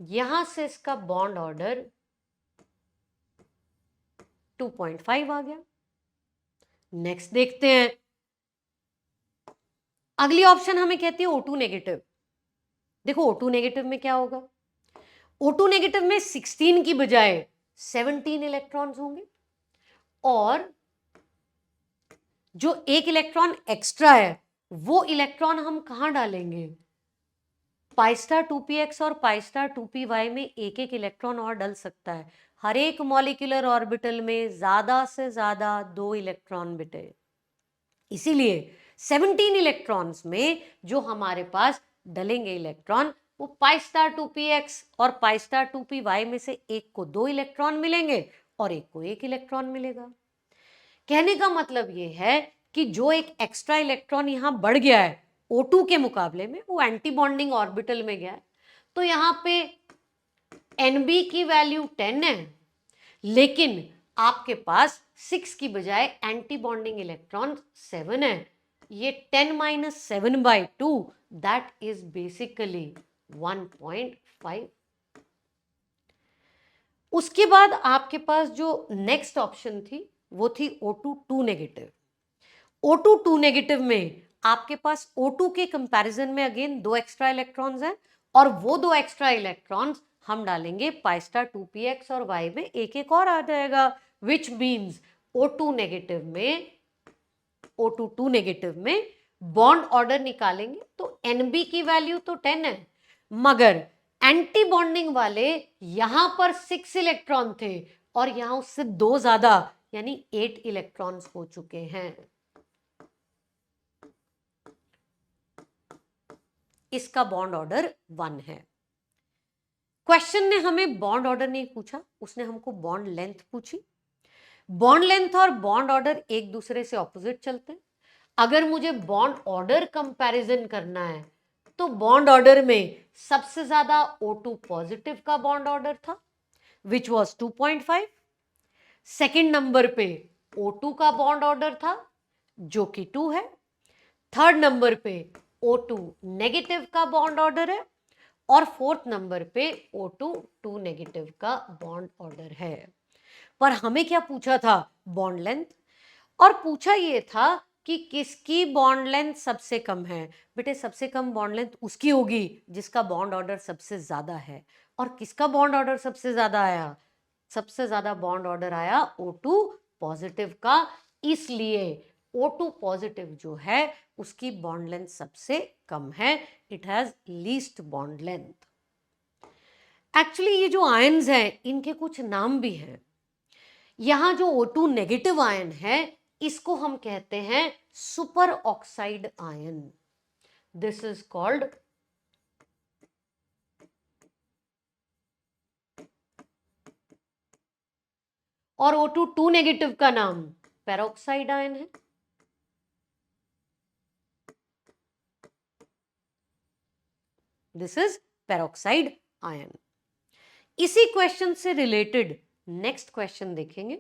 यहां से इसका बॉन्ड ऑर्डर 2.5 आ गया। नेक्स्ट देखते हैं, अगली ऑप्शन हमें कहती है O2 नेगेटिव। देखो O2 नेगेटिव में क्या होगा? O2 नेगेटिव में 16 की बजाय 17 इलेक्ट्रॉन्स होंगे, और जो एक इलेक्ट्रॉन एक्स्ट्रा है वो इलेक्ट्रॉन हम कहां डालेंगे? पाई स्टार 2px और पाई स्टार 2py में एक एक इलेक्ट्रॉन और डल सकता है। हर एक मॉलिक्यूलर ऑर्बिटल में ज्यादा से ज्यादा 2 इलेक्ट्रॉन बिटे। इसीलिए 17 इलेक्ट्रॉन्स में जो हमारे पास डलेंगे इलेक्ट्रॉन वो पाई स्टार 2px और पाई स्टार 2py में से एक को 2 इलेक्ट्रॉन मिलेंगे और एक को 1 इलेक्ट्रॉन मिलेगा। कहने का मतलब ये है कि जो एक एक्स्ट्रा इलेक्ट्रॉन यहां बढ़ गया है O2 के मुकाबले में, वो एंटी बॉन्डिंग ऑर्बिटल में गया है, तो यहां पे Nb की वैल्यू 10 है, लेकिन आपके पास 6 की बजाय एंटी बॉन्डिंग इलेक्ट्रॉन 7 है। ये 10 माइनस 7/2 दैट इज बेसिकली 1.5। उसके बाद आपके पास जो नेक्स्ट ऑप्शन थी वो थी O2 2 नेगेटिव। O2 2 नेगेटिव में आपके पास O2 के कंपैरिजन में अगेन 2 एक्स्ट्रा इलेक्ट्रॉन्स हैं और वो 2 एक्स्ट्रा इलेक्ट्रॉन्स हम डालेंगे पाई स्टार 2px और y में एक एक और आ जाएगा, विच मीन्स O2 नेगेटिव में O2 2 नेगेटिव में बॉन्ड ऑर्डर निकालेंगे तो Nb की वैल्यू तो 10 है, मगर एंटी बॉन्डिंग वाले यहां पर 6 इलेक्ट्रॉन थे और यहां उससे 2 ज्यादा यानी 8 इलेक्ट्रॉन्स हो चुके हैं। इसका बॉन्ड ऑर्डर 1 है। क्वेश्चन ने हमें बॉन्ड ऑर्डर नहीं पूछा, उसने हमको बॉन्ड लेंथ पूछी। बॉन्ड लेंथ और बॉन्ड ऑर्डर एक दूसरे से ऑपोजिट चलते हैं। अगर मुझे बॉन्ड ऑर्डर कंपैरिजन करना है तो बॉन्ड ऑर्डर में सबसे ज्यादा O2 पॉजिटिव का बॉन्ड ऑर्डर था विच वॉज 2.5। सेकेंड नंबर पे O2 का बॉन्ड ऑर्डर था जो कि 2 है। थर्ड नंबर पे O2 नेगेटिव का बॉन्ड ऑर्डर है और फोर्थ नंबर पे O2 2 नेगेटिव का बॉन्ड ऑर्डर है। पर हमें क्या पूछा था? Bond length. और पूछा ये था कि किसकी बॉन्ड लेंथ सबसे कम है। बेटे सबसे कम बॉन्ड लेंथ उसकी होगी जिसका बॉन्ड ऑर्डर सबसे ज्यादा है। और किसका बॉन्ड ऑर्डर सबसे ज्यादा आया? सबसे ज्यादा बॉन्ड ऑर्डर आया O2 पॉजिटिव का, इसलिए O2 पॉजिटिव जो है उसकी बॉन्ड लेंथ सबसे कम है। It has least bond length. Actually ये जो आयन्स हैं इनके कुछ नाम भी हैं। यहां जो O2 नेगेटिव आयन है इसको हम कहते हैं super oxide ion. This is called और O2 2 नेगेटिव का नाम पेरोक्साइड आयन है। This is peroxide ion. इसी क्वेश्चन से रिलेटेड नेक्स्ट क्वेश्चन देखेंगे।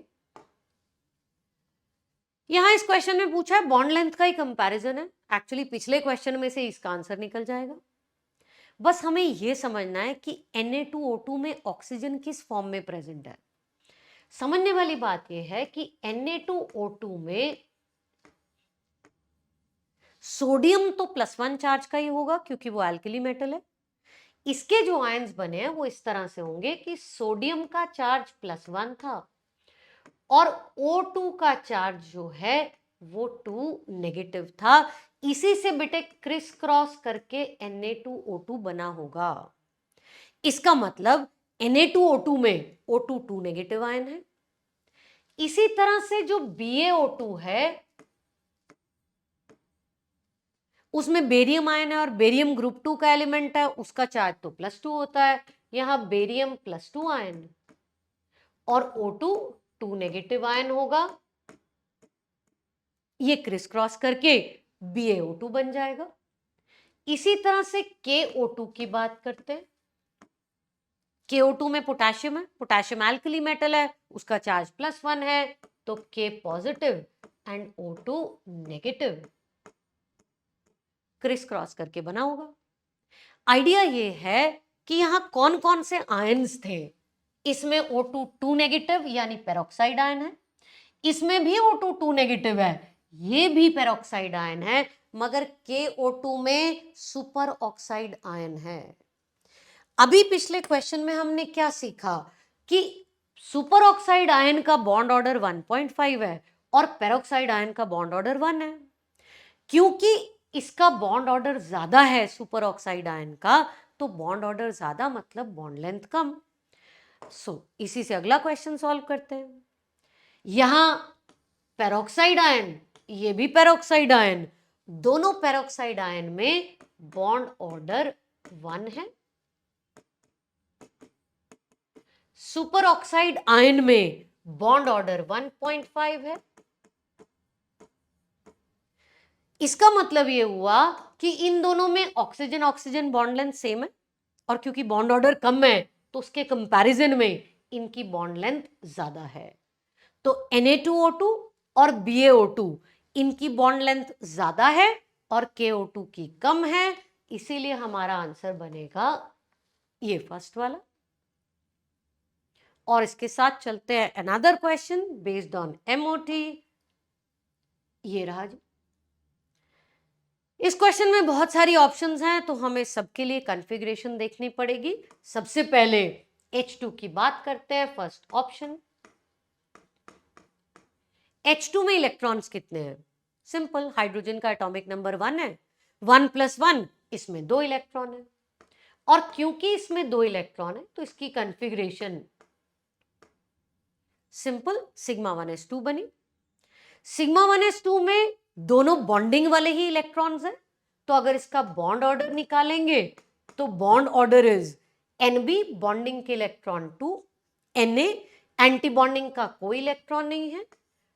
यहां इस क्वेश्चन में पूछा है बॉन्ड लेंथ का ही कंपैरिजन है। एक्चुअली पिछले क्वेश्चन में से इसका आंसर निकल जाएगा। बस हमें यह समझना है कि Na2O2 में ऑक्सीजन किस फॉर्म में प्रेजेंट है। समझने वाली बात यह है कि Na2O2 में सोडियम तो +1 चार्ज का ही होगा क्योंकि वो एल्कली मेटल है। इसके जो आयंस बने हैं वो इस तरह से होंगे कि सोडियम का चार्ज +1 था और O2 का चार्ज जो है वो 2 नेगेटिव था। इसी से बेटे क्रिस क्रॉस करके Na2O2 बना होगा। इसका मतलब Na2O2 में O2 2 नेगेटिव आयन है। इसी तरह से जो BaO2 है उसमें बेरियम आयन है और बेरियम ग्रुप 2 का एलिमेंट है, उसका चार्ज तो +2 होता है। यहां बेरियम +2 आयन और O2 2 नेगेटिव आयन होगा। ये क्रिस क्रॉस करके BaO2 बन जाएगा। इसी तरह से KO2 की बात करते हैं। KO2 में पोटेशियम है, पोटेशियम एल्कली मेटल है, उसका चार्ज +1 है, तो K positive and O2 negative criss cross करके बना होगा। आइडिया ये है कि यहां कौन कौन से आयन्स थे। इसमें O2 2 नेगेटिव यानी पेरोक्साइड आयन है, इसमें भी O2 2 नेगेटिव है, ये भी पेरोक्साइड आयन है, मगर KO2 में सुपर ऑक्साइड आयन है। अभी पिछले क्वेश्चन में हमने क्या सीखा कि सुपर ऑक्साइड आयन का बॉन्ड ऑर्डर 1.5 है और पेरोक्साइड आयन का बॉन्ड ऑर्डर 1 है। क्योंकि इसका बॉन्ड ऑर्डर ज्यादा है सुपर ऑक्साइड आयन का, तो बॉन्ड ऑर्डर ज्यादा मतलब बॉन्ड लेंथ कम। इसी से अगला क्वेश्चन सॉल्व करते हैं। यहां पेरोक्साइड आयन, ये भी पेरोक्साइड आयन, दोनों पेरोक्साइड आयन में बॉन्ड ऑर्डर 1 है। सुपर ऑक्साइड आयन में बॉन्ड ऑर्डर 1.5 है। इसका मतलब ये हुआ कि इन दोनों में oxygen oxygen bond length same है, और क्योंकि बॉन्ड ऑर्डर कम है तो उसके कंपैरिजन में इनकी बॉन्ड लेंथ ज्यादा है। तो Na2O2 और BaO2 इनकी बॉन्ड लेंथ ज्यादा है और KO2 की कम है, इसीलिए हमारा आंसर बनेगा ये फर्स्ट वाला। और इसके साथ चलते हैं another question based on MOT। ये रहा जी। इस क्वेश्चन में बहुत सारी ऑप्शंस हैं तो हमें सबके लिए कॉन्फ़िगरेशन देखनी पड़ेगी। सबसे पहले H2 की बात करते हैं। फर्स्ट ऑप्शन, H2 में इलेक्ट्रॉन्स कितने हैं? सिंपल, हाइड्रोजन का एटॉमिक नंबर 1 है, 1 + 1, इसमें 2 इलेक्ट्रॉन है, और क्योंकि इसमें 2 इलेक्ट्रॉन है तो इसकी कॉन्फ़िगरेशन सिंपल σ1s2 बनी। σ1s2 में दोनों बॉन्डिंग वाले ही इलेक्ट्रॉन्स हैं, तो अगर इसका बॉन्ड ऑर्डर निकालेंगे तो bond order is Nb bonding के इलेक्ट्रॉन 2, Na एंटी बॉन्डिंग का कोई इलेक्ट्रॉन नहीं है,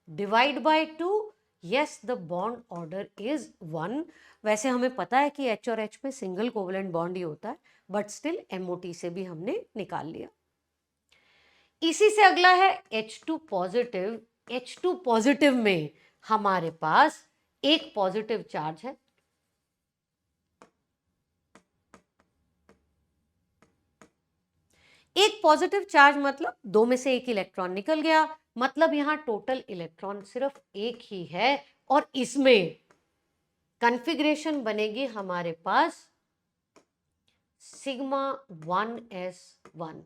divide by 2, yes the bond order is 1। वैसे हमें पता है कि H और H में सिंगल कोवलेंट बॉन्ड ही होता है, बट स्टिल MOT से भी हमने निकाल लिया। इसी से अगला है H2 पॉजिटिव। H2 पॉजिटिव में हमारे पास एक पॉजिटिव चार्ज है, एक पॉजिटिव चार्ज मतलब दो में से एक इलेक्ट्रॉन निकल गया, मतलब यहां टोटल इलेक्ट्रॉन सिर्फ एक ही है, और इसमें कॉन्फ़िगरेशन बनेगी हमारे पास σ1s1।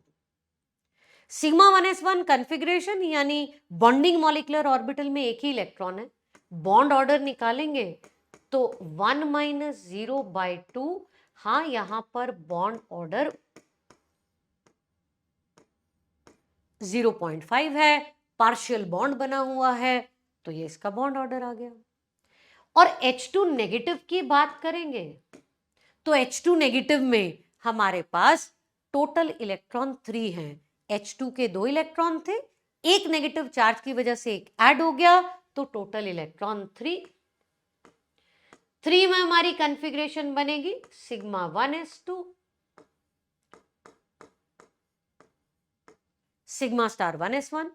σ1s1 कॉन्फ़िगरेशन यानी बॉन्डिंग मॉलिक्यूलर ऑर्बिटल में एक ही इलेक्ट्रॉन है। बॉन्ड ऑर्डर निकालेंगे तो 1 - 0/2, हाँ यहां पर बॉन्ड ऑर्डर 0.5 है, पार्शियल बॉन्ड बना हुआ है, तो ये इसका बॉन्ड ऑर्डर आ गया। और H2 नेगेटिव की बात करेंगे तो H2 नेगेटिव में हमारे पास टोटल इलेक्ट्रॉन 3 हैं। H2 के 2 इलेक्ट्रॉन थे, एक नेगेटिव चार्ज की वजह से एक ऐड हो गया, तो टोटल इलेक्ट्रॉन 3 में हमारी कॉन्फ़िगरेशन बनेगी σ1s2 σ*1s1।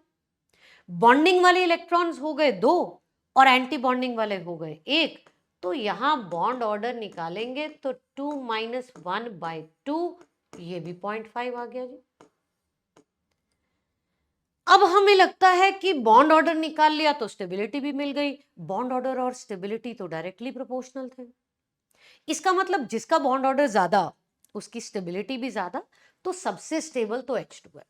बॉन्डिंग वाले इलेक्ट्रॉन्स हो गए 2 और एंटी बॉन्डिंग वाले हो गए 1, तो यहां बॉन्ड ऑर्डर निकालेंगे तो 2 - 1/2, ये भी 0.5 आ गया जी। अब हमें लगता है कि बॉन्ड ऑर्डर निकाल लिया तो स्टेबिलिटी भी मिल गई। बॉन्ड ऑर्डर और स्टेबिलिटी तो डायरेक्टली प्रोपोर्शनल थे। इसका मतलब जिसका बॉन्ड ऑर्डर ज्यादा उसकी स्टेबिलिटी भी ज्यादा, तो सबसे स्टेबल तो H2 है।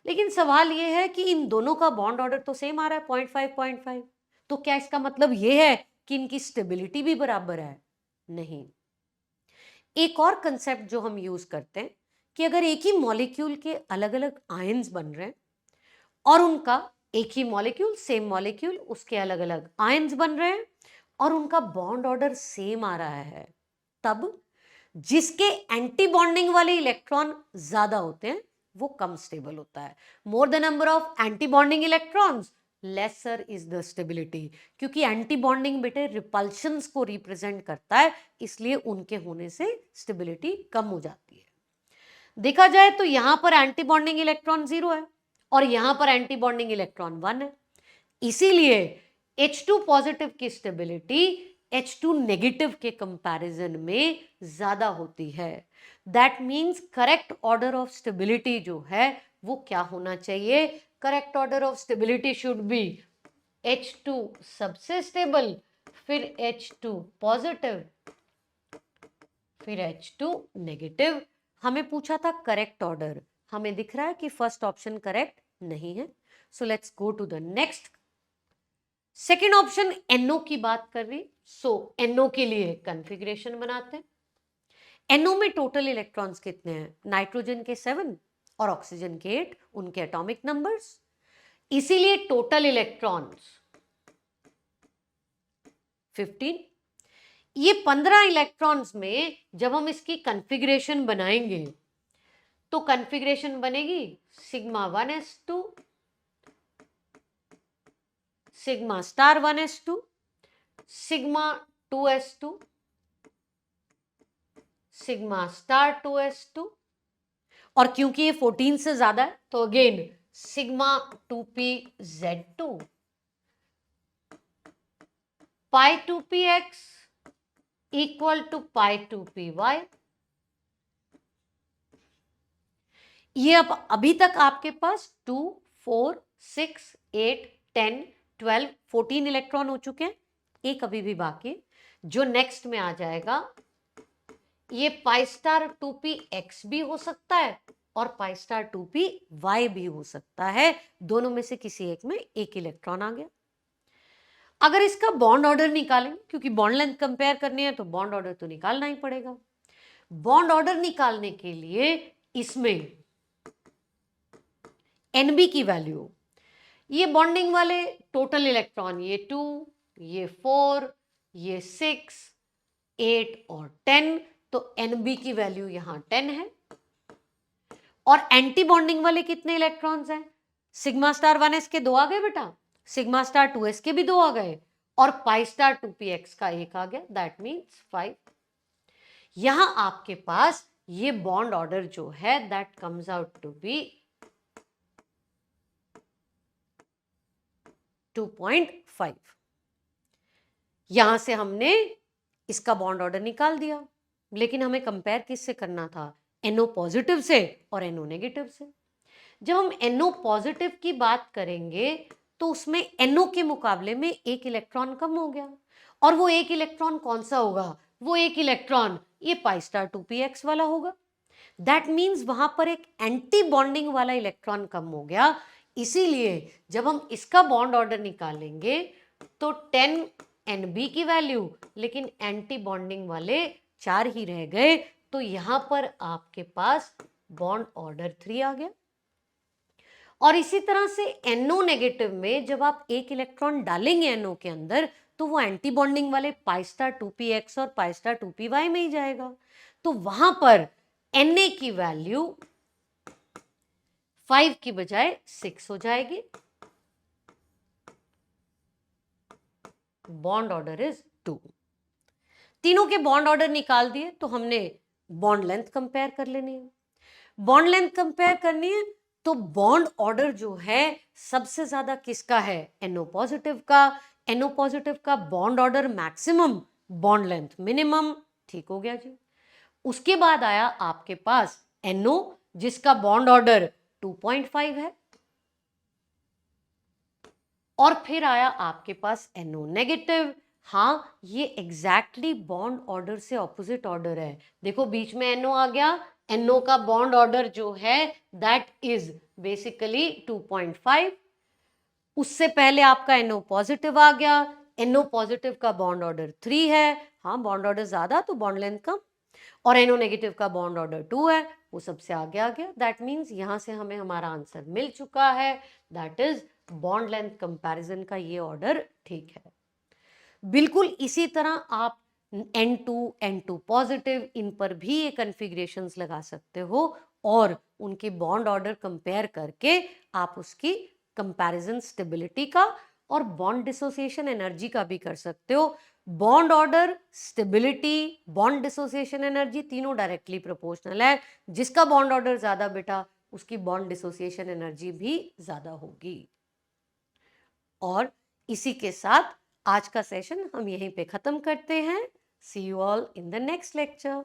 लेकिन सवाल यह है कि इन दोनों का बॉन्ड ऑर्डर तो सेम आ रहा है 0.5 तो क्या इसका मतलब यह है कि इनकी स्टेबिलिटी भी बराबर है? नहीं। एक और कंसेप्ट जो हम यूज करते हैं कि अगर एक ही मॉलिक्यूल के अलग अलग आयंस बन रहे हैं और उनका एक ही मॉलिक्यूल सेम मॉलिक्यूल उसके अलग अलग आयंस बन रहे हैं और उनका बॉन्ड ऑर्डर सेम आ रहा है, तब जिसके एंटी बॉन्डिंग वाले इलेक्ट्रॉन ज्यादा होते हैं वो कम स्टेबल होता है। More the number of anti bonding electrons lesser is the stability, क्योंकि एंटी बॉन्डिंग बेटे रिपल्शंस को रिप्रेजेंट करता है, इसलिए उनके होने से स्टेबिलिटी कम हो जाती है। देखा जाए तो यहां पर एंटी बॉन्डिंग इलेक्ट्रॉन 0 है और यहां पर एंटी बॉन्डिंग इलेक्ट्रॉन 1 है, इसीलिए H2 पॉजिटिव की स्टेबिलिटी H2 नेगेटिव के कंपैरिजन में ज्यादा होती है। That means correct order of stability जो है वो क्या होना चाहिए? Correct order of stability should be H2 सबसे स्टेबल, फिर H2 पॉजिटिव, फिर H2 नेगेटिव। हमें पूछा था करेक्ट ऑर्डर, हमें दिख रहा है कि फर्स्ट ऑप्शन करेक्ट नहीं है, so let's go to the next. Second option NO की बात कर रही, सो NO के लिए कॉन्फ़िगरेशन बनाते हैं। NO में टोटल इलेक्ट्रॉन्स कितने हैं? नाइट्रोजन के 7 और ऑक्सीजन के 8, उनके एटॉमिक नंबर्स, इसीलिए टोटल इलेक्ट्रॉन्स 15। ये 15 इलेक्ट्रॉन्स में जब हम इसकी कॉन्फ़िगरेशन बनाएंगे तो कॉन्फ़िगरेशन बनेगी sigma 1s2 sigma star 1s2 sigma 2s2 sigma star 2s2 और क्योंकि ये 14 से ज्यादा है तो again sigma 2pz2 pi 2px equal to pi 2py। ये अब अभी तक आपके पास 2, 4, 6, 8, 10, 12, 14 इलेक्ट्रॉन हो चुके हैं, एक अभी भी बाकी। जो नेक्स्ट में आ जाएगा ये पाई स्टार 2px भी हो सकता है और पाई स्टार 2py भी हो सकता है, दोनों में से किसी एक में एक इलेक्ट्रॉन आ गया। अगर इसका बॉन्ड ऑर्डर निकालेंगे, क्योंकि बॉन्ड लेंथ कंपेयर करनी है तो बॉन्ड ऑर्डर तो निकालना ही पड़ेगा। बॉन्ड ऑर्डर निकालने के लिए इसमें Nb की वैल्यू, ये बॉन्डिंग वाले टोटल इलेक्ट्रॉन ये 2, ये 4, ये 6, 8 और 10, तो Nb की वैल्यू यहां 10 है। और एंटी बॉन्डिंग वाले कितने इलेक्ट्रॉन्स हैं? सिग्मा स्टार 1s के 2 आ गए बेटा, सिग्मा स्टार 2s के भी 2 आ गए और पाई स्टार 2px का 1 आ गया, दैट मीन्स 5। यहां आपके पास ये बॉन्ड ऑर्डर जो है that comes out to be 2.5। यहां से हमने इसका बॉन्ड ऑर्डर निकाल दिया, लेकिन हमें कंपेयर किससे करना था? NO पॉजिटिव से और NO नेगेटिव से। जब हम NO पॉजिटिव की बात करेंगे तो उसमें NO के मुकाबले में एक इलेक्ट्रॉन कम हो गया, और वो एक इलेक्ट्रॉन कौन सा होगा? वो एक इलेक्ट्रॉन ये पाई स्टार 2px वाला होगा। दैट मीन्स वहां पर एक एंटी बॉन्डिंग वाला इलेक्ट्रॉन कम हो गया। इसीलिए जब हम इसका बॉन्ड ऑर्डर निकालेंगे तो 10 Nb की वैल्यू, लेकिन एंटी बॉन्डिंग वाले 4 ही रह गए, तो यहां पर आपके पास बॉन्ड ऑर्डर 3 आ गया। और इसी तरह से NO नेगेटिव में जब आप एक इलेक्ट्रॉन डालेंगे NO के अंदर तो वो एंटी बॉन्डिंग वाले पाई स्टार 2px और पाई स्टार 2py में ही जाएगा, तो वहां पर Na की वैल्यू 5 की बजाय 6 हो जाएगी। Bond order is 2। तीनों के बॉन्ड ऑर्डर निकाल दिए तो हमने बॉन्ड लेंथ कंपेयर कर लेनी है। बॉन्ड लेंथ कंपेयर करनी है तो बॉन्ड ऑर्डर जो है सबसे ज्यादा किसका है? NO पॉजिटिव का। NO पॉजिटिव का bond order maximum, bond length minimum. ठीक हो गया जी। उसके बाद आया आपके पास NO जिसका बॉन्ड ऑर्डर 2.5 है, और फिर आया आपके पास NO नेगेटिव। हाँ, ये एग्जैक्टली बॉन्ड ऑर्डर से ऑपोजिट ऑर्डर है। देखो बीच में NO आ गया, NO का बॉन्ड ऑर्डर जो है दैट इज बेसिकली 2.5। उससे पहले आपका NO पॉजिटिव आ गया, NO पॉजिटिव का बॉन्ड ऑर्डर 3 है। हाँ, बॉन्ड ऑर्डर ज्यादा तो बॉन्ड लेंथ कम, और NO नेगेटिव का बॉन्ड ऑर्डर 2 है, वो सबसे आगे आ गया। दैट मीन्स यहां से हमें हमारा आंसर मिल चुका है, that is bond length comparison का ये ऑर्डर ठीक है। बिल्कुल इसी तरह आप N2, N2 पॉजिटिव, इन पर भी ये कॉन्फ़िगरेशंस लगा सकते हो और उनके बॉन्ड ऑर्डर कंपेयर करके आप उसकी कंपैरिजन स्टेबिलिटी का और बॉन्ड डिसोसिएशन एनर्जी का भी कर सकते हो। Bond order, stability, bond dissociation energy तीनों डायरेक्टली प्रोपोर्शनल है। जिसका बॉन्ड ऑर्डर ज्यादा बेटा उसकी बॉन्ड डिसोसिएशन एनर्जी भी ज्यादा होगी। और इसी के साथ आज का सेशन हम यहीं पे खत्म करते हैं। See you all in the next lecture.